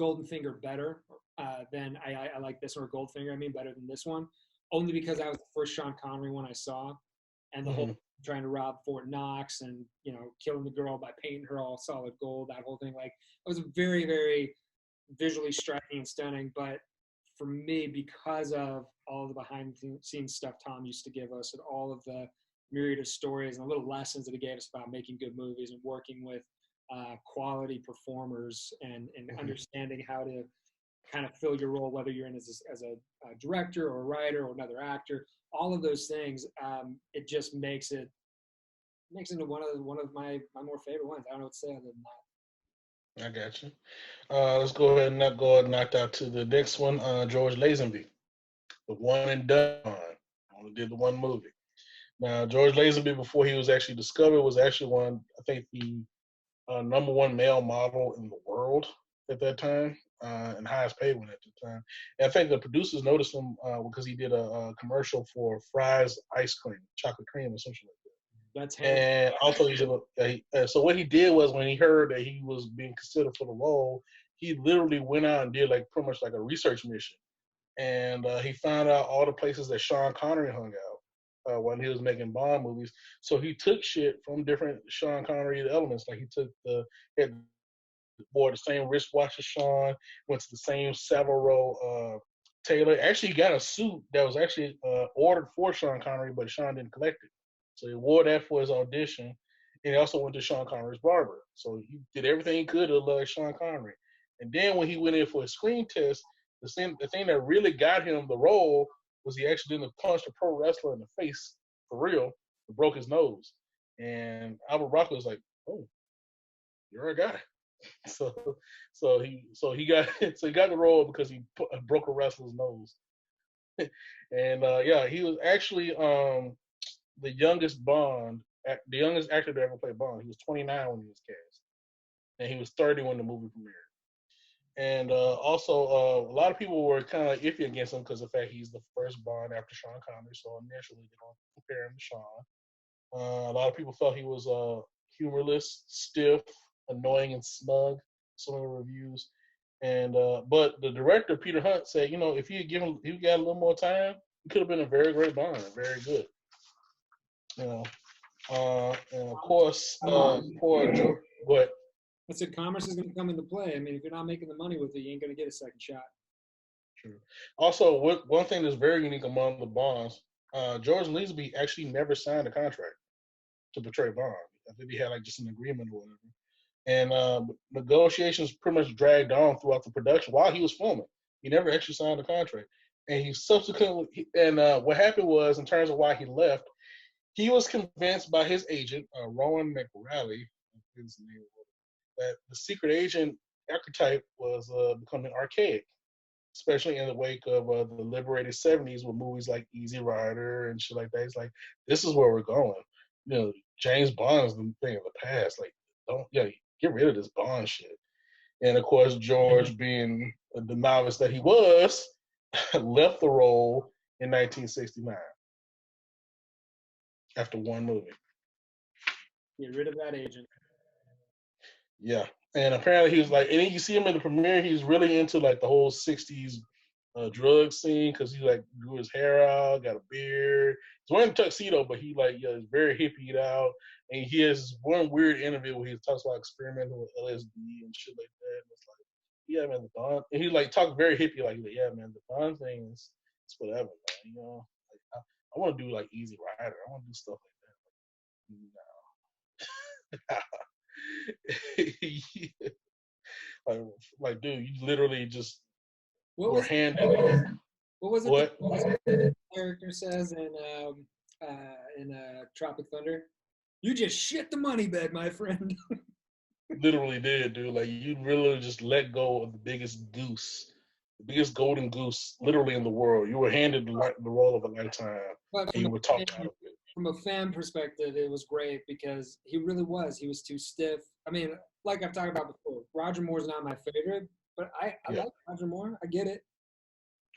Goldenfinger better than I like this, or Goldfinger. I mean, better than this one, only because that was the first Sean Connery one I saw, and the whole trying to rob Fort Knox and killing the girl by painting her all solid gold. That whole thing, like, it was very, very visually striking and stunning. But for me, because of all the behind the scenes stuff Tom used to give us, and all of the myriad of stories and the little lessons that he gave us about making good movies and working with quality performers and understanding how to kind of fill your role, whether you're in as a director or a writer or another actor, all of those things, it just makes it into one of my more favorite ones. I don't know what to say other than that. I got you. Let's go ahead and knock out to the next one. George Lazenby, the one and done. Only did the one movie. Now, George Lazenby, before he was actually discovered, was actually I think the number one male model in the world at that time, and highest paid one at the time. And in fact, the producers noticed him because he did a commercial for Fry's ice cream, chocolate cream, or something like that. That's and also so what he did was, when he heard that he was being considered for the role, he literally went out and did like pretty much like a research mission, and he found out all the places that Sean Connery hung out when he was making Bond movies. So he took shit from different Sean Connery elements. Like he wore the same wristwatch as Sean, went to the same Savile Row tailor. Actually, he got a suit that was actually ordered for Sean Connery, but Sean didn't collect it. So he wore that for his audition. And he also went to Sean Connery's barber. So he did everything he could to look like Sean Connery. And then when he went in for his screen test, the thing that really got him the role was he actually didn't punch a pro wrestler in the face for real, and broke his nose. And Albert Rockwell was like, "Oh, you're a guy." So he got the role because he broke a wrestler's nose. And yeah, he was actually the youngest actor to ever play Bond. He was 29 when he was cast, and he was 30 when the movie premiered. And also, a lot of people were kind of iffy against him because of the fact he's the first Bond after Sean Connery. So initially, they don't compare him to Sean. A lot of people felt he was humorless, stiff, annoying, and smug. Some of the reviews. And but the director Peter Hunt said, if he got a little more time, he could have been a very great Bond, very good. And of course, poor Joe. But I said commerce is going to come into play. I mean, if you're not making the money with it, you ain't going to get a second shot. True. Also, one thing that's very unique among the Bonds, George Lazenby actually never signed a contract to portray Bond. I think he had like just an agreement or whatever. And negotiations pretty much dragged on throughout the production while he was filming. He never actually signed a contract. And he subsequently, what happened was, in terms of why he left, he was convinced by his agent, Rowan McRaleigh, his name, that the secret agent archetype was becoming archaic, especially in the wake of the liberated 70s with movies like Easy Rider and shit like that. It's like, this is where we're going. James Bond's the thing of the past. Like, don't get rid of this Bond shit. And of course, George, being the novice that he was, left the role in 1969 after one movie. Get rid of that agent. Yeah, and apparently he was like, and then you see him in the premiere. He's really into like the whole '60s drug scene because he like grew his hair out, got a beard. He's wearing a tuxedo, but he like is very hippied out. And he has this one weird interview where he talks about experimenting with LSD and shit like that. And it's like, yeah, man, the Bond. And he like talked very hippie, like, yeah, man, the Bond thing is it's whatever, man. You know, like I want to do like Easy Rider. I want to do stuff like that. like, dude, you literally just What were was handed. what was it? What? The character says in Tropic Thunder, "You just shit the money bag, my friend." Literally did, dude. Like you really just let go of the biggest goose, the biggest golden goose, literally in the world. You were handed the role of a lifetime, But and you were talked out of it. from a fan perspective, it was great because he really was. He was too stiff. I mean, like I've talked about before, Roger Moore's not my favorite, but I like Roger Moore. I get it.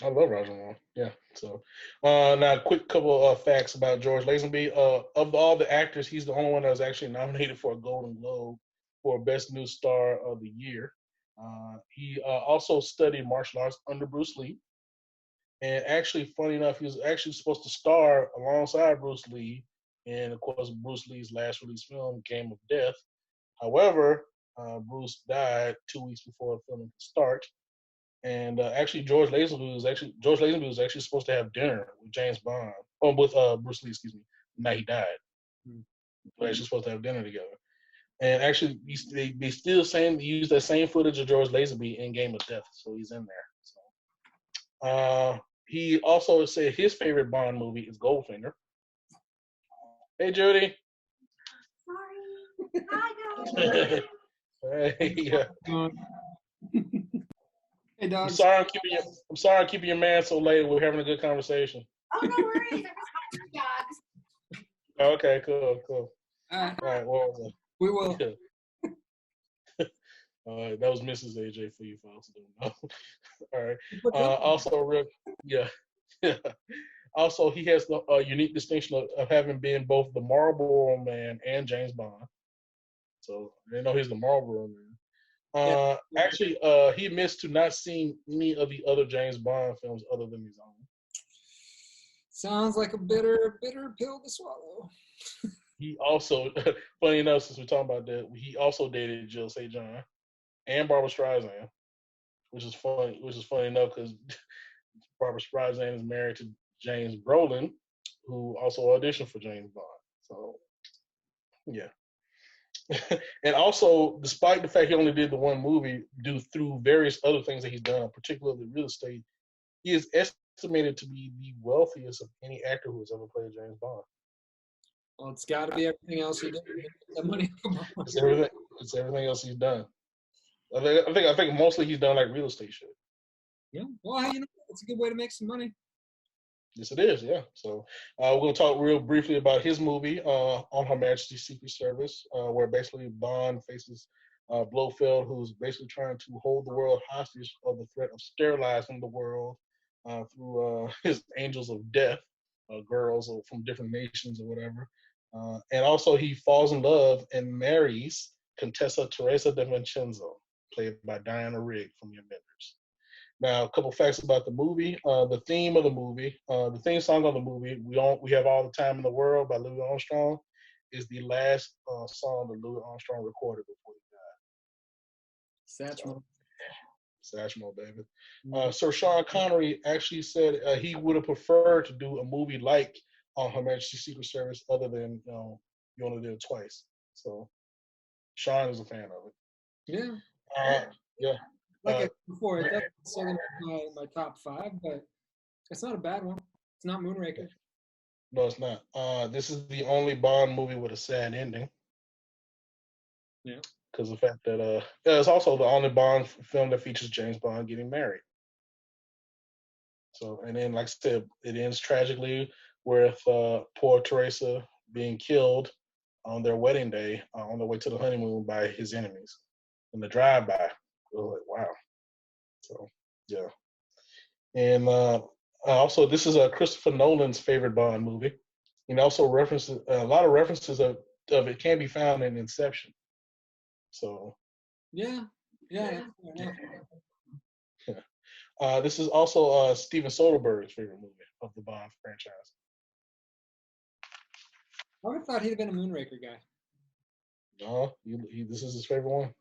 I love Roger Moore. Yeah. So, now a quick couple of facts about George Lazenby. Of all the actors, he's the only one that was actually nominated for a Golden Globe for Best New Star of the Year. He also studied martial arts under Bruce Lee. And actually, funny enough, he was actually supposed to star alongside Bruce Lee in, of course, Bruce Lee's last release film, Game of Death. However, Bruce died 2 weeks before the film could start. And actually, George Lazenby was actually supposed to have dinner with James Bond, or with Bruce Lee, excuse me, the night he died. Mm-hmm. They're actually supposed to have dinner together. And actually, they still use that same footage of George Lazenby in Game of Death, so he's in there. So, he also said his favorite Bond movie is Goldfinger. Hey, Judy. Sorry. Hi, guys. Hey, yeah. Hey, dog. I'm sorry I'm keeping your man so late. We're having a good conversation. Oh, no worries. I was talking to dogs. Okay, cool. All All right, well, we will. All right, that was Mrs. AJ for you folks who don't know. All right. Also, also, he has the unique distinction of having been both the Marlboro Man and James Bond. So they know he's the Marlboro Man. Actually, he admits to not seeing any of the other James Bond films other than his own. Sounds like a bitter pill to swallow. He also, funny enough, since we're talking about that, he also dated Jill St. John and Barbara Streisand, which is funny enough because Barbara Streisand is married to James Brolin, who also auditioned for James Bond. So, yeah. And also, despite the fact he only did the one movie, due through various other things that he's done, particularly real estate, he is estimated to be the wealthiest of any actor who has ever played James Bond. Well, it's got to be everything else he did. That money. It's everything else he's done. I think mostly he's done like real estate shit. Yeah. Well, it's a good way to make some money. Yes, it is. Yeah. So we're gonna talk real briefly about his movie, On Her Majesty's Secret Service, where basically Bond faces Blofeld, who's basically trying to hold the world hostage of the threat of sterilizing the world through his angels of death, girls from different nations or whatever. And also, he falls in love and marries Contessa Teresa de Vincenzo, played by Diana Rigg from The Avengers. Now, a couple facts about the movie. The theme of the movie, the theme song of the movie, "We Have All the Time in the World" by Louis Armstrong, is the last song that Louis Armstrong recorded before he died. Satchmo, baby. Sir Sean Connery actually said he would have preferred to do a movie like On Her Majesty's Secret Service, other than You Only Did It Twice. So Sean is a fan of it. Yeah. Yeah. Like I said before, it doesn't necessarily make my top 5, but it's not a bad one. It's not Moonraker. No, it's not. This is the only Bond movie with a sad ending. Yeah. Because the fact that it's also the only Bond film that features James Bond getting married. So, and then like I said, it ends tragically with poor Teresa being killed on their wedding day on their way to the honeymoon by his enemies in the drive-by. We were like, wow. So yeah, and also this is Christopher Nolan's favorite Bond movie, and also references a lot of references of it can be found in Inception. So Yeah. Yeah. yeah. This is also Steven Soderbergh's favorite movie of the Bond franchise. I would have thought he'd have been a Moonraker guy. No, this is his favorite one.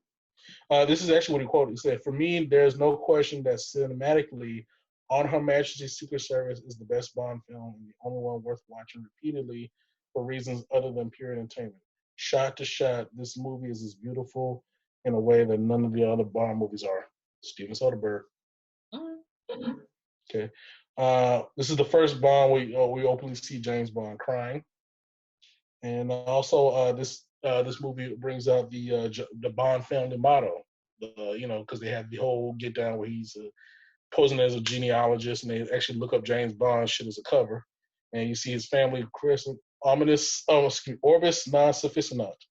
This is actually what he quoted. He said, "For me, there's no question that cinematically, On Her Majesty's Secret Service is the best Bond film and the only one worth watching repeatedly for reasons other than pure entertainment. Shot to shot, this movie is as beautiful in a way that none of the other Bond movies are." Steven Soderbergh. Okay. This is the first Bond we openly see James Bond crying, and also this movie brings out the Bond family motto. Because they have the whole get down where he's posing as a genealogist, and they actually look up James Bond shit as a cover, and you see his family crescent orbis non sufficient,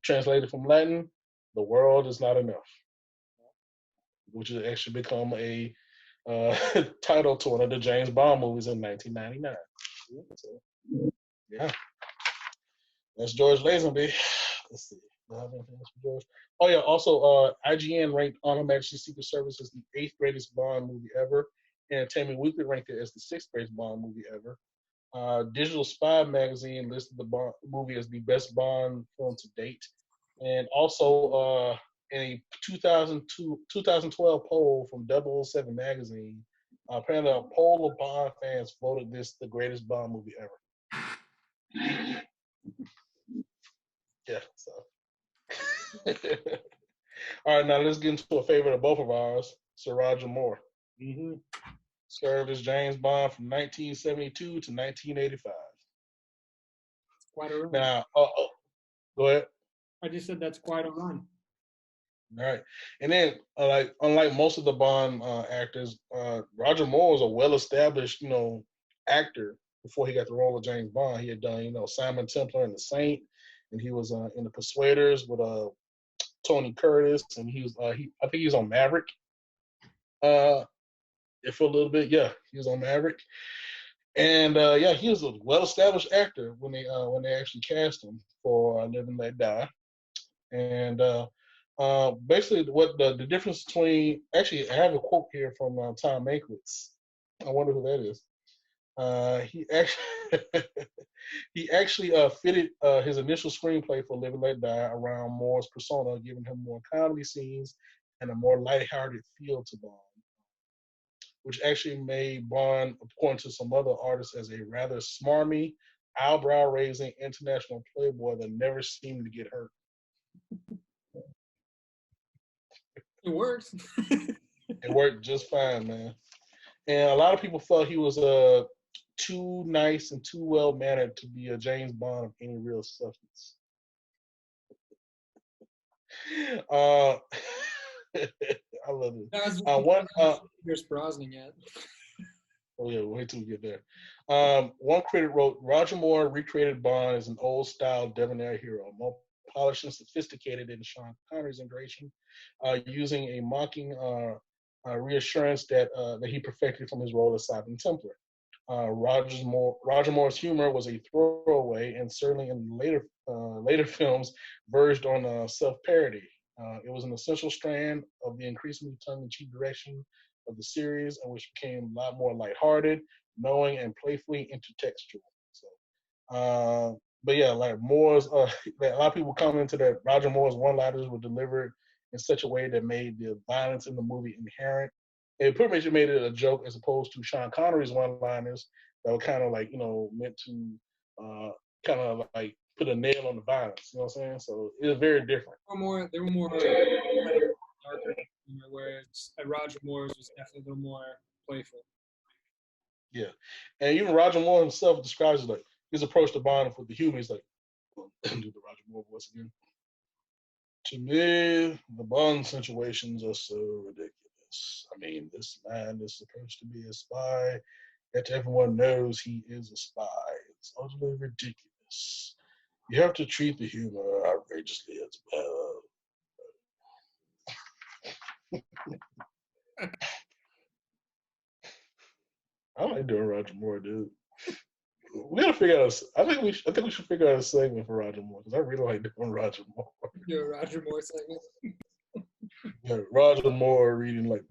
translated from Latin, the world is not enough, which has actually become a title to one of the James Bond movies in 1999. So, yeah, that's George Lazenby. Let's see. Do I have anything else for George? Oh yeah. Also, IGN ranked On Her Majesty's Secret Service as the 8th greatest Bond movie ever. Entertainment Weekly ranked it as the 6th greatest Bond movie ever. Digital Spy magazine listed the movie as the best Bond film to date. And also, in a 2012 poll from 007 magazine, apparently a poll of Bond fans voted this the greatest Bond movie ever. Yeah, so. All right, now let's get into a favorite of both of ours, Sir Roger Moore. Mm-hmm. Served as James Bond from 1972 to 1985. Quite a run. Now, go ahead. I just said that's quite a run. All right, and then unlike most of the Bond actors, Roger Moore was a well-established, actor before he got the role of James Bond. He had done, Simon Templar and the Saint, and he was in the Persuaders with Tony Curtis, and he was I think he was on Maverick. For a little bit, yeah, he was on Maverick, and yeah, he was a well-established actor when they actually cast him for Live and Let Die, and basically what the difference between actually I have a quote here from Tom Mankiewicz. I wonder who that is. He actually he actually fitted his initial screenplay for Live and Let Die around Moore's persona, giving him more comedy scenes and a more lighthearted feel to Bond, which actually made Bond, according to some other artists, as a rather smarmy, eyebrow-raising international playboy that never seemed to get hurt. It works. It worked just fine, man. And a lot of people felt he was too nice and too well-mannered to be a James Bond of any real substance. I love it. Pierce Brosnan yet. Oh yeah, wait till we get there. One critic wrote, Roger Moore recreated Bond as an old-style debonair hero, more polished and sophisticated than Sean Connery's iteration, using a mocking reassurance that he perfected from his role as Simon Templar. Roger Moore's humor was a throwaway, and certainly in later films, verged on self-parody. It was an essential strand of the increasingly tongue-in-cheek direction of the series, and which became a lot more lighthearted, knowing, and playfully intertextual. So, but yeah, like Moore's, a lot of people comment to that Roger Moore's one-liners were delivered in such a way that made the violence in the movie inherent. It pretty much made it a joke as opposed to Sean Connery's one-liners that were kind of like, meant to kind of like put a nail on the violence. You know what I'm saying? So it was very different. They were more darker, whereas Roger Moore's was definitely a little more playful. Yeah, and even Roger Moore himself describes it like his approach to Bond with the humor. He's like, do the Roger Moore voice again. To me, the Bond situations are so ridiculous. I mean, this man is supposed to be a spy, yet everyone knows he is a spy. It's utterly ridiculous. You have to treat the humor outrageously as well. I like doing Roger Moore, dude. We gotta figure out. I think we should figure out a segment for Roger Moore because I really like doing Roger Moore. Do a Roger Moore segment. Yeah, Roger Moore reading like,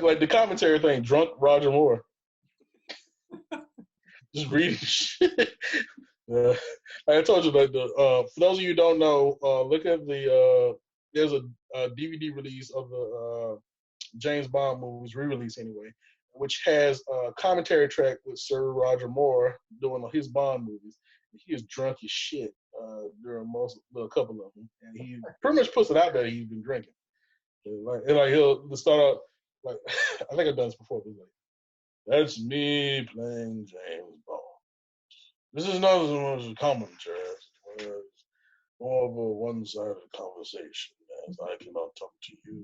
like the commentary thing. Drunk Roger Moore, just reading shit. Like I told you, like for those of you who don't know, look at the there's a, DVD release of the James Bond movies, re-release anyway, which has a commentary track with Sir Roger Moore doing his Bond movies. He is drunk as shit during a couple of them, and he pretty much puts it out there he's been drinking. And he'll start out like I think I've done this before, but like, that's me playing James Bond. This is not as much a commentary as more of a one-sided conversation, as I cannot talk to you and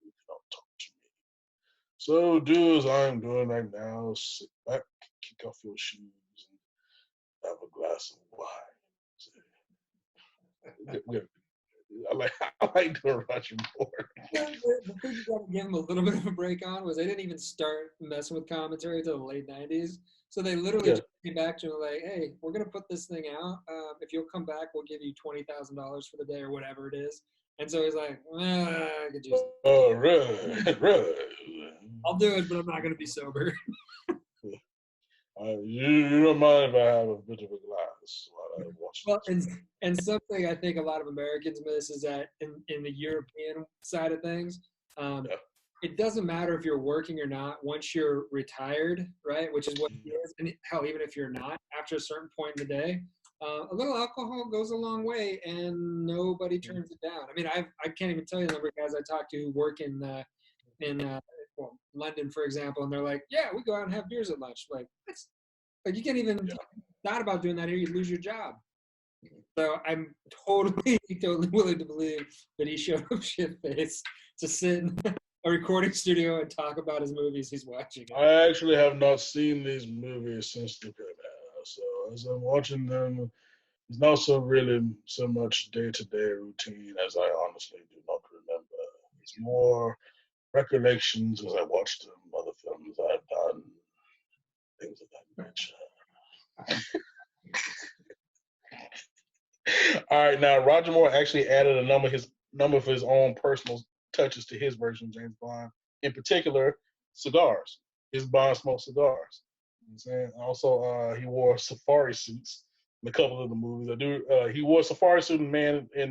you cannot talk to me. So do as I'm doing right now, sit back, kick off your shoes, and have a glass of wine. I like doing Roger Moore. The thing you got to give him a little bit of a break on was they didn't even start messing with commentary until the late 90s. So they literally just came back to him like, hey, we're going to put this thing out. If you'll come back, we'll give you $20,000 for the day or whatever it is. And so he's like, I could just. Oh, really? I'll do it, but I'm not going to be sober. You don't mind if I have a bit of a glass while I watch well, and something I think a lot of Americans miss is that in the European side of things, it doesn't matter if you're working or not. Once you're retired, right, which is what it is, and hell, even if you're not, after a certain point in the day, a little alcohol goes a long way, and nobody turns it down. I mean, I can't even tell you the number of guys I talk to who work in London, for example, and they're like, yeah, we go out and have beers at lunch. Like, that's like you can't even thought about doing that here, you'd lose your job. So I'm totally willing to believe that he showed up shit-faced to sit in a recording studio and talk about his movies he's watching. I actually have not seen these movies since the premiere, so as I'm watching them, it's not really so much day-to-day routine as I honestly do not remember. It's more recollections as I watch them, other films I've done, things of that nature. All right, now Roger Moore actually added a number of his own personal touches to his version of James Bond. In particular, cigars. His Bond smoked cigars. You know what I'm saying? Also, he wore safari suits in a couple of the movies. He wore a safari suit in Man with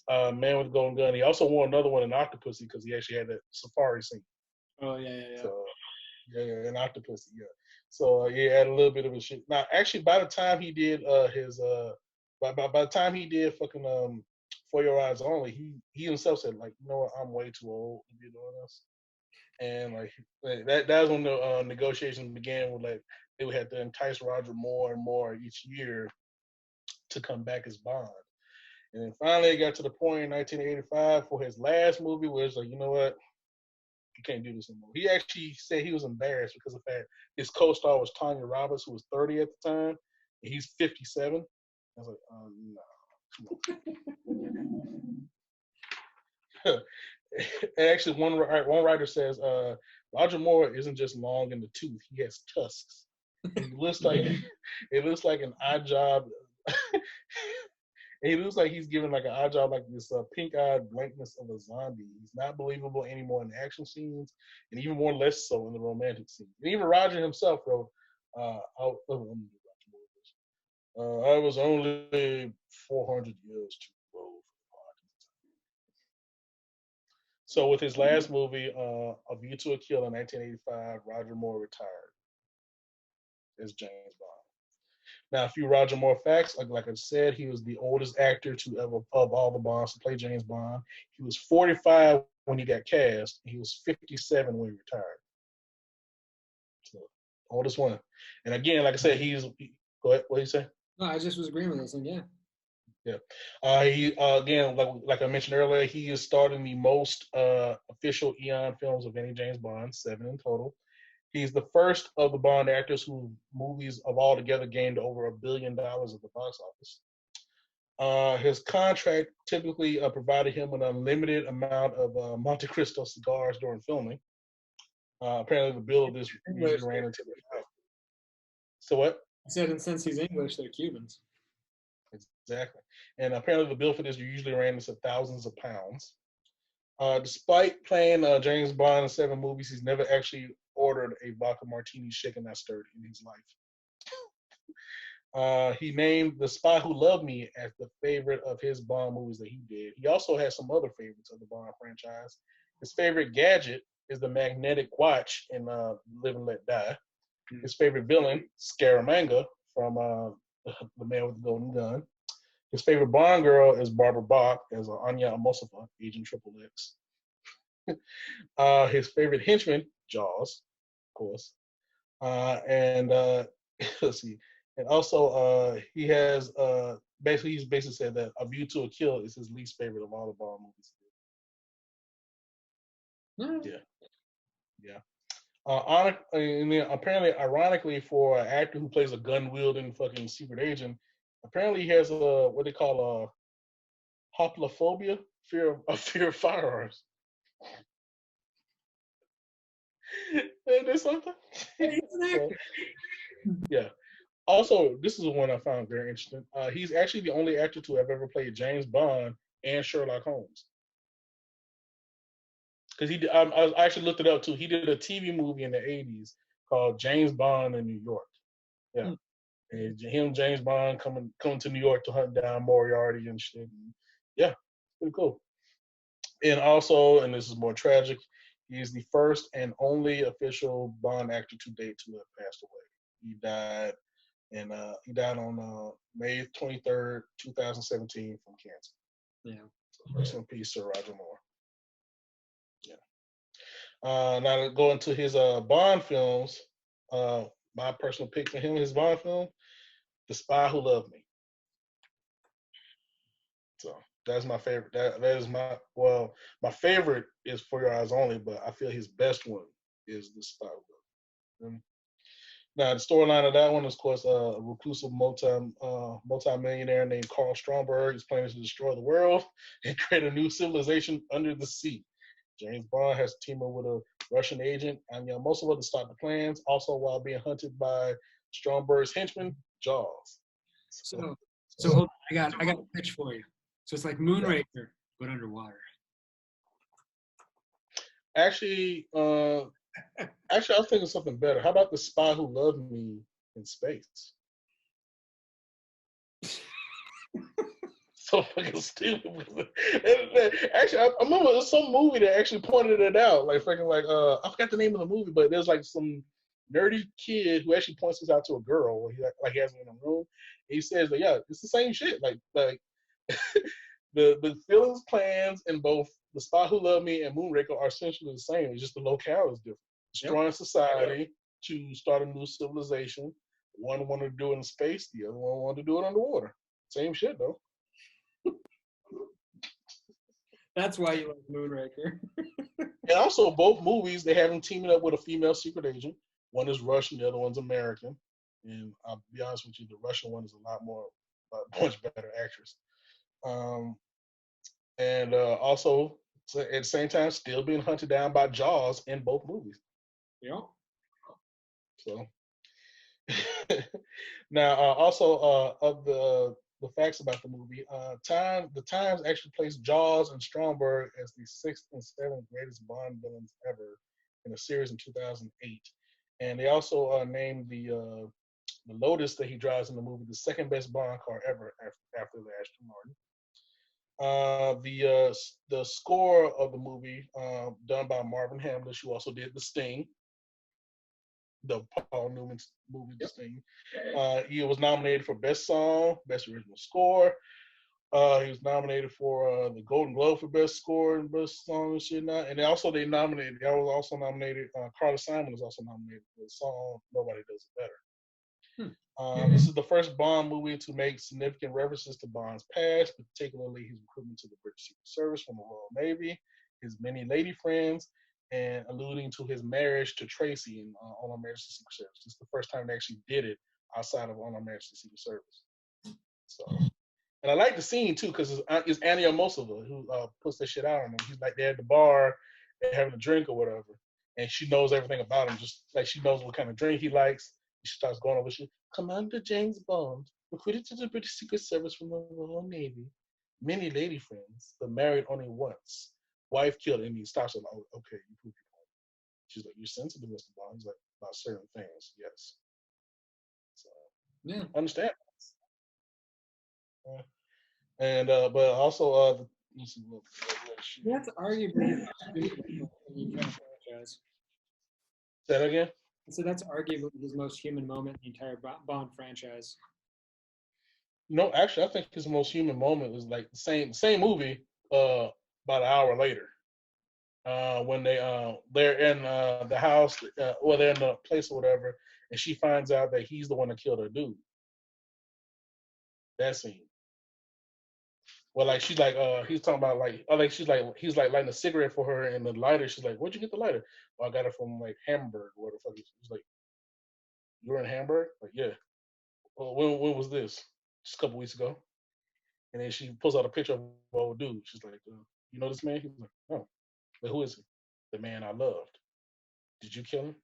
the Golden Gun. He also wore another one in Octopussy because he actually had that safari scene. Oh yeah. So, in Octopussy, yeah. So he had a little bit of a shit. Now, actually, by the time he did by the time he did fucking For Your Eyes Only, he himself said like, you know what, I'm way too old to be doing this. And like that was when the negotiations began with like they would have to entice Roger more and more each year to come back as Bond. And then finally it got to the point in 1985 for his last movie where it's like, you know what, you can't do this anymore. He actually said he was embarrassed because of that his co-star was Tanya Roberts, who was 30 at the time, and he's 57. I was like, no. Actually, one writer says Roger Moore isn't just long in the tooth; he has tusks. It looks like an odd job. He looks like he's given like an odd job, like this pink-eyed blankness of a zombie. He's not believable anymore in the action scenes, and even more less so in the romantic scenes. And even Roger himself wrote, I was only 400 years too old for the part. So with his last movie, A View to a Kill in 1985, Roger Moore retired as James Bond. Now, a few Roger Moore facts. Like I said, he was the oldest actor to ever, of all the Bonds, to play James Bond. He was 45 when he got cast. He was 57 when he retired. So, oldest one. And again, like I said, go ahead. What do you say? No, I just was agreeing with this one. Yeah. Yeah. He again, like I mentioned earlier, he is starring the most official Eon films of any James Bond, 7 in total. He's the first of the Bond actors whose movies of all together gained over $1 billion at the box office. His contract typically provided him an unlimited amount of Monte Cristo cigars during filming. Apparently, the bill of this usually ran into the house. So what? I said, and since he's English, they're Cubans. Exactly. And apparently, the bill for this usually ran into thousands of pounds. Despite playing James Bond in 7 movies, he's never actually ordered a vodka martini shaken not stirred in his life. He named The Spy Who Loved Me as the favorite of his Bond movies that he did. He also has some other favorites of the Bond franchise. His favorite gadget is the magnetic watch in Live and Let Die. His favorite villain, Scaramanga from The Man with the Golden Gun. His favorite Bond girl is Barbara Bach as Anya Amosova, Agent Triple X. His favorite henchman, Jaws, of course. And let's see. And also, he has he's basically said that A View to a Kill is his least favorite of all the Bond movies. Yeah. And then apparently, ironically, for an actor who plays a gun-wielding fucking secret agent, apparently he has what they call hoplophobia, fear of firearms. There's something. Yeah. Also, this is one I found very interesting. He's actually the only actor to have ever played James Bond and Sherlock Holmes. Because I actually looked it up too. He did a TV movie in the '80s called James Bond in New York. Yeah, and him, James Bond, coming to New York to hunt down Moriarty and shit. And yeah, pretty cool. And also, and this is more tragic, he is the first and only official Bond actor to date to have passed away. He died on May 23rd, 2017 from cancer. Yeah. So rest in peace, Sir Roger Moore. Yeah. Now to go into his Bond films, my personal pick for him, his Bond film, The Spy Who Loved Me. So that's my favorite. That is my favorite is For Your Eyes Only, but I feel his best one is The Spy Who Loved Me. Now, the storyline of that one is, of course, a reclusive multi-millionaire named Carl Stromberg is planning to destroy the world and create a new civilization under the sea. James Bond has to team up with a Russian agent, and most of them to stop the plans, also while being hunted by Stromberg's henchman, Jaws. So hold on, I got a pitch for you. So it's like Moonraker, but underwater. Actually, I was thinking something better. How about The Spy Who Loved Me in space? So fucking stupid. Actually, I remember there was some movie that actually pointed it out. Like freaking I forgot the name of the movie, but there's like some nerdy kid who actually points this out to a girl. He has her in a room. He says that yeah, it's the same shit. Like the feelings plans in both The Spy Who Loved Me and Moonraker are essentially the same. It's just the locale is different. Destroying society to start a new civilization. One wanted to do it in space, the other one wanted to do it underwater. Same shit though. That's why you like Moonraker. And also, both movies, they have him teaming up with a female secret agent. One is Russian, the other one's American. And I'll be honest with you, the Russian one is a much better actress. And also, at the same time, still being hunted down by Jaws in both movies. Yeah. So, now also of the facts about the movie, the Times actually placed Jaws and Stromberg as the 6th and 7th greatest Bond villains ever in a series in 2008, and they also named the Lotus that he drives in the movie the second best Bond car ever after the Aston Martin. The score of the movie done by Marvin Hamlish, who also did The Sting, the Paul Newman movie, The Sting. He was nominated for Best Song, Best Original Score. He was nominated for the Golden Globe for Best Score and Best Song and shit. And they was also nominated, Carla Simon was also nominated for the song Nobody Does It Better. This is the first Bond movie to make significant references to Bond's past, particularly his recruitment to the British Secret Service from the Royal Navy, his many lady friends, and alluding to his marriage to Tracy in On Our Marriage to Secret Service. It's the first time they actually did it outside of On Our Marriage to Secret Service. So, and I like the scene too because it's Annie Mosova who puts that shit out on him. He's like they're at the bar, they're having a drink or whatever, and she knows everything about him. Just like she knows what kind of drink he likes. She starts going over shit. Commander James Bond, recruited to the British Secret Service from the Royal Navy. Many lady friends, but married only once. Wife killed, and he stops and oh, okay, you prove your point. She's like, you're sensitive, Mr. Bond. He's like, about certain things, yes. So, Yeah. I understand. And but also let's see, That's arguably the franchise. say that again. So that's arguably his most human moment in the entire Bond franchise. No, actually, I think his most human moment is like the same movie. About an hour later, when they're in the house, or they're in the place or whatever, and she finds out that he's the one that killed her dude. That scene. Well, like she's like, he's talking about like, oh, like he's like lighting a cigarette for her, and the lighter. She's like, where'd you get the lighter? Well, I got it from like Hamburg, or what the fuck. He's like, you're in Hamburg? Like, yeah. Well, when was this? Just a couple weeks ago. And then she pulls out a picture of an old dude. She's like, you know this man? He's like, no. Like, who is he? The man I loved. Did you kill him?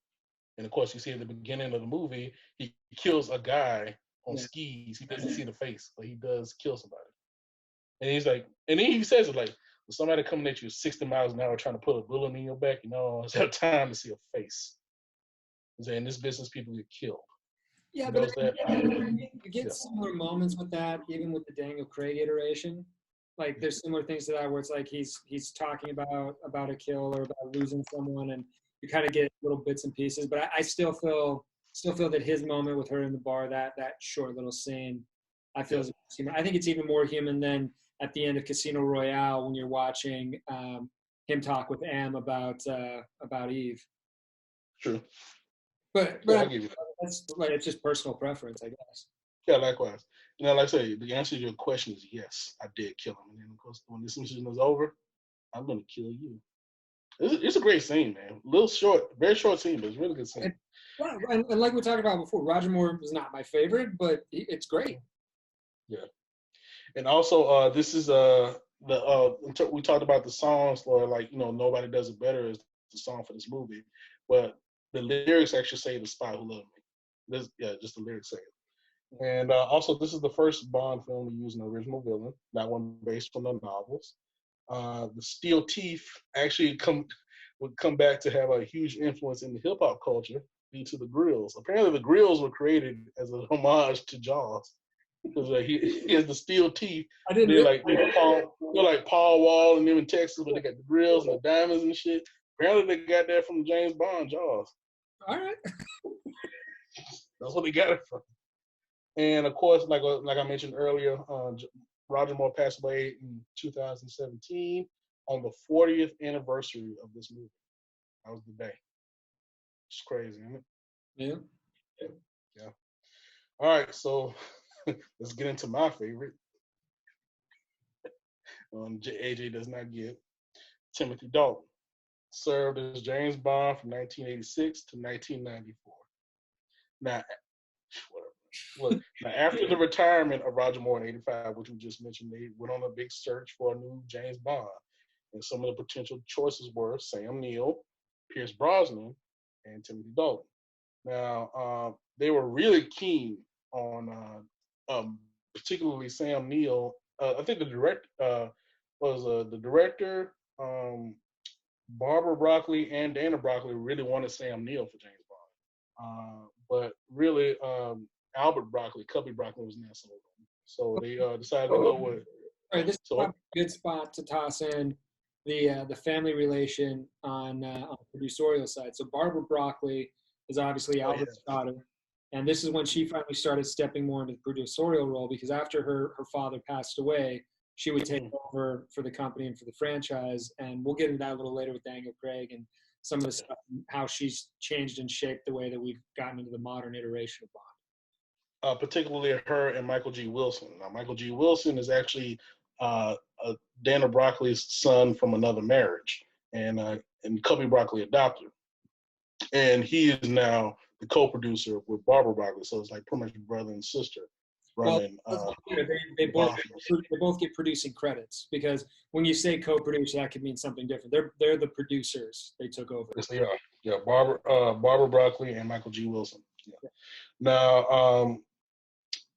And of course, you see at the beginning of the movie, he kills a guy on skis. He doesn't see the face, but he does kill somebody. And he's like, and then he says it like, somebody coming at you 60 miles an hour trying to put a bullet in your back, you know, it's have time to see a face. He's saying, in this business, people get killed. Yeah, but you get similar moments with that, even with the Daniel Craig iteration. Like, there's similar things to that where it's like he's talking about a kill or about losing someone, and you kind of get little bits and pieces. But I still feel that his moment with her in the bar, that short little scene, I feel is human. I think it's even more human than at the end of Casino Royale when you're watching him talk with Am about Eve. True. But yeah, I give you that. That's like, it's just personal preference, I guess. Yeah, likewise. Like I say, the answer to your question is yes, I did kill him. And then, of course, when this mission is over, I'm going to kill you. It's a great scene, man. Little short, very short scene, but it's a really good scene. And like we talked about before, Roger Moore was not my favorite, but it's great. Yeah. And also, this is we talked about the songs for, like, you know, Nobody Does It Better is the song for this movie, but the lyrics actually say The Spy Who Loved Me. Just the lyrics say it. And also, this is the first Bond film to use an original villain, that one based on the novels. The Steel Teeth actually would come back to have a huge influence in the hip hop culture due to the grills. Apparently, the grills were created as a homage to Jaws because he has the steel teeth. They're like Paul Wall and them in Texas, but they got the grills and the diamonds and shit. Apparently, they got that from James Bond Jaws. All right. That's what they got it from. And of course, like I mentioned earlier, Roger Moore passed away in 2017 on the 40th anniversary of this movie. That was the day. It's crazy, isn't it? Yeah. All right, so let's get into my favorite. AJ does not get. Timothy Dalton served as James Bond from 1986 to 1994. Now, whatever. Now, after the retirement of Roger Moore in '85, which we just mentioned, they went on a big search for a new James Bond. And some of the potential choices were Sam Neill, Pierce Brosnan, and Timothy Dalton. Now, they were really keen on particularly Sam Neill. I think the director Barbara Broccoli and Dana Broccoli really wanted Sam Neill for James Bond. But really, Albert Broccoli, Cubby Broccoli, was not sold on. So they decided to go with. All right, this is probably a good spot to toss in the family relation on the producerial side. So Barbara Broccoli is obviously Albert's daughter, and this is when she finally started stepping more into the producerial role, because after her father passed away, she would take over for the company and for the franchise. And we'll get into that a little later with Daniel Craig and some of the stuff, how she's changed and shaped the way that we've gotten into the modern iteration of Bond. Particularly her and Michael G. Wilson. Now, Michael G. Wilson is actually Dana Broccoli's son from another marriage. And and Cubby Broccoli adopted. And he is now the co-producer with Barbara Broccoli, so it's like pretty much brother and sister running. Well, they both get producing credits, because when you say co-producer, that could mean something different. They're the producers. They took over. Yes, they are. Yeah, Barbara Broccoli and Michael G. Wilson. Yeah. Now,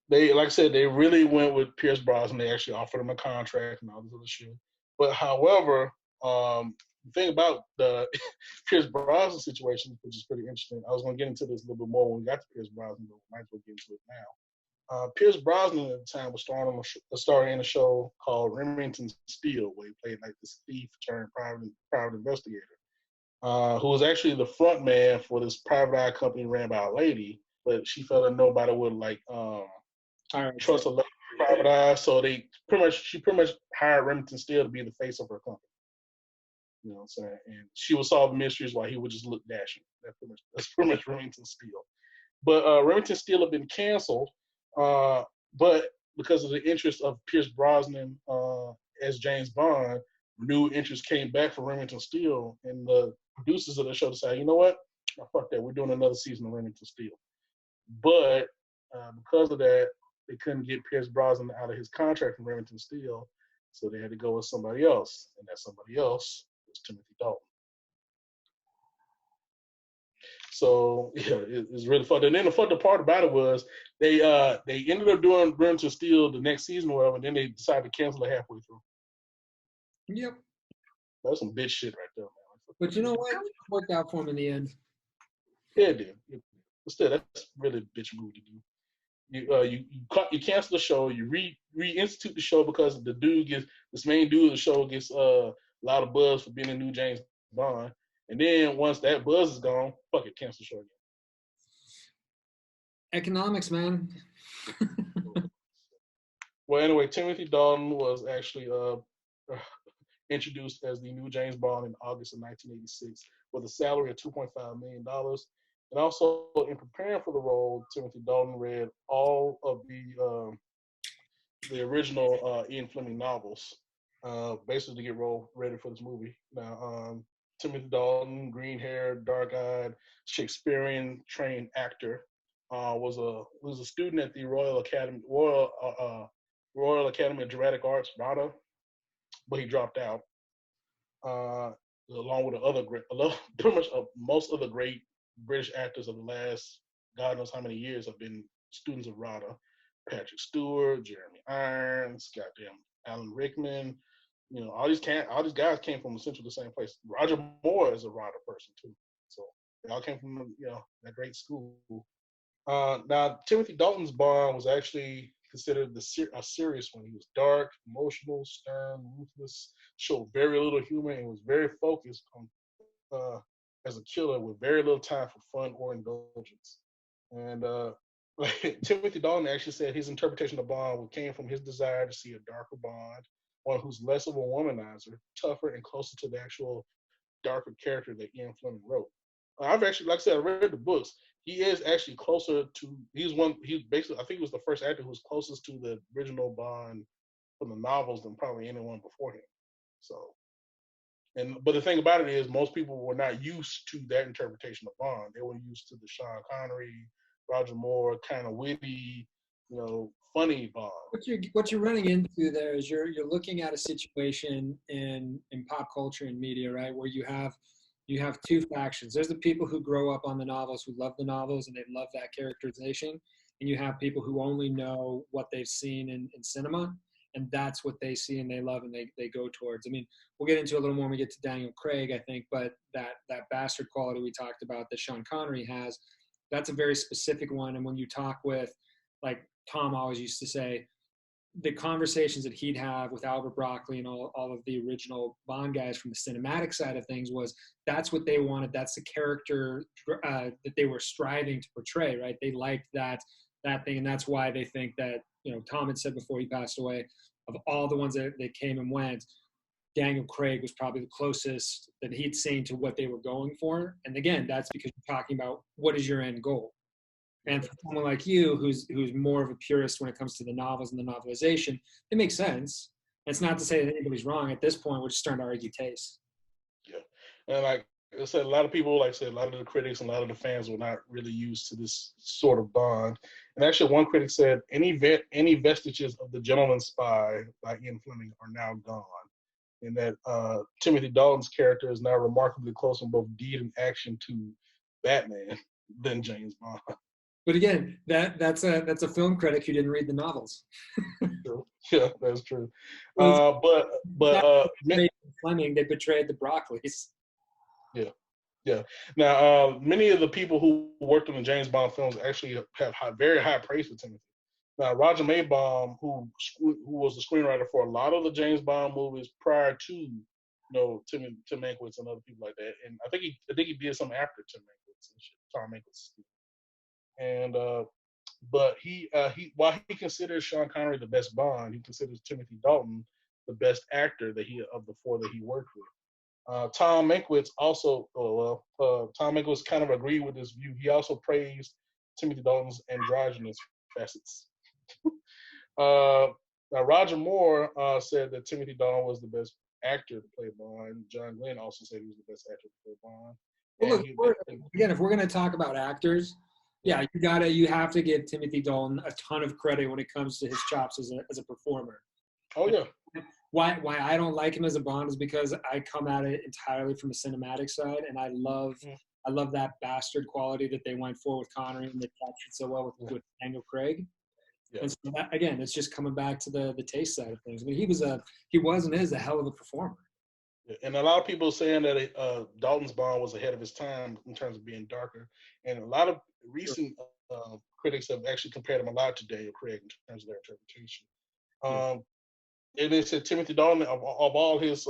they, like I said, they really went with Pierce Brosnan. They actually offered him a contract and all this other shit. But however, the thing about the Pierce Brosnan situation, which is pretty interesting, I was going to get into this a little bit more when we got to Pierce Brosnan, but we might as well get into it now. Pierce Brosnan at the time was starring in a show called Remington Steele, where he played like this thief turned private investigator, who was actually the front man for this private eye company ran by a lady, but she felt that nobody would like trust a private eye, so she pretty much hired Remington Steele to be the face of her company. You know what I'm saying? And she would solve mysteries while he would just look dashing. That's pretty much Remington Steele. But Remington Steele had been canceled, but because of the interest of Pierce Brosnan as James Bond, renewed interest came back for Remington Steele, and the producers of the show decided, you know what? Oh, fuck that. We're doing another season of Remington Steele. But because of that, they couldn't get Pierce Brosnan out of his contract from Remington Steele, so they had to go with somebody else, and that somebody else was Timothy Dalton. So yeah, it's really fun. And then the fun part about it was they ended up doing Remington Steele the next season or whatever, and then they decided to cancel it halfway through. Yep. That's some bitch shit right there, man. But you know what? It worked out for him in the end. Yeah, it did. But still, that's really a bitch move to do. You cancel the show, you reinstitute the show because this main dude of the show gets a lot of buzz for being a new James Bond, and then once that buzz is gone, fuck it, cancel the show again. Economics, man. Well, anyway, Timothy Dalton was actually introduced as the new James Bond in August of 1986 with a salary of $2.5 million. And also, in preparing for the role, Timothy Dalton read all of the original Ian Fleming novels, basically to get ready for this movie. Now, Timothy Dalton, green hair, dark-eyed, Shakespearean-trained actor, was a student at the Royal Academy of Dramatic Arts, RADA, but he dropped out, along with pretty much most of the great British actors of the last God knows how many years have been students of RADA. Patrick Stewart, Jeremy Irons, goddamn Alan Rickman. You know, all these guys came from essentially the same place. Roger Moore is a RADA person too, so they all came from that great school. Now Timothy Dalton's Bond was actually considered a serious one. He was dark, emotional, stern, ruthless, showed very little humor, and was very focused on as a killer with very little time for fun or indulgence. And Timothy Dalton actually said his interpretation of Bond came from his desire to see a darker Bond, one who's less of a womanizer, tougher, and closer to the actual darker character that Ian Fleming wrote. I've actually, like I said, I read the books. He is actually closer to. He's basically. I think he was the first actor who was closest to the original Bond from the novels than probably anyone before him. So. But the thing about it is, most people were not used to that interpretation of Bond. They were used to the Sean Connery, Roger Moore, kind of witty, funny Bond. What you're running into there is you're looking at a situation in pop culture and media, right, where you have two factions. There's the people who grow up on the novels, who love the novels, and they love that characterization, and you have people who only know what they've seen in cinema. And that's what they see and they love and they go towards. I mean, we'll get into a little more when we get to Daniel Craig, I think, but that bastard quality we talked about that Sean Connery has, that's a very specific one. And when you talk with, like Tom always used to say, the conversations that he'd have with Albert Broccoli and all of the original Bond guys from the cinematic side of things was that's what they wanted. That's the character that they were striving to portray, right? They liked that thing, and that's why they think that, Tom had said before he passed away, of all the ones that came and went, Daniel Craig was probably the closest that he'd seen to what they were going for. And again, that's because you're talking about what is your end goal. And for someone like you, who's more of a purist when it comes to the novels and the novelization, it makes sense. And it's not to say that anybody's wrong at this point. We're just starting to argue taste. Yeah, And like I said, a lot of people, like I said, a lot of the critics and a lot of the fans were not really used to this sort of Bond. And actually, one critic said, any vestiges of The Gentleman's Spy by Ian Fleming are now gone. And that Timothy Dalton's character is now remarkably close in both deed and action to Batman than James Bond. But again, that's a film critic who didn't read the novels. True. Yeah, that's true. Well, Fleming, they betrayed the Broccoli's. Yeah. Now, many of the people who worked on the James Bond films actually have very high praise for Timothy. Now, Roger Maybaum, who was the screenwriter for a lot of the James Bond movies prior to, Tim Mankiewicz and other people like that, and I think he did some after Tim Mankiewicz and shit, Tom Mankiewicz. And but he while he considers Sean Connery the best Bond, he considers Timothy Dalton the best actor of the four that he worked with. Tom Mankiewicz also, Tom Mankiewicz kind of agreed with this view. He also praised Timothy Dalton's androgynous facets. Now, Roger Moore said that Timothy Dalton was the best actor to play Bond. John Glenn also said he was the best actor to play Bond. Well, look, again, if we're going to talk about actors, yeah, you have to give Timothy Dalton a ton of credit when it comes to his chops as a performer. Oh yeah. Why I don't like him as a Bond is because I come at it entirely from a cinematic side, and I love that bastard quality that they went for with Connery and they captured so well with Daniel Craig. Yeah. And so that, again, it's just coming back to the taste side of things. I mean, he was and is a hell of a performer. And a lot of people saying that Dalton's Bond was ahead of his time in terms of being darker. And a lot of recent critics have actually compared him a lot to Daniel Craig in terms of their interpretation. And they said Timothy Dalton, of all his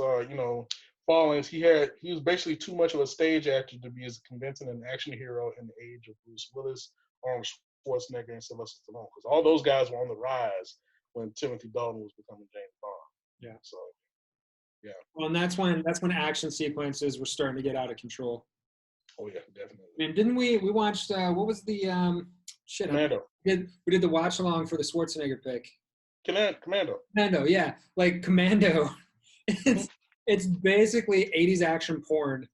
fallings, he was basically too much of a stage actor to be as convincing an action hero in the age of Bruce Willis, Arnold Schwarzenegger, and Sylvester Stallone. Because all those guys were on the rise when Timothy Dalton was becoming James Bond. Yeah. So. Yeah. Well, and that's when action sequences were starting to get out of control. Oh yeah, definitely. And didn't we watched what was the Commando. We did the watch along for the Schwarzenegger pick. Commando. Commando, yeah. Like Commando. It's basically 80s action porn.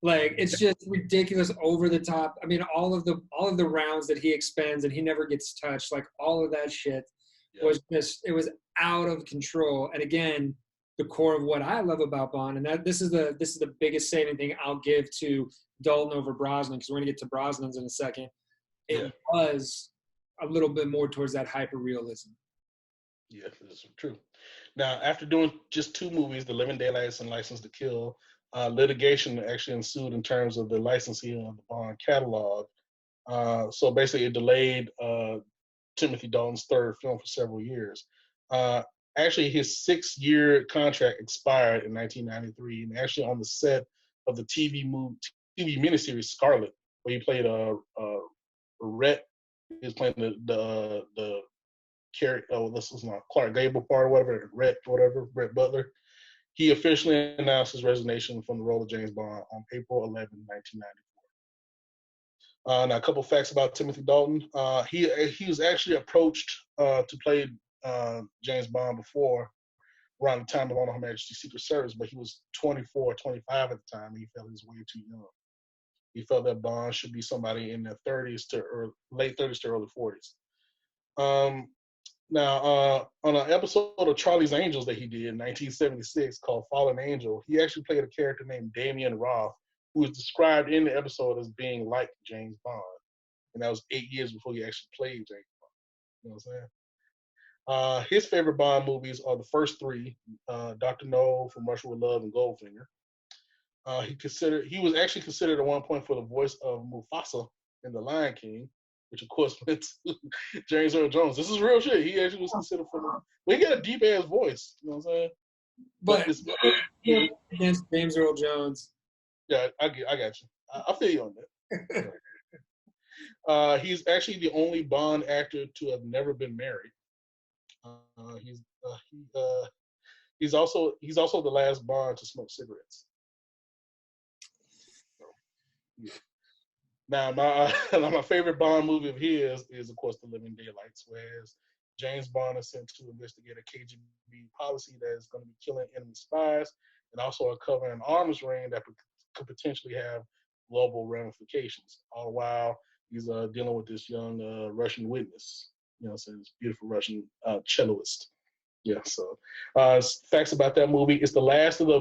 Like it's just ridiculous, over the top. I mean, all of the rounds that he expends and he never gets touched, like all of that shit was it was out of control. And again, the core of what I love about Bond, and that this is the biggest saving thing I'll give to Dalton over Brosnan, because we're gonna get to Brosnan's in a second. It was a little bit more towards that hyper realism. Yeah, that's true. Now, after doing just 2 movies, The Living Daylights and License to Kill, litigation actually ensued in terms of the licensing of the Bond catalog. So basically, it delayed Timothy Dalton's third film for several years. Actually, his 6-year contract expired in 1993, and actually on the set of the TV miniseries Scarlet, where he played Rhett. He was playing the character. This was not Clark Gable part or whatever. Rhett Butler. He officially announced his resignation from the role of James Bond on April 11, 1994. Now, a couple facts about Timothy Dalton. He was actually approached to play James Bond before, around the time of On Her Majesty's Secret Service, but he was 24 or 25 at the time, and he felt he was way too young. He felt that Bond should be somebody in their 30s to late 30s to early 40s. Now, on an episode of Charlie's Angels that he did in 1976 called Fallen Angel, he actually played a character named Damien Roth, who was described in the episode as being like James Bond. And that was 8 years before he actually played James Bond. You know what I'm saying? His favorite Bond movies are the first 3, Dr. No, From Russia with Love, and Goldfinger. He was actually considered at one point for the voice of Mufasa in The Lion King, which of course went to James Earl Jones. This is real shit. He actually was considered for he got a deep ass voice. You know what I'm saying? But against James Earl Jones. Yeah, I got you. I feel you on that. He's actually the only Bond actor to have never been married. He's also the last Bond to smoke cigarettes. So, yeah. Now, my favorite Bond movie of his is, of course, The Living Daylights, whereas James Bond is sent to investigate a KGB policy that is going to be killing enemy spies and also uncover an arms ring that could potentially have global ramifications. All the while, he's dealing with this young Russian witness. So this beautiful Russian celloist. Yeah. So, facts about that movie: it's the last of the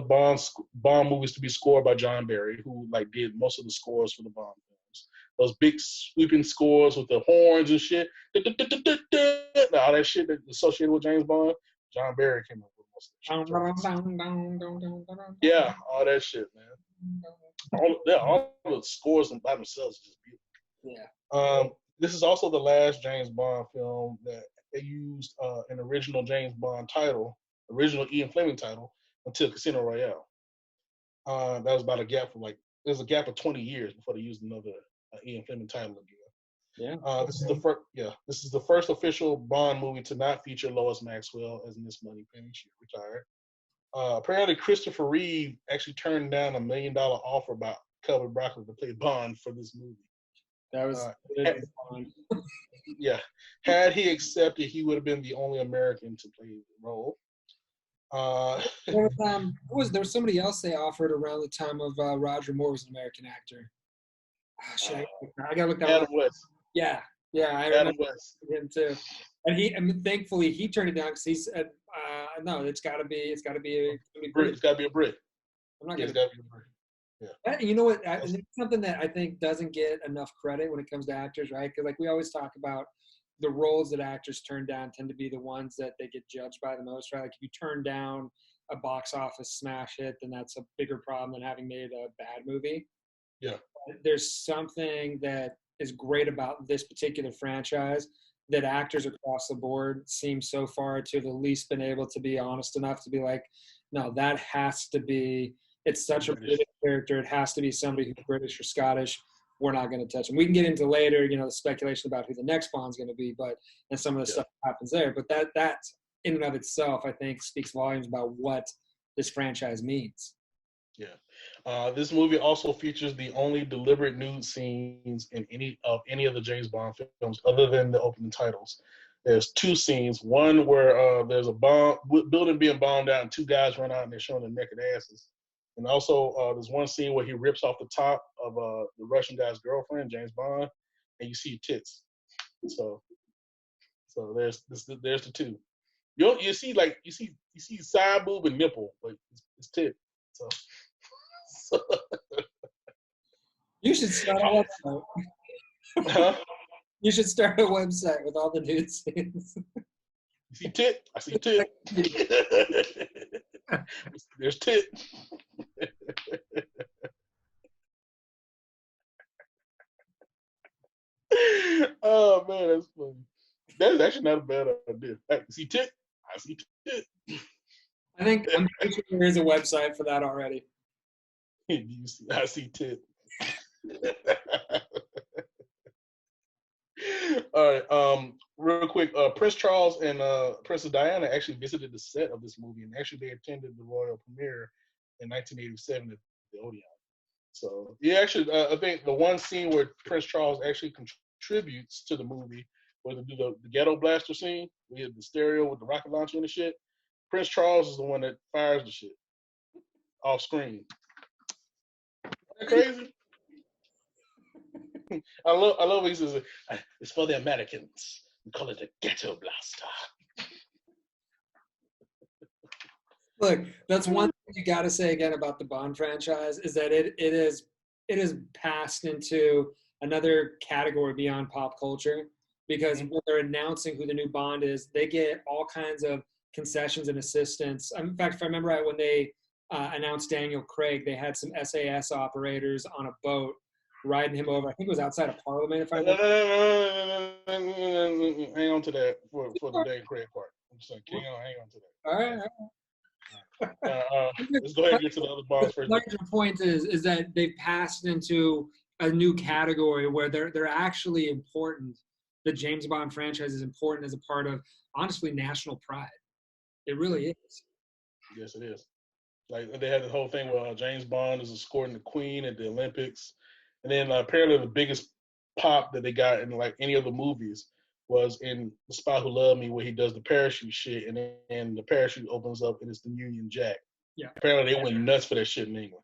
Bond movies to be scored by John Barry, who did most of the scores for the Bond films. Those big sweeping scores with the horns and shit, all that shit that's associated with James Bond. John Barry came up with most of that shit. Yeah, all that shit, man. All the scores by themselves is just beautiful. Yeah. This is also the last James Bond film that they used an original James Bond title, original Ian Fleming title, until Casino Royale. That was about a gap there's a gap of 20 years before they used another Ian Fleming title again. Yeah. This is the first official Bond movie to not feature Lois Maxwell as Miss Moneypenny. She retired. Apparently, Christopher Reeve actually turned down $1 million offer by Culber Broccoli to play Bond for this movie. That was fun. Yeah. Had he accepted, he would have been the only American to play the role. There was somebody else they offered around the time of Roger Moore was an American actor. I gotta look that Adam up. West. Yeah, I Adam remember West. him too. And thankfully he turned it down because he said, "No, it's got to be British. It's got to be a Brit. I'm not It's gonna." got to be a Brit. You know what? And it's something that I think doesn't get enough credit when it comes to actors, right? Because we always talk about the roles that actors turn down tend to be the ones that they get judged by the most, right? Like if you turn down a box office smash hit, then that's a bigger problem than having made a bad movie. Yeah. There's something that is great about this particular franchise that actors across the board seem so far to have at least been able to be honest enough to be like, no, that has to be, it's such a British character. It has to be somebody who's British or Scottish. We're not going to touch him. We can get into later, the speculation about who the next Bond's going to be, and some of the stuff that happens there. But that in and of itself, I think, speaks volumes about what this franchise means. Yeah. This movie also features the only deliberate nude scenes in any of the James Bond films, other than the opening titles. There's two scenes. One where there's a building being bombed out, and two guys run out and they're showing their naked asses. And also, there's one scene where he rips off the top of the Russian guy's girlfriend, James Bond, and you see tits. So there's the two. You see side boob and nipple, but it's tit. So. You should start a website. Huh? You should start a website with all the nude scenes. You see tit? I see tit. There's tit. Oh man, that's funny. That's actually not a bad idea. Hey, see tit? I see tit. I'm pretty sure there is a website for that already. I see tit. All right. Real quick, Prince Charles and Princess Diana actually visited the set of this movie, and actually they attended the royal premiere in 1987 at the Odeon. So yeah, actually, I think the one scene where Prince Charles actually contributes to the movie, where they do the ghetto blaster scene, we had the stereo with the rocket launcher and the shit. Prince Charles is the one that fires the shit off screen. Isn't that crazy? I love what he says. It's for the Americans. We call it a ghetto blaster. Look, that's one thing you got to say again about the Bond franchise is that it is passed into another category beyond pop culture, because when they're announcing who the new Bond is, they get all kinds of concessions and assistance. In fact, if I remember right, when they announced Daniel Craig, they had some SAS operators on a boat riding him over. I think it was outside of Parliament, if I remember. Hang on to that for the Daniel Craig part. I'm just saying, hang on to that. All right. Let's go ahead and get to the other Bonds first. The larger point is that they've passed into a new category where they're actually important. The James Bond franchise is important as a part of, honestly, national pride. It really is. Yes, it is. Like they had the whole thing where James Bond is escorting the Queen at the Olympics, and then apparently the biggest pop that they got in like any of the movies was in The Spy Who Loved Me, where he does the parachute shit, and then the parachute opens up and it's the Union Jack. Yeah. Apparently they went nuts for that shit in England.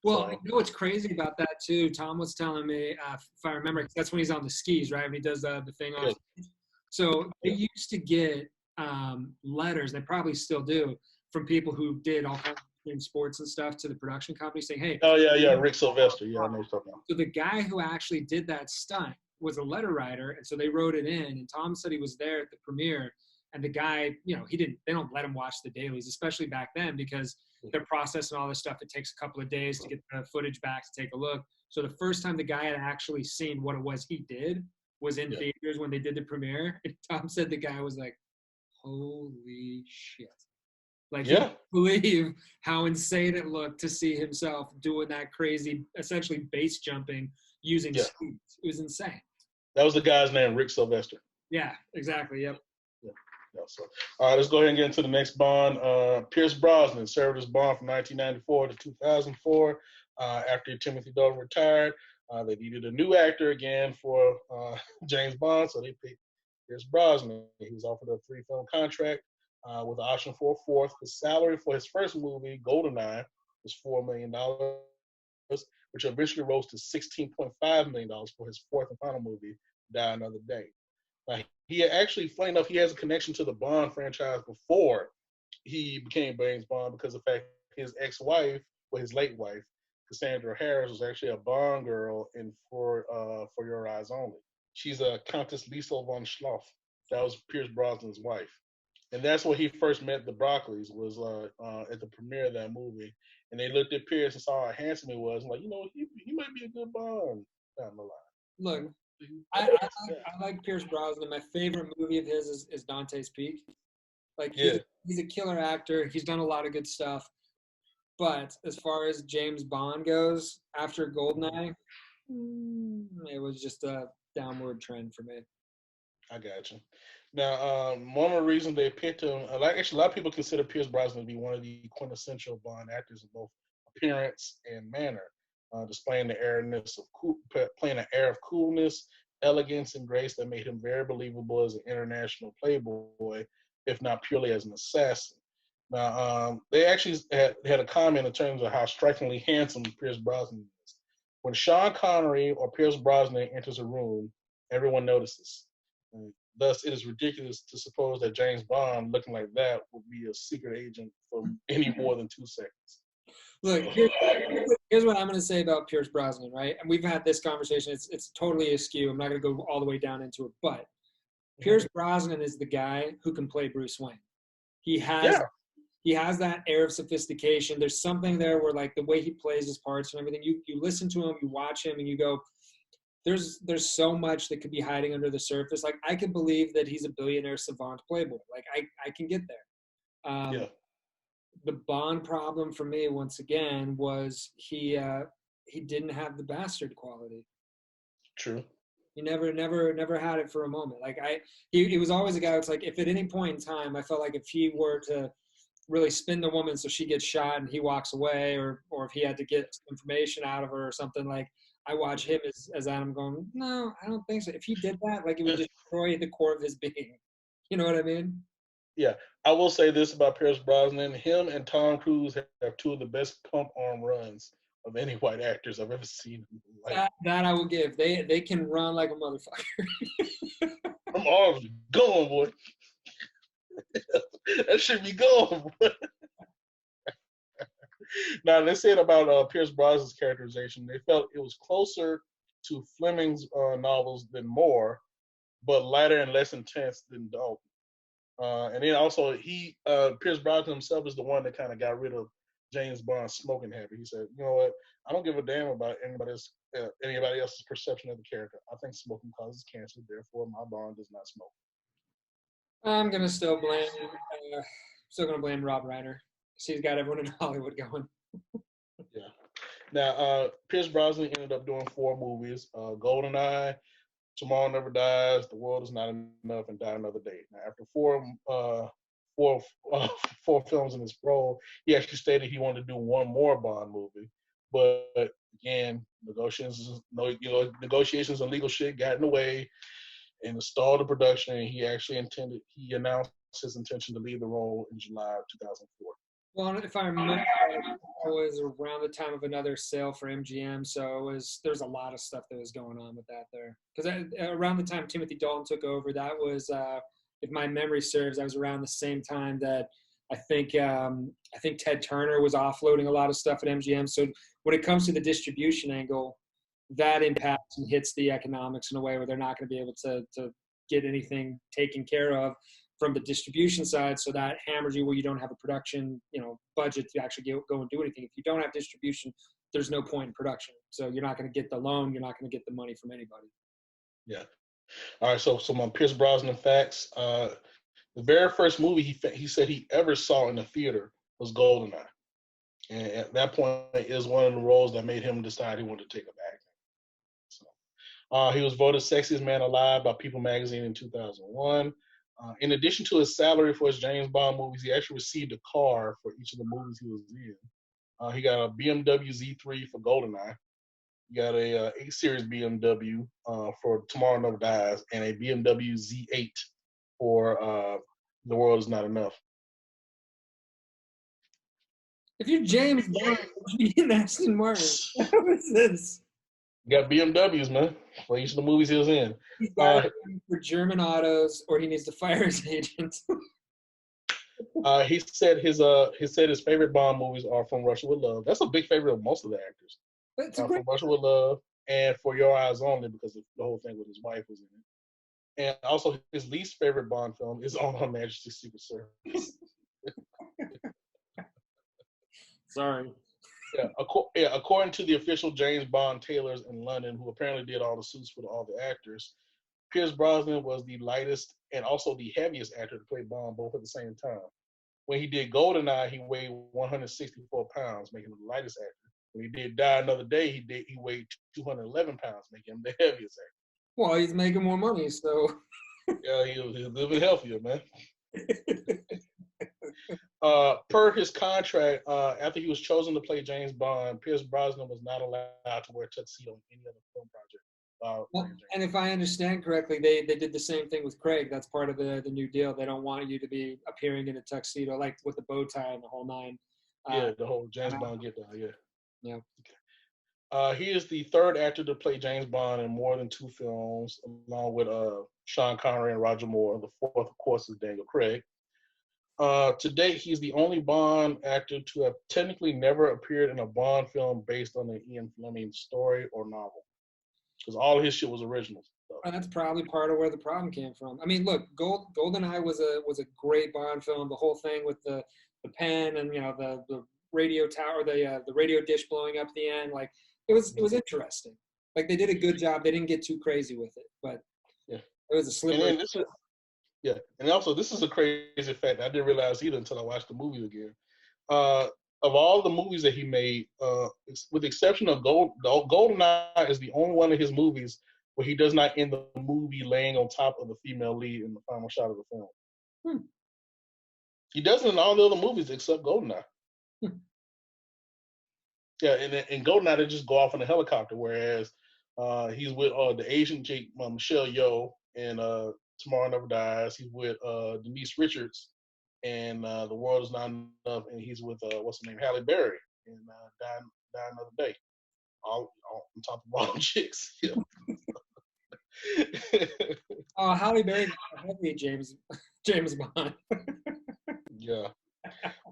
Well, So, you know what's crazy about that too? Tom was telling me, if I remember, 'cause that's when he's on the skis, right? When he does the thing yeah, off. So they yeah, used to get letters, and they probably still do, from people who did all kinds of extreme sports and stuff to the production company saying, "Hey." oh yeah, Rick Sylvester, yeah, I know what you're talking about. So the guy who actually did that stunt was a letter writer, and so they wrote it in. And Tom said he was there at the premiere, and the guy, he didn't. They don't let him watch the dailies, especially back then, because they're processing all this stuff. It takes a couple of days to get the footage back to take a look. So the first time the guy had actually seen what it was he did was in Yeah. theaters when they did the premiere. And Tom said the guy was like, "Holy shit!" Like he Yeah, couldn't believe how insane it looked to see himself doing that crazy, essentially base jumping using yeah. skis. It was insane. That was the guy's name, Rick Sylvester. Yeah, exactly. Yep. Yeah. Yeah, so, all right, let's go ahead and get into the next Bond. Pierce Brosnan served as Bond from 1994 to 2004. After Timothy Dalton retired, they needed a new actor again for James Bond, so they picked Pierce Brosnan. He was offered a 3-film contract with an option for a fourth. His salary for his first movie, GoldenEye, was $4 million, which eventually rose to $16.5 million for his fourth and final movie, Die Another Day. He actually, funny enough, he has a connection to the Bond franchise before he became James Bond because of the fact his ex-wife, well, his late wife, Cassandra Harris, was actually a Bond girl in For Your Eyes Only. She's a Countess Liesl von Schloff. That was Pierce Brosnan's wife. And that's where he first met the Broccoli's, was at the premiere of that movie. And they looked at Pierce and saw how handsome he was, and like, he might be a good Bond down the line. Look, I like Pierce Brosnan. My favorite movie of his is Dante's Peak. Like he's a killer actor. He's done a lot of good stuff. But as far as James Bond goes, after GoldenEye, it was just a downward trend for me. I got you. Now, one of the reasons they picked him, actually, a lot of people consider Pierce Brosnan to be one of the quintessential Bond actors in both appearance and manner, displaying the airiness of playing an air of coolness, elegance, and grace that made him very believable as an international playboy, if not purely as an assassin. Now, they actually had a comment in terms of how strikingly handsome Pierce Brosnan is. When Sean Connery or Pierce Brosnan enters a room, everyone notices. Thus, it is ridiculous to suppose that James Bond, looking like that, would be a secret agent for any more than 2 seconds. Look, here's what I'm going to say about Pierce Brosnan, right? And we've had this conversation. It's totally askew. I'm not going to go all the way down into it, but Pierce Brosnan is the guy who can play Bruce Wayne. He has that air of sophistication. There's something there where, like, the way he plays his parts and everything, you listen to him, you watch him, and you go, there's so much that could be hiding under the surface. Like, I could believe that he's a billionaire savant playboy. Like, I can get there. The Bond problem for me, once again, was he didn't have the bastard quality. True. He never had it for a moment. Like, he was always a guy that's like, if at any point in time I felt like if he were to really spin the woman so she gets shot and he walks away, or if he had to get information out of her or something, like, I watch him as Adam going, no, I don't think so. If he did that, like, it would destroy the core of his being. You know what I mean? Yeah. I will say this about Pierce Brosnan. Him and Tom Cruise have 2 of the best pump arm runs of any white actors I've ever seen. That I will give. They can run like a motherfucker. Them arms going, boy. That should be going, boy. Now, they said about Pierce Brosnan's characterization, they felt it was closer to Fleming's novels than Moore, but lighter and less intense than Dalton. And then also, Pierce Brosnan himself is the one that kind of got rid of James Bond's smoking habit. He said, you know what, I don't give a damn about anybody else's perception of the character. I think smoking causes cancer, therefore my Bond does not smoke. I'm gonna still blame Rob Reiner. He's got everyone in Hollywood going. Yeah. Now, Pierce Brosnan ended up doing 4 movies: GoldenEye, Tomorrow Never Dies, The World Is Not Enough, and Die Another Day. Now, after four films in this role, he actually stated he wanted to do 1 more Bond movie, but again, negotiations and legal shit got in the way and stalled the production. And he announced his intention to leave the role in July of 2004. Well, if I remember, it was around the time of another sale for MGM, so there's a lot of stuff that was going on with that there. Because around the time Timothy Dalton took over, that was, if my memory serves, that was around the same time that I think Ted Turner was offloading a lot of stuff at MGM. So when it comes to the distribution angle, that impacts and hits the economics in a way where they're not going to be able to get anything taken care of from the distribution side, so that hammers you where you don't have a production, budget to actually go and do anything. If you don't have distribution, there's no point in production. So you're not going to get the loan. You're not going to get the money from anybody. Yeah. All right. So some Pierce Brosnan facts. The very first movie he said he ever saw in the theater was Goldeneye, and at that point, it was one of the roles that made him decide he wanted to take up acting. So, he was voted sexiest man alive by People Magazine in 2001. In addition to his salary for his James Bond movies, he actually received a car for each of the movies he was in. He got a BMW Z3 for Goldeneye. He got a 8 Series BMW for Tomorrow Never Dies, and a BMW Z8 for The World Is Not Enough. If you're James Bond, you get an Aston Martin. What is this? You got BMWs, man, for each of the movies he was in. He's got for German autos, or he needs to fire his agent. He said his favorite Bond movies are From Russia with Love. That's a big favorite of most of the actors. From Russia with Love and For Your Eyes Only, because the whole thing with his wife was in it. And also his least favorite Bond film is On Her Majesty's Secret Service. Sorry. Yeah, according to the official James Bond tailors in London, who apparently did all the suits for all the actors, Pierce Brosnan was the lightest and also the heaviest actor to play Bond both at the same time. When he did Goldeneye, he weighed 164 pounds, making him the lightest actor. When he did Die Another Day, he weighed 211 pounds, making him the heaviest actor. Well, he's making more money, so. Yeah, he was living healthier, man. Per his contract, after he was chosen to play James Bond, Pierce Brosnan was not allowed to wear a tuxedo in any other film project. Well, and if I understand correctly, they did the same thing with Craig. That's part of the new deal. They don't want you to be appearing in a tuxedo, like with the bow tie and the whole nine. The whole James Bond get down, yeah. Yeah. He is the third actor to play James Bond in more than 2 films, along with Sean Connery and Roger Moore. The fourth, of course, is Daniel Craig. To date, he's the only Bond actor to have technically never appeared in a Bond film based on an Ian Fleming story or novel, because all of his shit was originals. So. And that's probably part of where the problem came from. I mean, look, GoldenEye was a great Bond film. The whole thing with the pen and the radio tower, the radio dish blowing up at the end, like it was interesting. Like they did a good job. They didn't get too crazy with it, but yeah, it was a slippery. Yeah, and also this is a crazy fact I didn't realize either until I watched the movie again. Of all the movies that he made, with the exception of GoldenEye is the only one of his movies where he does not end the movie laying on top of the female lead in the final shot of the film. He does it in all the other movies except GoldenEye. Yeah, and in GoldenEye they just go off in a helicopter, whereas he's with the Asian chick Michelle Yeoh and Tomorrow Never Dies. He's with Denise Richards and The World Is Not Enough, and he's with what's her name, Halle Berry in Die Another Day. All on top of all chicks. Yeah. Halle Berry, heavy James Bond. Yeah.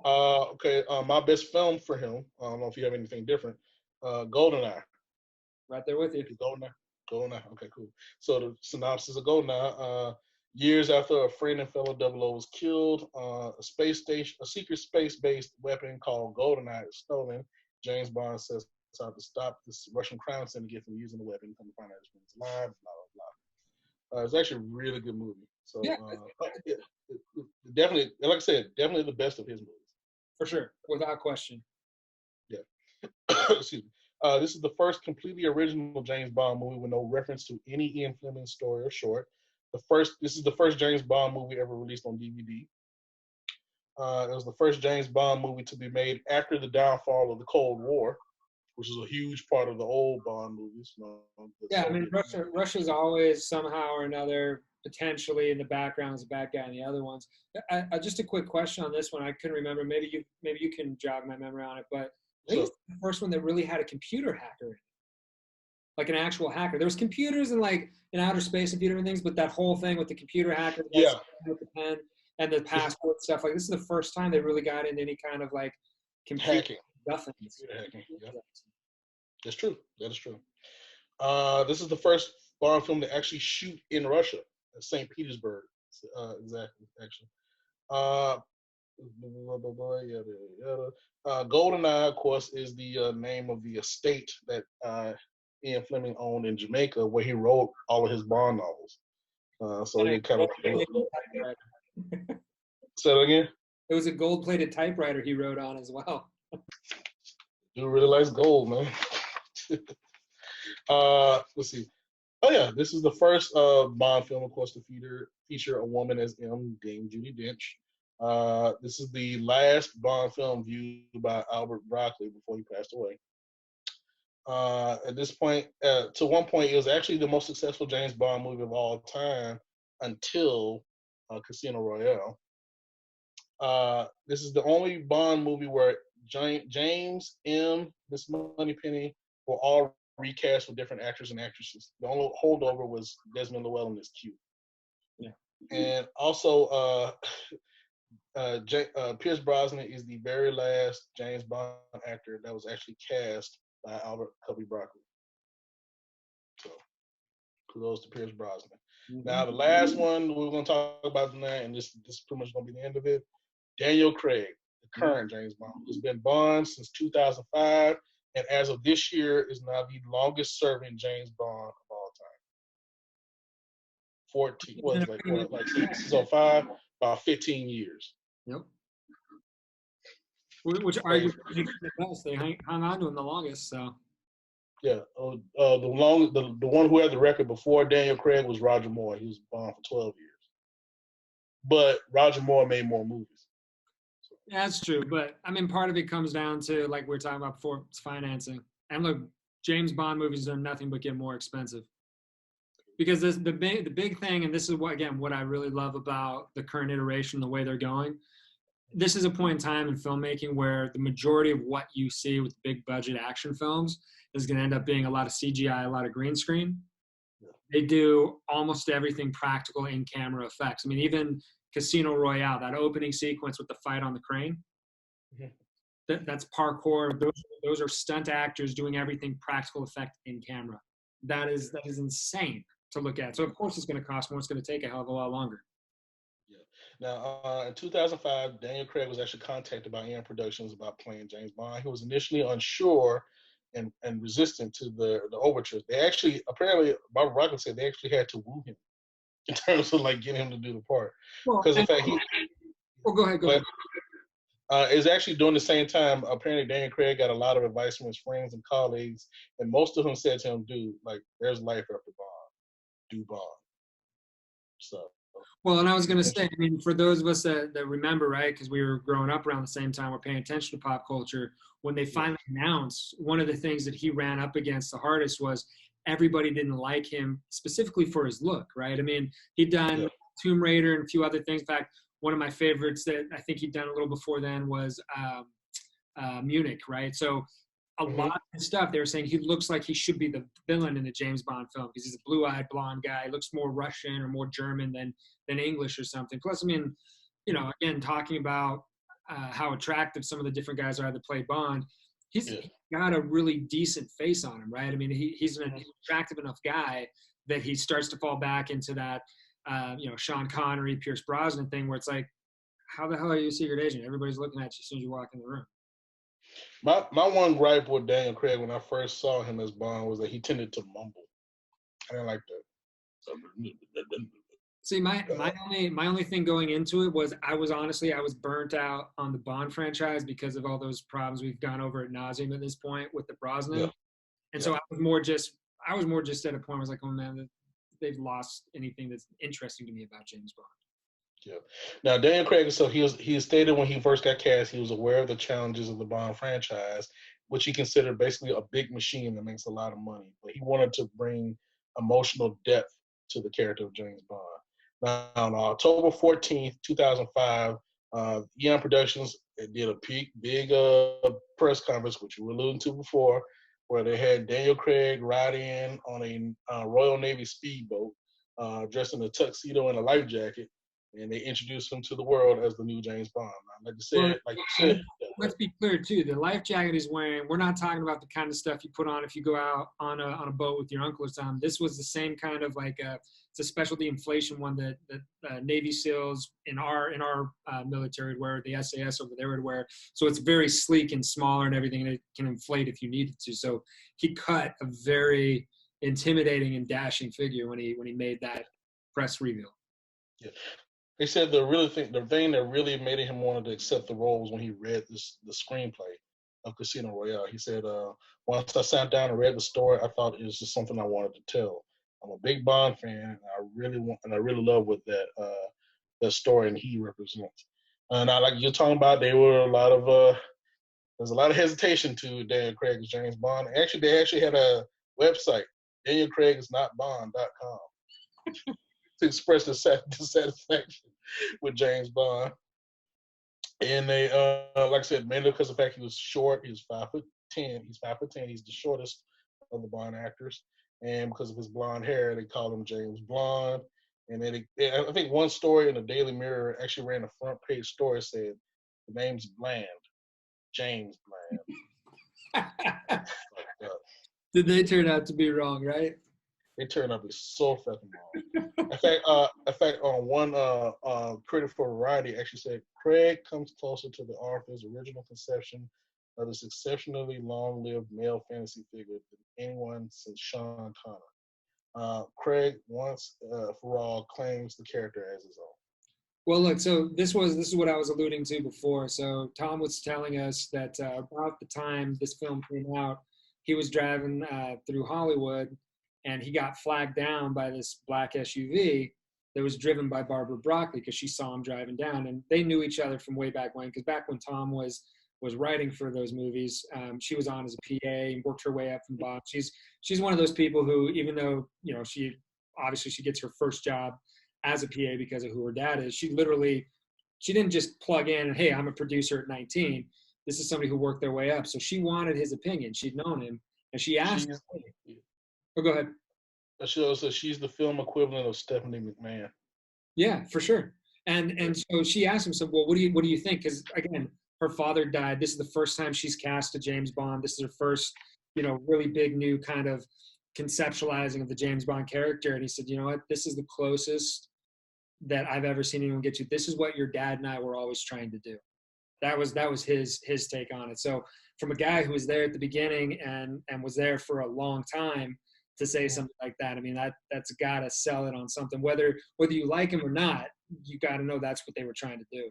Okay. My best film for him. I don't know if you have anything different. GoldenEye. Right there with you. GoldenEye. Okay, cool. So the synopsis of GoldenEye. Years after a friend and fellow 00 was killed, a secret space-based weapon called GoldenEye is stolen. James Bond sets out to stop this Russian crime syndicate from using the weapon. Come to find out his friend's alive. Blah blah blah. It's actually a really good movie. So definitely, like I said, definitely the best of his movies. For sure, without question. Yeah. Excuse me. This is the first completely original James Bond movie with no reference to any Ian Fleming story or short. This is the first James Bond movie ever released on DVD. It was the first James Bond movie to be made after the downfall of the Cold War, which is a huge part of the old Bond movies. I mean, Russia's always somehow or another potentially in the background as a bad guy in the other ones. Just a quick question on this one. I couldn't remember. Maybe you can jog my memory on it. But I think it's the first one that really had a computer hacker in it, like an actual hacker. There was computers and like in outer space and a few different things, but that whole thing with the computer hacker, with the pen and the password stuff, like this is the first time they really got into any kind of like hacking. Computer Hacking. Yeah. That's true. That is true. This is the first Bond film to actually shoot in Russia, St. Petersburg. Exactly, actually. GoldenEye, of course, is the name of the estate that Ian Fleming owned in Jamaica, where he wrote all of his Bond novels. So he kind of say that again. It was a gold-plated typewriter he wrote on as well. Dude really likes gold, man. Let's see. Oh yeah, this is the first Bond film, of course, to feature a woman as M, Dame Judi Dench. This is the last Bond film viewed by Albert Broccoli before he passed away. At this point, to one point, it was actually the most successful James Bond movie of all time until Casino Royale. This is the only Bond movie where James, M, Miss Moneypenny were all recast with different actors and actresses. The only holdover was Desmond Llewellyn as Q. Yeah. And also, Pierce Brosnan is the very last James Bond actor that was actually cast by Albert Cubby Broccoli. So, kudos to Pierce Brosnan. Mm-hmm. Now, the last one we're going to talk about tonight, and this is pretty much going to be the end of it, Daniel Craig, the current James Bond, who's been Bond since 2005, and as of this year is now the longest serving James Bond of all time. 14, so 5, about 15 years. Yep. Which arguably the best. They hung on to him the longest, so. Yeah, the one who had the record before Daniel Craig was Roger Moore. He was Bond for 12 years. But Roger Moore made more movies. Yeah, that's true. But, I mean, part of it comes down to, like we were talking about before, it's financing. And look, James Bond movies are nothing but get more expensive. Because the big thing, and this is, what I really love about the current iteration, the way they're going, this is a point in time in filmmaking where the majority of what you see with big budget action films is going to end up being a lot of CGI, a lot of green screen. Yeah. They do almost everything practical in camera effects. I mean, even Casino Royale, that opening sequence with the fight on the crane, that's parkour. Those are stunt actors doing everything practical effect in camera. That is insane to look at. So of course it's going to cost more. It's going to take a hell of a lot longer. Now, in 2005, Daniel Craig was actually contacted by Eon Productions about playing James Bond. He was initially unsure and resistant to the overtures. They actually, apparently, Barbara Broccoli said they actually had to woo him in terms of like getting him to do the part. Because in fact, go ahead. It's actually during the same time. Apparently, Daniel Craig got a lot of advice from his friends and colleagues, and most of them said to him, "Dude, like, there's life after Bond. Do Bond." So. Well, and I was going to say, I mean, for those of us that remember, right, because we were growing up around the same time, we're paying attention to pop culture. When they finally announced, one of the things that he ran up against the hardest was everybody didn't like him specifically for his look, right? I mean, he'd done Tomb Raider and a few other things. In fact, one of my favorites that I think he'd done a little before then was Munich, right? So a lot of his stuff, they were saying he looks like he should be the villain in the James Bond film because he's a blue-eyed blonde guy. He looks more Russian or more German than English or something. Plus, I mean, you know, again, talking about how attractive some of the different guys are that play Bond, he's got a really decent face on him, right? I mean, he's an attractive enough guy that he starts to fall back into that, Sean Connery, Pierce Brosnan thing where it's like, how the hell are you a secret agent? Everybody's looking at you as soon as you walk in the room. My one gripe with Daniel Craig when I first saw him as Bond was that he tended to mumble. I didn't like that. See, my only thing going into it was I was burnt out on the Bond franchise because of all those problems we've gone over ad nauseum at this point with the Brosnan. And so I was more just at a point where I was like, oh man, they've lost anything that's interesting to me about James Bond. Yeah. Now, Daniel Craig, so he stated when he first got cast, he was aware of the challenges of the Bond franchise, which he considered basically a big machine that makes a lot of money. But he wanted to bring emotional depth to the character of James Bond. Now, on October 14th, 2005, Eon Productions did a big press conference, which we were alluding to before, where they had Daniel Craig ride in on a Royal Navy speedboat, dressed in a tuxedo and a life jacket, and they introduced him to the world as the new James Bond. Now, like you said, let's be clear too. The life jacket he's wearing, we're not talking about the kind of stuff you put on if you go out on a boat with your uncle or something. This was the same kind of it's a specialty inflation one that Navy SEALs in our military would wear, the SAS over there would wear. So it's very sleek and smaller and everything, and it can inflate if you needed to. So he cut a very intimidating and dashing figure when he made that press reveal. Yeah. They said the thing that really made him want to accept the role was when he read the screenplay of Casino Royale. He said, once I sat down and read the story, I thought it was just something I wanted to tell. I'm a big Bond fan, and I really love what that story and he represents. And like you're talking about, there was a lot of hesitation to Daniel Craig's James Bond. Actually, they had a website, DanielCraigsNotBond.com. to express dissatisfaction with James Bond. And they, like I said, mainly because of the fact he was short. He was 5'10". He's 5'10". He's the shortest of the Bond actors. And because of his blonde hair, they called him James Blonde. And then I think one story in the Daily Mirror actually ran a front page story said, the name's Bland, James Bland. Did they turn out to be wrong, right? They turned out to be so fucking wrong. In fact, on one critic for Variety actually said Craig comes closer to the author's original conception of this exceptionally long-lived male fantasy figure than anyone since Sean Connery. Craig, once for all, claims the character as his own. Well, look, so this is what I was alluding to before. So Tom was telling us that about the time this film came out, he was driving through Hollywood, and he got flagged down by this black SUV that was driven by Barbara Broccoli because she saw him driving down, and they knew each other from way back when. Because back when Tom was writing for those movies, she was on as a PA and worked her way up from the bottom. She's one of those people who, even though she gets her first job as a PA because of who her dad is, she didn't just plug in and, hey, I'm a producer at 19. This is somebody who worked their way up. So she wanted his opinion. She'd known him, and she asked him. Oh, go ahead. So she's the film equivalent of Stephanie McMahon. Yeah, for sure. And so she asked him, so, well, what do you think? Because again, her father died. This is the first time she's cast a James Bond. This is her first, really big new kind of conceptualizing of the James Bond character. And he said, you know what? This is the closest that I've ever seen anyone get to. This is what your dad and I were always trying to do. That was his take on it. So from a guy who was there at the beginning and was there for a long time to say something like that, I mean, that's got to sell it on something. Whether you like him or not, you got to know that's what they were trying to do.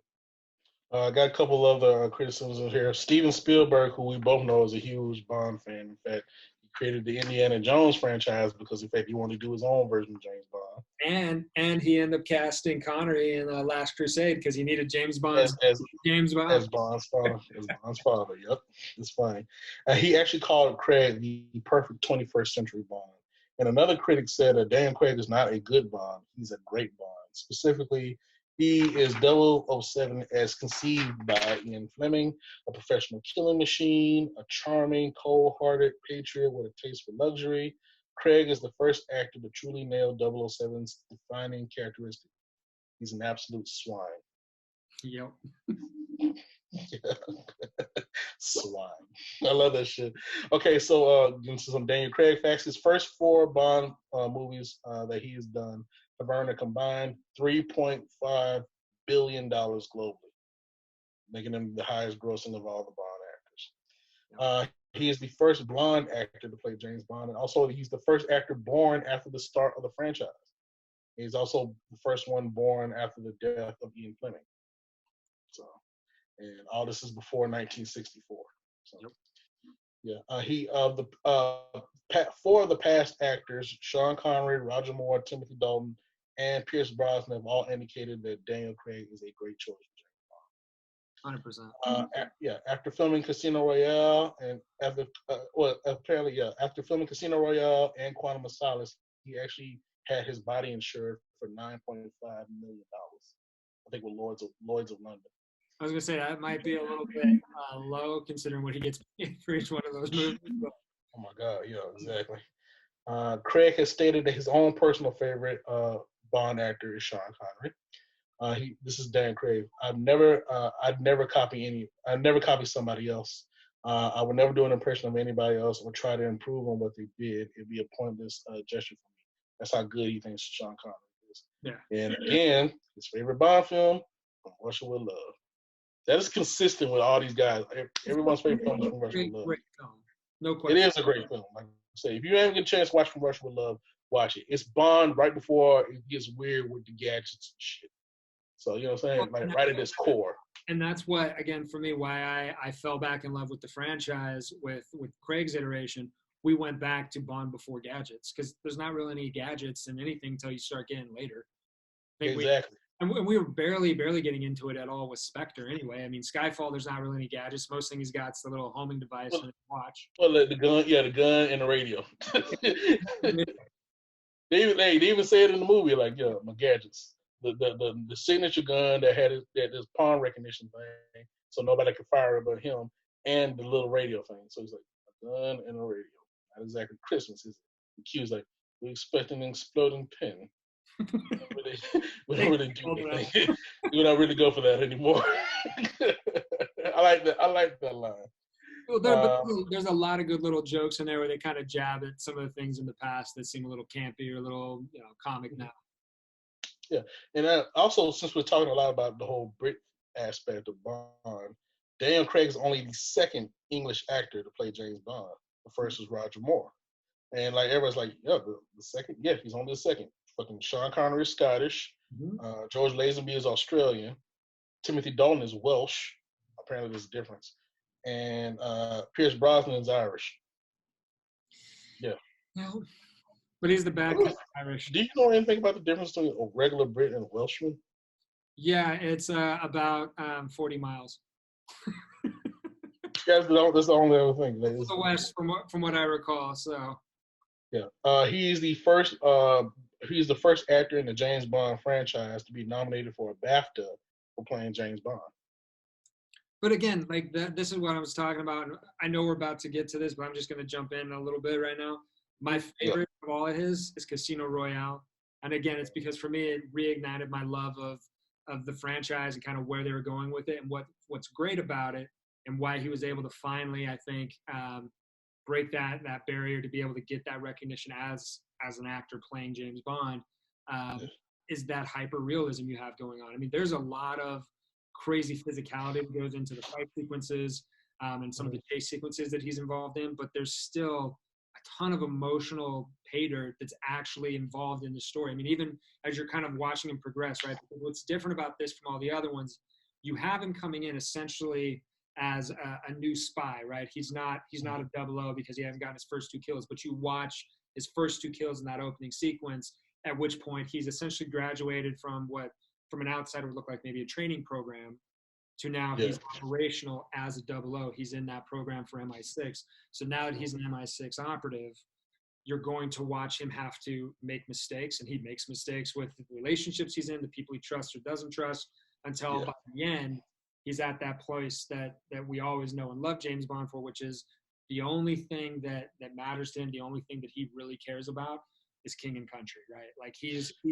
I got a couple other criticisms here. Steven Spielberg, who we both know is a huge Bond fan. In fact, he created the Indiana Jones franchise because, in fact, he wanted to do his own version of James Bond. And he ended up casting Connery in Last Crusade because he needed James Bond. As Bond's father. Yep, it's funny. He actually called Craig the perfect 21st century Bond. And another critic said Dan Craig is not a good Bond. He's a great Bond. Specifically, he is 007 as conceived by Ian Fleming, a professional killing machine, a charming, cold-hearted patriot with a taste for luxury. Craig is the first actor to truly nail 007's defining characteristic. He's an absolute swine. Yep. Swine. I love that shit. Okay, so some Daniel Craig facts. His first 4 Bond movies that he has done have earned a combined $3.5 billion globally, making him the highest grossing of all the Bond actors. He is the first blonde actor to play James Bond, and also he's the first actor born after the start of the franchise. He's also the first one born after the death of Ian Fleming. So, and all this is before 1964. So, yep. Yeah. He of the 4 of the past actors, Sean Connery, Roger Moore, Timothy Dalton, and Pierce Brosnan have all indicated that Daniel Craig is a great choice. 100%. After filming Casino Royale and after filming Casino Royale and Quantum of Solace, he actually had his body insured for $9.5 million. I think with Lloyd's of London. I was gonna say that might be a little bit low considering what he gets paid for each one of those movies. But Oh my God, yeah, exactly. Craig has stated that his own personal favorite Bond actor is Sean Connery. This is Dan Craig. I'd never copy somebody else. I would never do an impression of anybody else or try to improve on what they did. It'd be a pointless gesture for me. That's how good he thinks Sean Connery is. yeah, And again, his favorite Bond film, From Russia with Love. That is consistent with all these guys. Everyone's favorite film is From Russia with Love. Great film. No It question. is a great film. Like I say, if you haven't get a chance to watch From Russia with Love, watch it. It's Bond right before it gets weird with the gadgets and shit. So you know what I'm saying? Like right at its core. And that's what, again, for me, why I fell back in love with the franchise with Craig's iteration. We went back to Bond before gadgets because there's not really any gadgets in anything until you start getting later. Exactly. And we were barely getting into it at all with Spectre anyway. I mean, Skyfall, there's not really any gadgets. Most thing he's got is the little homing device and a watch. Well, the gun and the radio. they even said in the movie, like, yeah, my gadgets. The signature gun that had this pawn recognition thing, so nobody could fire it but him, and the little radio thing. So he's like, a gun and a radio. Not exactly Christmas, is it? The Q's like, we expect an exploding pin. We don't really do anything. We don't really go for that anymore. I like that line. Well, there's a lot of good little jokes in there where they kind of jab at some of the things in the past that seem a little campy or a little, comic now. Yeah, and also since we're talking a lot about the whole Brit aspect of Bond, Daniel Craig is only the second English actor to play James Bond. The first was Roger Moore, and like everyone's like, yeah, the second, yeah, he's only the second. Fucking Sean Connery is Scottish. Mm-hmm. George Lazenby is Australian. Timothy Dalton is Welsh. Apparently, there's a difference. And Pierce Brosnan is Irish. Yeah. No. But he's the bad guy, Irish. Do you know anything about the difference between a regular Brit and a Welshman? Yeah, it's about 40 miles. That's the only other thing. The West, from what I recall. So. Yeah. He's the first actor in the James Bond franchise to be nominated for a BAFTA for playing James Bond. But again, like this is what I was talking about. I know we're about to get to this, but I'm just going to jump in a little bit right now. My favorite of all of his is Casino Royale. And again, it's because for me, it reignited my love of the franchise and kind of where they were going with it and what's great about it and why he was able to finally, I think, break that barrier to be able to get that recognition as an actor playing James Bond is that hyper realism you have going on. I mean, there's a lot of crazy physicality that goes into the fight sequences and some of the chase sequences that he's involved in, but there's still a ton of emotional pay dirt that's actually involved in the story. I mean, even as you're kind of watching him progress, right? What's different about this from all the other ones, you have him coming in essentially as a new spy, right? He's not a 00 because he hasn't gotten his first 2 kills, but you watch his first 2 kills in that opening sequence, at which point he's essentially graduated from what from an outsider would look like maybe a training program to now he's operational as a 00. He's in that program for MI6. So now that he's an MI6 operative, you're going to watch him have to make mistakes, and he makes mistakes with the relationships he's in, the people he trusts or doesn't trust, until by the end, he's at that place that we always know and love James Bond for, which is the only thing that matters to him, the only thing that he really cares about is king and country, right? Like he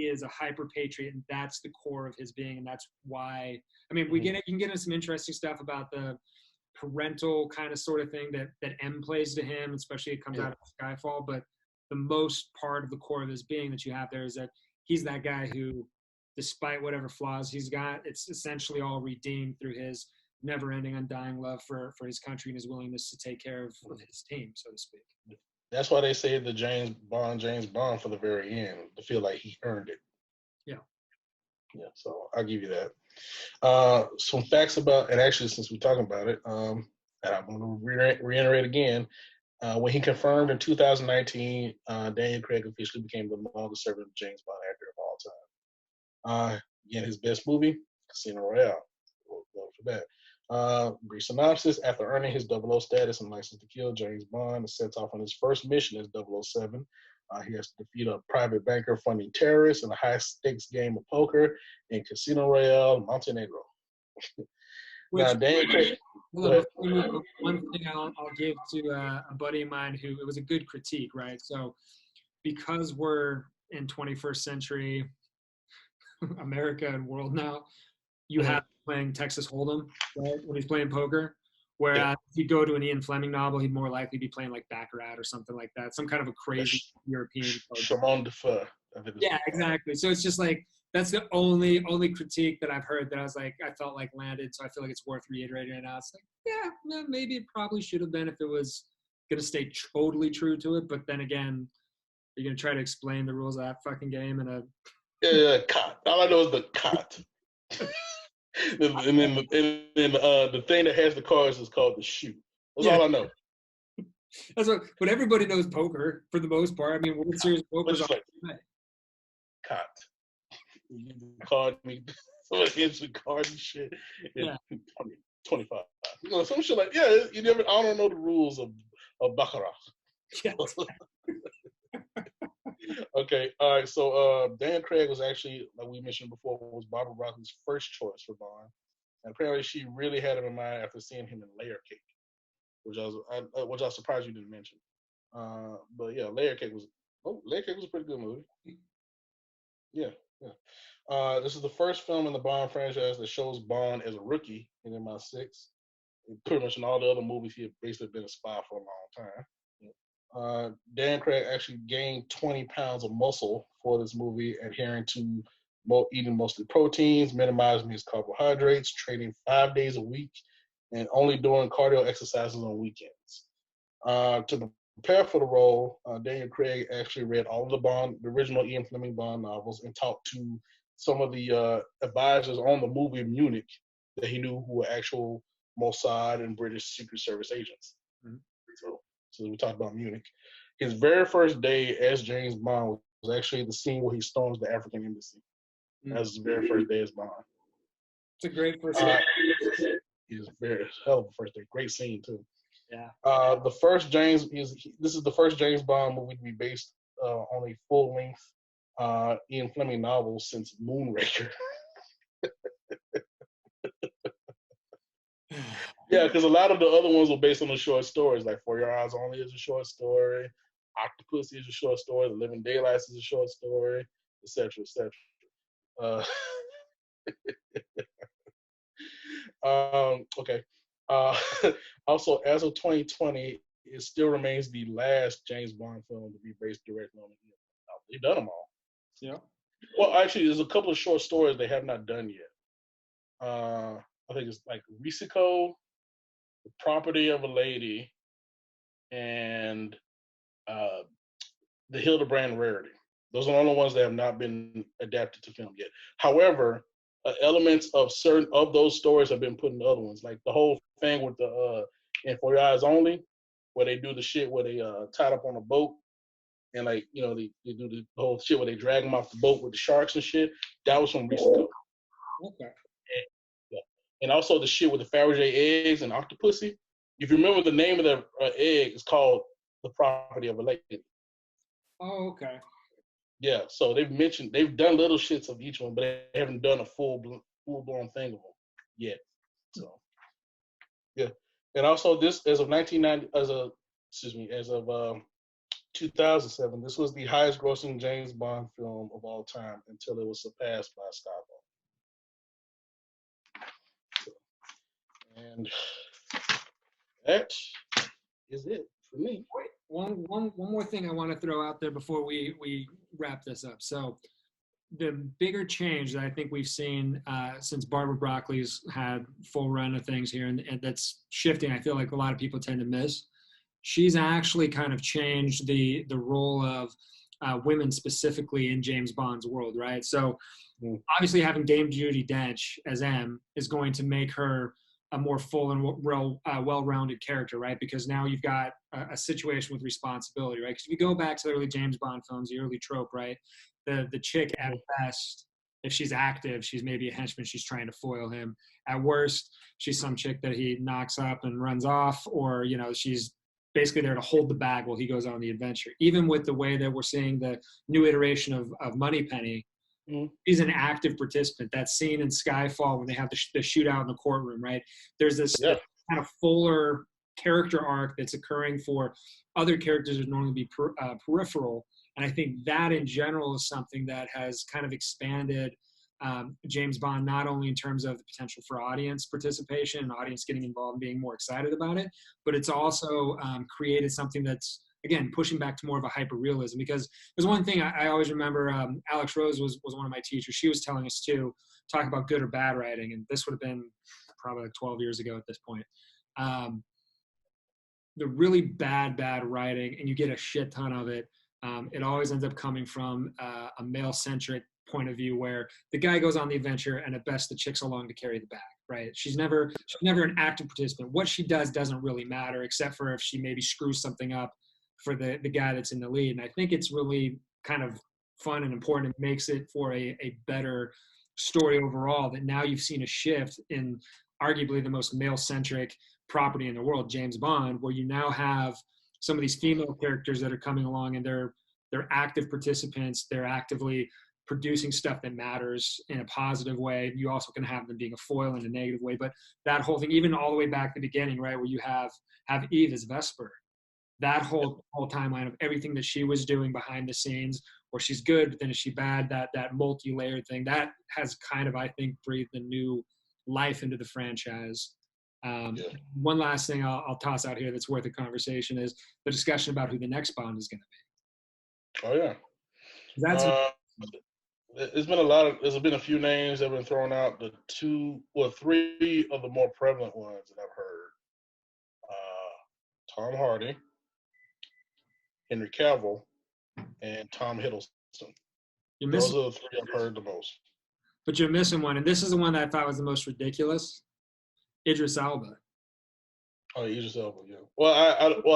is a hyper patriot, and that's the core of his being, and that's why. I mean, you can get into some interesting stuff about the parental kind of sort of thing that M plays to him, especially it comes out of Skyfall. But the most part of the core of his being that you have there is that he's that guy who, despite whatever flaws he's got, it's essentially all redeemed through his never-ending, undying love for his country and his willingness to take care of his team, so to speak. That's why they say the James Bond for the very end, to feel like he earned it. Yeah. Yeah, so I'll give you that. Some facts about, and actually since we're talking about it, and I'm going to reiterate again, when he confirmed in 2019, Daniel Craig officially became the longest-serving James Bond actor of all time. Again, his best movie, Casino Royale. We'll go for that. Brief synopsis: after earning his 00 status and license to kill, James Bond is sent off on his first mission as 007 He has to defeat a private banker funding terrorists in a high-stakes game of poker in Casino Royale, Montenegro. Which, Now, Daniel Craig. Go ahead. one thing I'll give to a buddy of mine who, it was a good critique, right? So because we're in 21st century America and world now, you have playing Texas Hold'em, right? When he's playing poker. Whereas if you go to an Ian Fleming novel, he'd more likely be playing like Baccarat or something like that. Some kind of a crazy European card. Chemin de Fer. Yeah, exactly. So it's just like, that's the only critique that I've heard that I was like, I felt like landed. So I feel like it's worth reiterating right now. It's like, yeah, maybe it probably should have been if it was going to stay totally true to it. But then again, you're going to try to explain the rules of that fucking game in a... Yeah, cot. All I know is the cot. and then the thing that has the cards is called the shoe. That's all I know. That's what, but everybody knows poker for the most part. I mean, World Series poker's like cot. You card me. Somebody hits the card and shit. Yeah. 25. You know, some shit like, you never. I don't know the rules of baccarat. Yeah. Okay, all right. So Dan Craig was actually, like we mentioned before, was Barbara Broccoli's first choice for Bond, and apparently she really had him in mind after seeing him in Layer Cake, which I was surprised you didn't mention. But yeah, Layer Cake was a pretty good movie. Yeah. This is the first film in the Bond franchise that shows Bond as a rookie in MI6. Pretty much in all the other movies, he had basically been a spy for a long time. Dan Craig actually gained 20 pounds of muscle for this movie, adhering to eating mostly proteins, minimizing his carbohydrates, training 5 days a week, and only doing cardio exercises on weekends. To prepare for the role, Daniel Craig actually read all of the original Ian Fleming Bond novels and talked to some of the advisors on the movie Munich that he knew who were actual Mossad and British Secret Service agents. Mm-hmm. So we talked about Munich. His very first day as James Bond was actually the scene where he storms the African embassy. That was his very first day as Bond. It's a great first day. It's very hell of a first day. Great scene too. Yeah. This is the first James Bond movie to be based on a full-length Ian Fleming novel since Moonraker. Yeah, because a lot of the other ones were based on the short stories, like For Your Eyes Only is a short story, Octopus is a short story, The Living Daylights is a short story, etc., etc. Okay. Also, as of 2020, it still remains the last James Bond film to be based directly on the Ian novel. They've done them all. Yeah. Well, actually, there's a couple of short stories they have not done yet. I think it's like Risico, The Property of a Lady, and The Hildebrand Rarity. Those are the only ones that have not been adapted to film yet. However, elements of certain of those stories have been put in the other ones. Like the whole thing with the in For Your Eyes Only, where they do the shit where they tied up on a boat and like, you know, they do the whole shit where they drag them off the boat with the sharks and shit. That was from Risico. Okay. And also the shit with the Fabergé eggs and Octopussy. If you remember, the name of the egg is called The Property of a Lady. Oh, okay. Yeah, so they've done little shits of each one, but they haven't done a full blown thing of them yet. So, yeah. And also this, as of 2007, this was the highest grossing James Bond film of all time until it was surpassed by Skyfall. And that is it for me. Wait, one more thing I want to throw out there before we wrap this up. So the bigger change that I think we've seen since Barbara Broccoli's had full run of things here, and that's shifting, I feel like a lot of people tend to miss. She's actually kind of changed the role of women specifically in James Bond's world, right? So obviously having Dame Judi Dench as M is going to make her a more full and well-rounded character, right? Because now you've got a situation with responsibility, right? Because if you go back to the early James Bond films, the early trope, right? The chick at best, if she's active, she's maybe a henchman, she's trying to foil him. At worst, she's some chick that he knocks up and runs off, or, you know, she's basically there to hold the bag while he goes on the adventure. Even with the way that we're seeing the new iteration of Moneypenny, he's an active participant. That scene in Skyfall when they have the shootout in the courtroom, right? There's this kind of fuller character arc that's occurring for other characters that normally be peripheral. And I think that in general is something that has kind of expanded James Bond, not only in terms of the potential for audience participation and audience getting involved and being more excited about it, but it's also created something that's, again, pushing back to more of a hyper-realism. Because there's one thing I always remember, Alex Rose was one of my teachers. She was telling us too, talk about good or bad writing, and this would have been probably like 12 years ago at this point. The really bad writing, and you get a shit ton of it, it always ends up coming from a male-centric point of view where the guy goes on the adventure and at best the chick's along to carry the bag, right? She's never an active participant. What she does doesn't really matter except for if she maybe screws something up for the guy that's in the lead. And I think it's really kind of fun and important. It makes it for a better story overall, that now you've seen a shift in arguably the most male-centric property in the world, James Bond, where you now have some of these female characters that are coming along and they're active participants. They're actively producing stuff that matters in a positive way. You also can have them being a foil in a negative way. But that whole thing, even all the way back to the beginning, right, where you have Eve as Vesper, that whole timeline of everything that she was doing behind the scenes, where she's good, but then is she bad, that multi-layered thing, that has kind of, I think, breathed a new life into the franchise. One last thing I'll toss out here that's worth a conversation is the discussion about who the next Bond is going to be. Oh, yeah. That's there's been a few names that have been thrown out. Three of the more prevalent ones that I've heard. Tom Hardy, Henry Cavill, and Tom Hiddleston. Those are the three I've heard the most. But you're missing one, and this is the one that I thought was the most ridiculous. Idris Elba. Oh, Idris Elba, yeah. Well,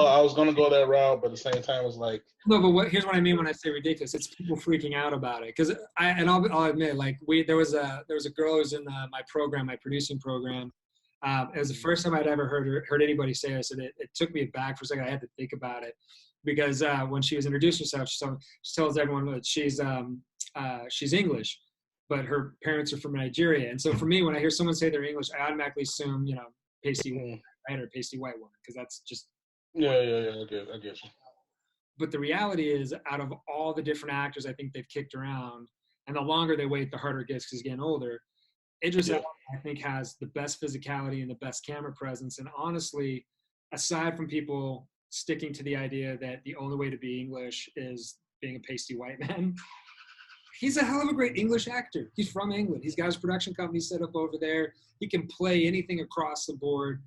I was gonna go that route, but at the same time, it's like no. But here's what I mean when I say ridiculous. It's people freaking out about it because I'll admit, like there was a girl who was in my program, my producing program. It was the first time I'd ever heard anybody say this, and it took me back for a second. I had to think about it because when she was introducing herself, she tells everyone that she's English, but her parents are from Nigeria. And so for me, when I hear someone say they're English, I automatically assume, pasty white, right, or pasty white woman, because that's just yeah. I get you. But the reality is, out of all the different actors I think they've kicked around, and the longer they wait, the harder it gets because he's getting older. Idris Elba, I think, has the best physicality and the best camera presence. And honestly, aside from people sticking to the idea that the only way to be English is being a pasty white man, he's a hell of a great English actor. He's from England. He's got his production company set up over there. He can play anything across the board.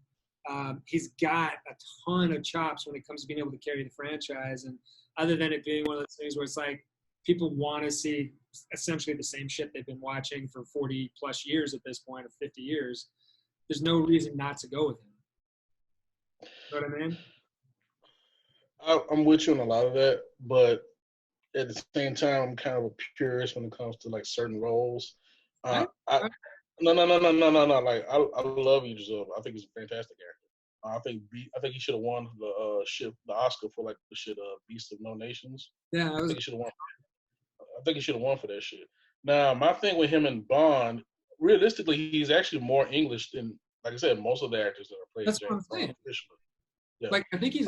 He's got a ton of chops when it comes to being able to carry the franchise. And other than it being one of those things where it's like people want to see essentially the same shit they've been watching for 40 plus years at this point, or 50 years, there's no reason not to go with him. You know what I mean? I'm with you on a lot of that, but at the same time, I'm kind of a purist when it comes to like certain roles. No. Like I love Idris Elba. I think he's a fantastic actor. I think he should have won the Oscar for like the shit Beast of No Nations. Yeah, I think he should have won. I think he should have won for that shit. Now, my thing with him and Bond, realistically, he's actually more English than, like I said, most of the actors that are playing James Bond officially. Yeah. Like I think he's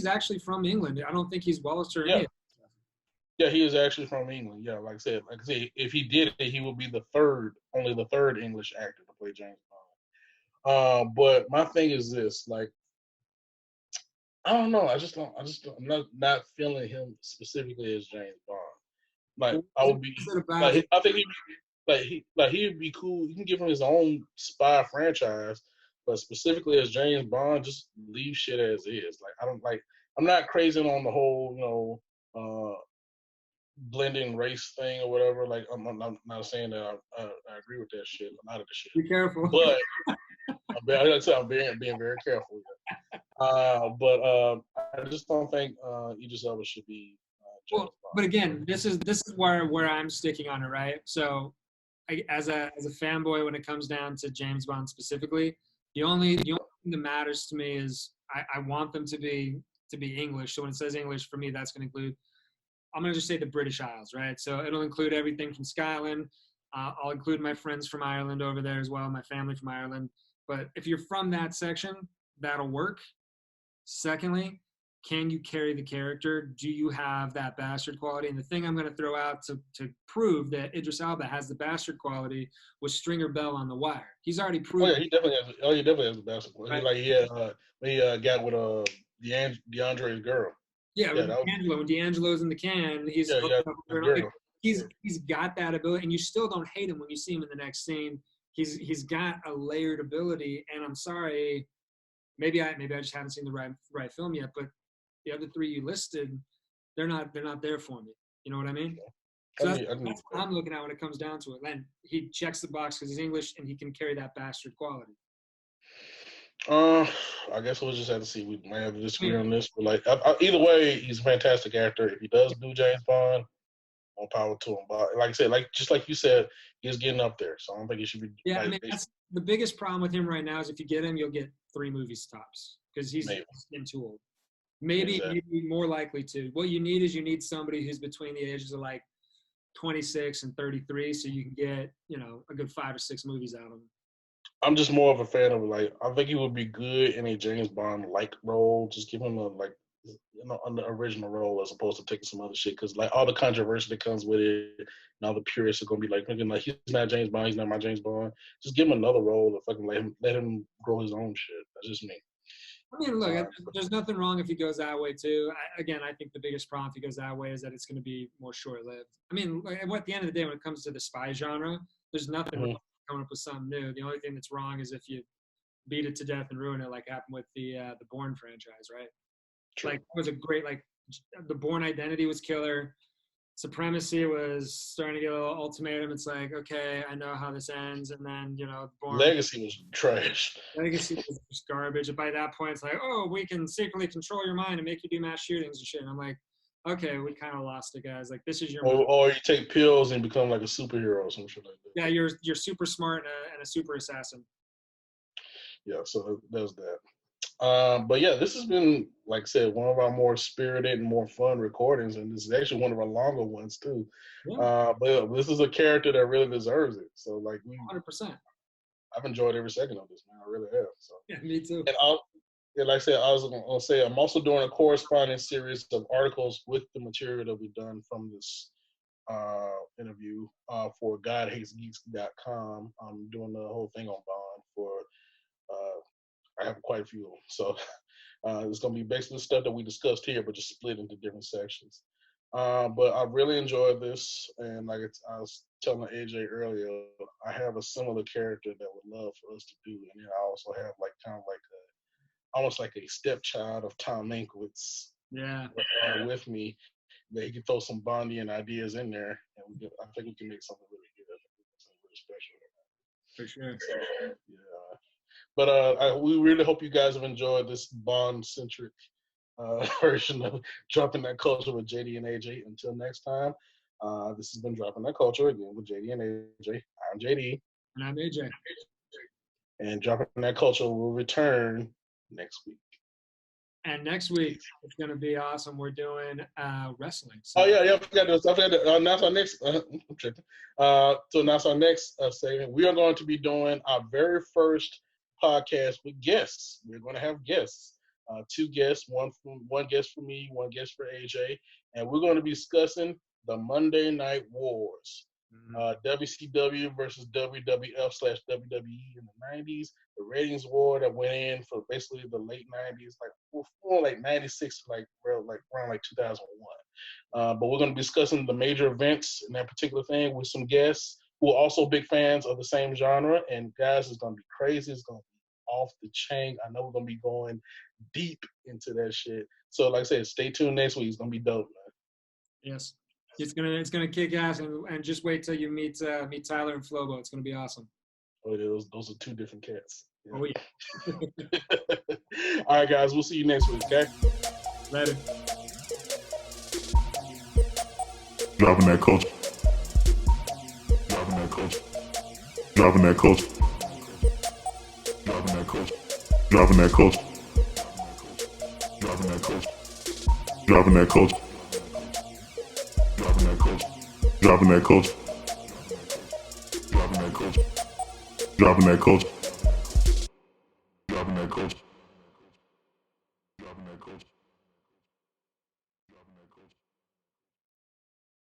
actually from England. I don't think he's Welsh or anything. Yeah, he is actually from England. Yeah, like I said, if he did it, he would be only the third English actor to play James Bond. But my thing is this, like, I don't know. I'm not feeling him specifically as James Bond. Like, I would be, like, I think he would be cool. You can give him his own spy franchise, but specifically as James Bond, just leave shit as is. Like, I'm not crazy on the whole, blending race thing or whatever. Like, I'm not saying that I agree with that shit. I'm out of the shit. Be careful. But I'm being very careful. But I just don't think Idris Elba should be. But again, this is where I'm sticking on it, right? So, as a fanboy, when it comes down to James Bond specifically, the only thing that matters to me is I want them to be English. So when it says English, for me, that's going to include, I'm going to just say the British Isles, right? So it'll include everything from Scotland. I'll include my friends from Ireland over there as well, my family from Ireland. But if you're from that section, that'll work. Secondly, can you carry the character? Do you have that bastard quality? And the thing I'm going to throw out to prove that Idris Elba has the bastard quality was Stringer Bell on The Wire. He's already Oh proven. yeah, he definitely has. Oh, he definitely has the basketball. Right. Like he got with DeAndre's girl. Yeah, Yeah, with D'Angelo. When D'Angelo's in the can, he's Yeah, hooking up with her. girl. He's got that ability, and you still don't hate him when you see him in the next scene. He's got a layered ability, and I'm sorry, maybe I just haven't seen the right film yet, but the other three you listed, they're not there for me. You know what I mean? So that's what I'm looking at when it comes down to it. And he checks the box because he's English and he can carry that bastard quality. I guess we'll just have to see. We might have to disagree on this, but like either way, he's a fantastic actor. If he does do James Bond, more power to him. But like I said, just like you said, he's getting up there, so I don't think he should be. Yeah, I mean that's the biggest problem with him right now is if you get him, you'll get 3 movies tops because he's getting too old. Maybe more likely to. What you need is somebody who's between the ages of like 26 and 33, so you can get a good 5 or 6 movies out of him. I'm just more of a fan of I think he would be good in a James Bond like role. Just give him on the original role as opposed to taking some other shit because all the controversy that comes with it, and all the purists are gonna be thinking he's not James Bond, he's not my James Bond. Just give him another role or fucking let him grow his own shit. That's just me. I mean, look, there's nothing wrong if he goes that way too. I think the biggest problem if he goes that way is that it's going to be more short-lived. I mean, at the end of the day, when it comes to the spy genre, there's nothing wrong with coming up with something new. The only thing that's wrong is if you beat it to death and ruin it, like happened with the Bourne franchise, right? True. It was a great the Bourne Identity was killer. Supremacy was starting to get a little ultimatum. It's like, okay, I know how this ends, and then Bourne Legacy was trash. Legacy was just garbage. And by that point, it's like, oh, we can secretly control your mind and make you do mass shootings and shit. And I'm like, okay, we kind of lost it, guys. Like, this is your or you take pills and become like a superhero or some shit like that. Yeah, you're super smart and a super assassin. Yeah, so there's that. But yeah, this has been, like I said, one of our more spirited and more fun recordings, and this is actually one of our longer ones too. Yeah. But this is a character that really deserves it. So 100%. I've enjoyed every second of this, man. I really have. So yeah, me too. And like I said, I was gonna say I'm also doing a corresponding series of articles with the material that we've done from this interview for GodHatesGeeks.com. I'm doing the whole thing on Bond for. I have quite a few of them. So it's going to be basically the stuff that we discussed here, but just split into different sections. But I really enjoyed this. And I was telling AJ earlier, I have a similar character that would love for us to do. And then I also have almost like a stepchild of Tom Mankiewicz with me that he can throw some Bondian ideas in there. And I think we can make something really good. I think we can make something really special. For sure. Yeah. But we really hope you guys have enjoyed this Bond-centric version of Dropping That Culture with JD and AJ. Until next time, this has been Dropping That Culture again with JD and AJ. I'm JD. And I'm AJ. And Dropping That Culture will return next week. And next week, it's going to be awesome. We're doing wrestling. So. Oh, yeah, I forgot to announce our next to announce our next segment. We are going to be doing our very first podcast with guests. We're going to have guests, 2 guests, one guest for me, 1 guest for AJ, and we're going to be discussing the Monday Night Wars, WCW versus WWF/WWE in the 90s, the ratings war that went in for basically the late 90s, like 96 to around 2001. But we're going to be discussing the major events in that particular thing with some guests who are also big fans of the same genre. And guys, it's going to be crazy. It's going to be off the chain. I know we're going to be going deep into that shit. So like I said, stay tuned next week. It's going to be dope, man. Yes. It's gonna kick ass, and just wait till you meet Tyler and Flobo. It's gonna be awesome. Oh, yeah, those are 2 different cats. Yeah. Oh yeah. All right, guys. We'll see you next week. Okay. Later. Dropping that culture. Dropping that culture. Dropping that culture. Dropping that culture. Dropping that culture. Dropping that culture. Dropping that culture. Dropping that culture. Dropping that culture. Dropping that culture. Dropping that culture. Dropping that culture.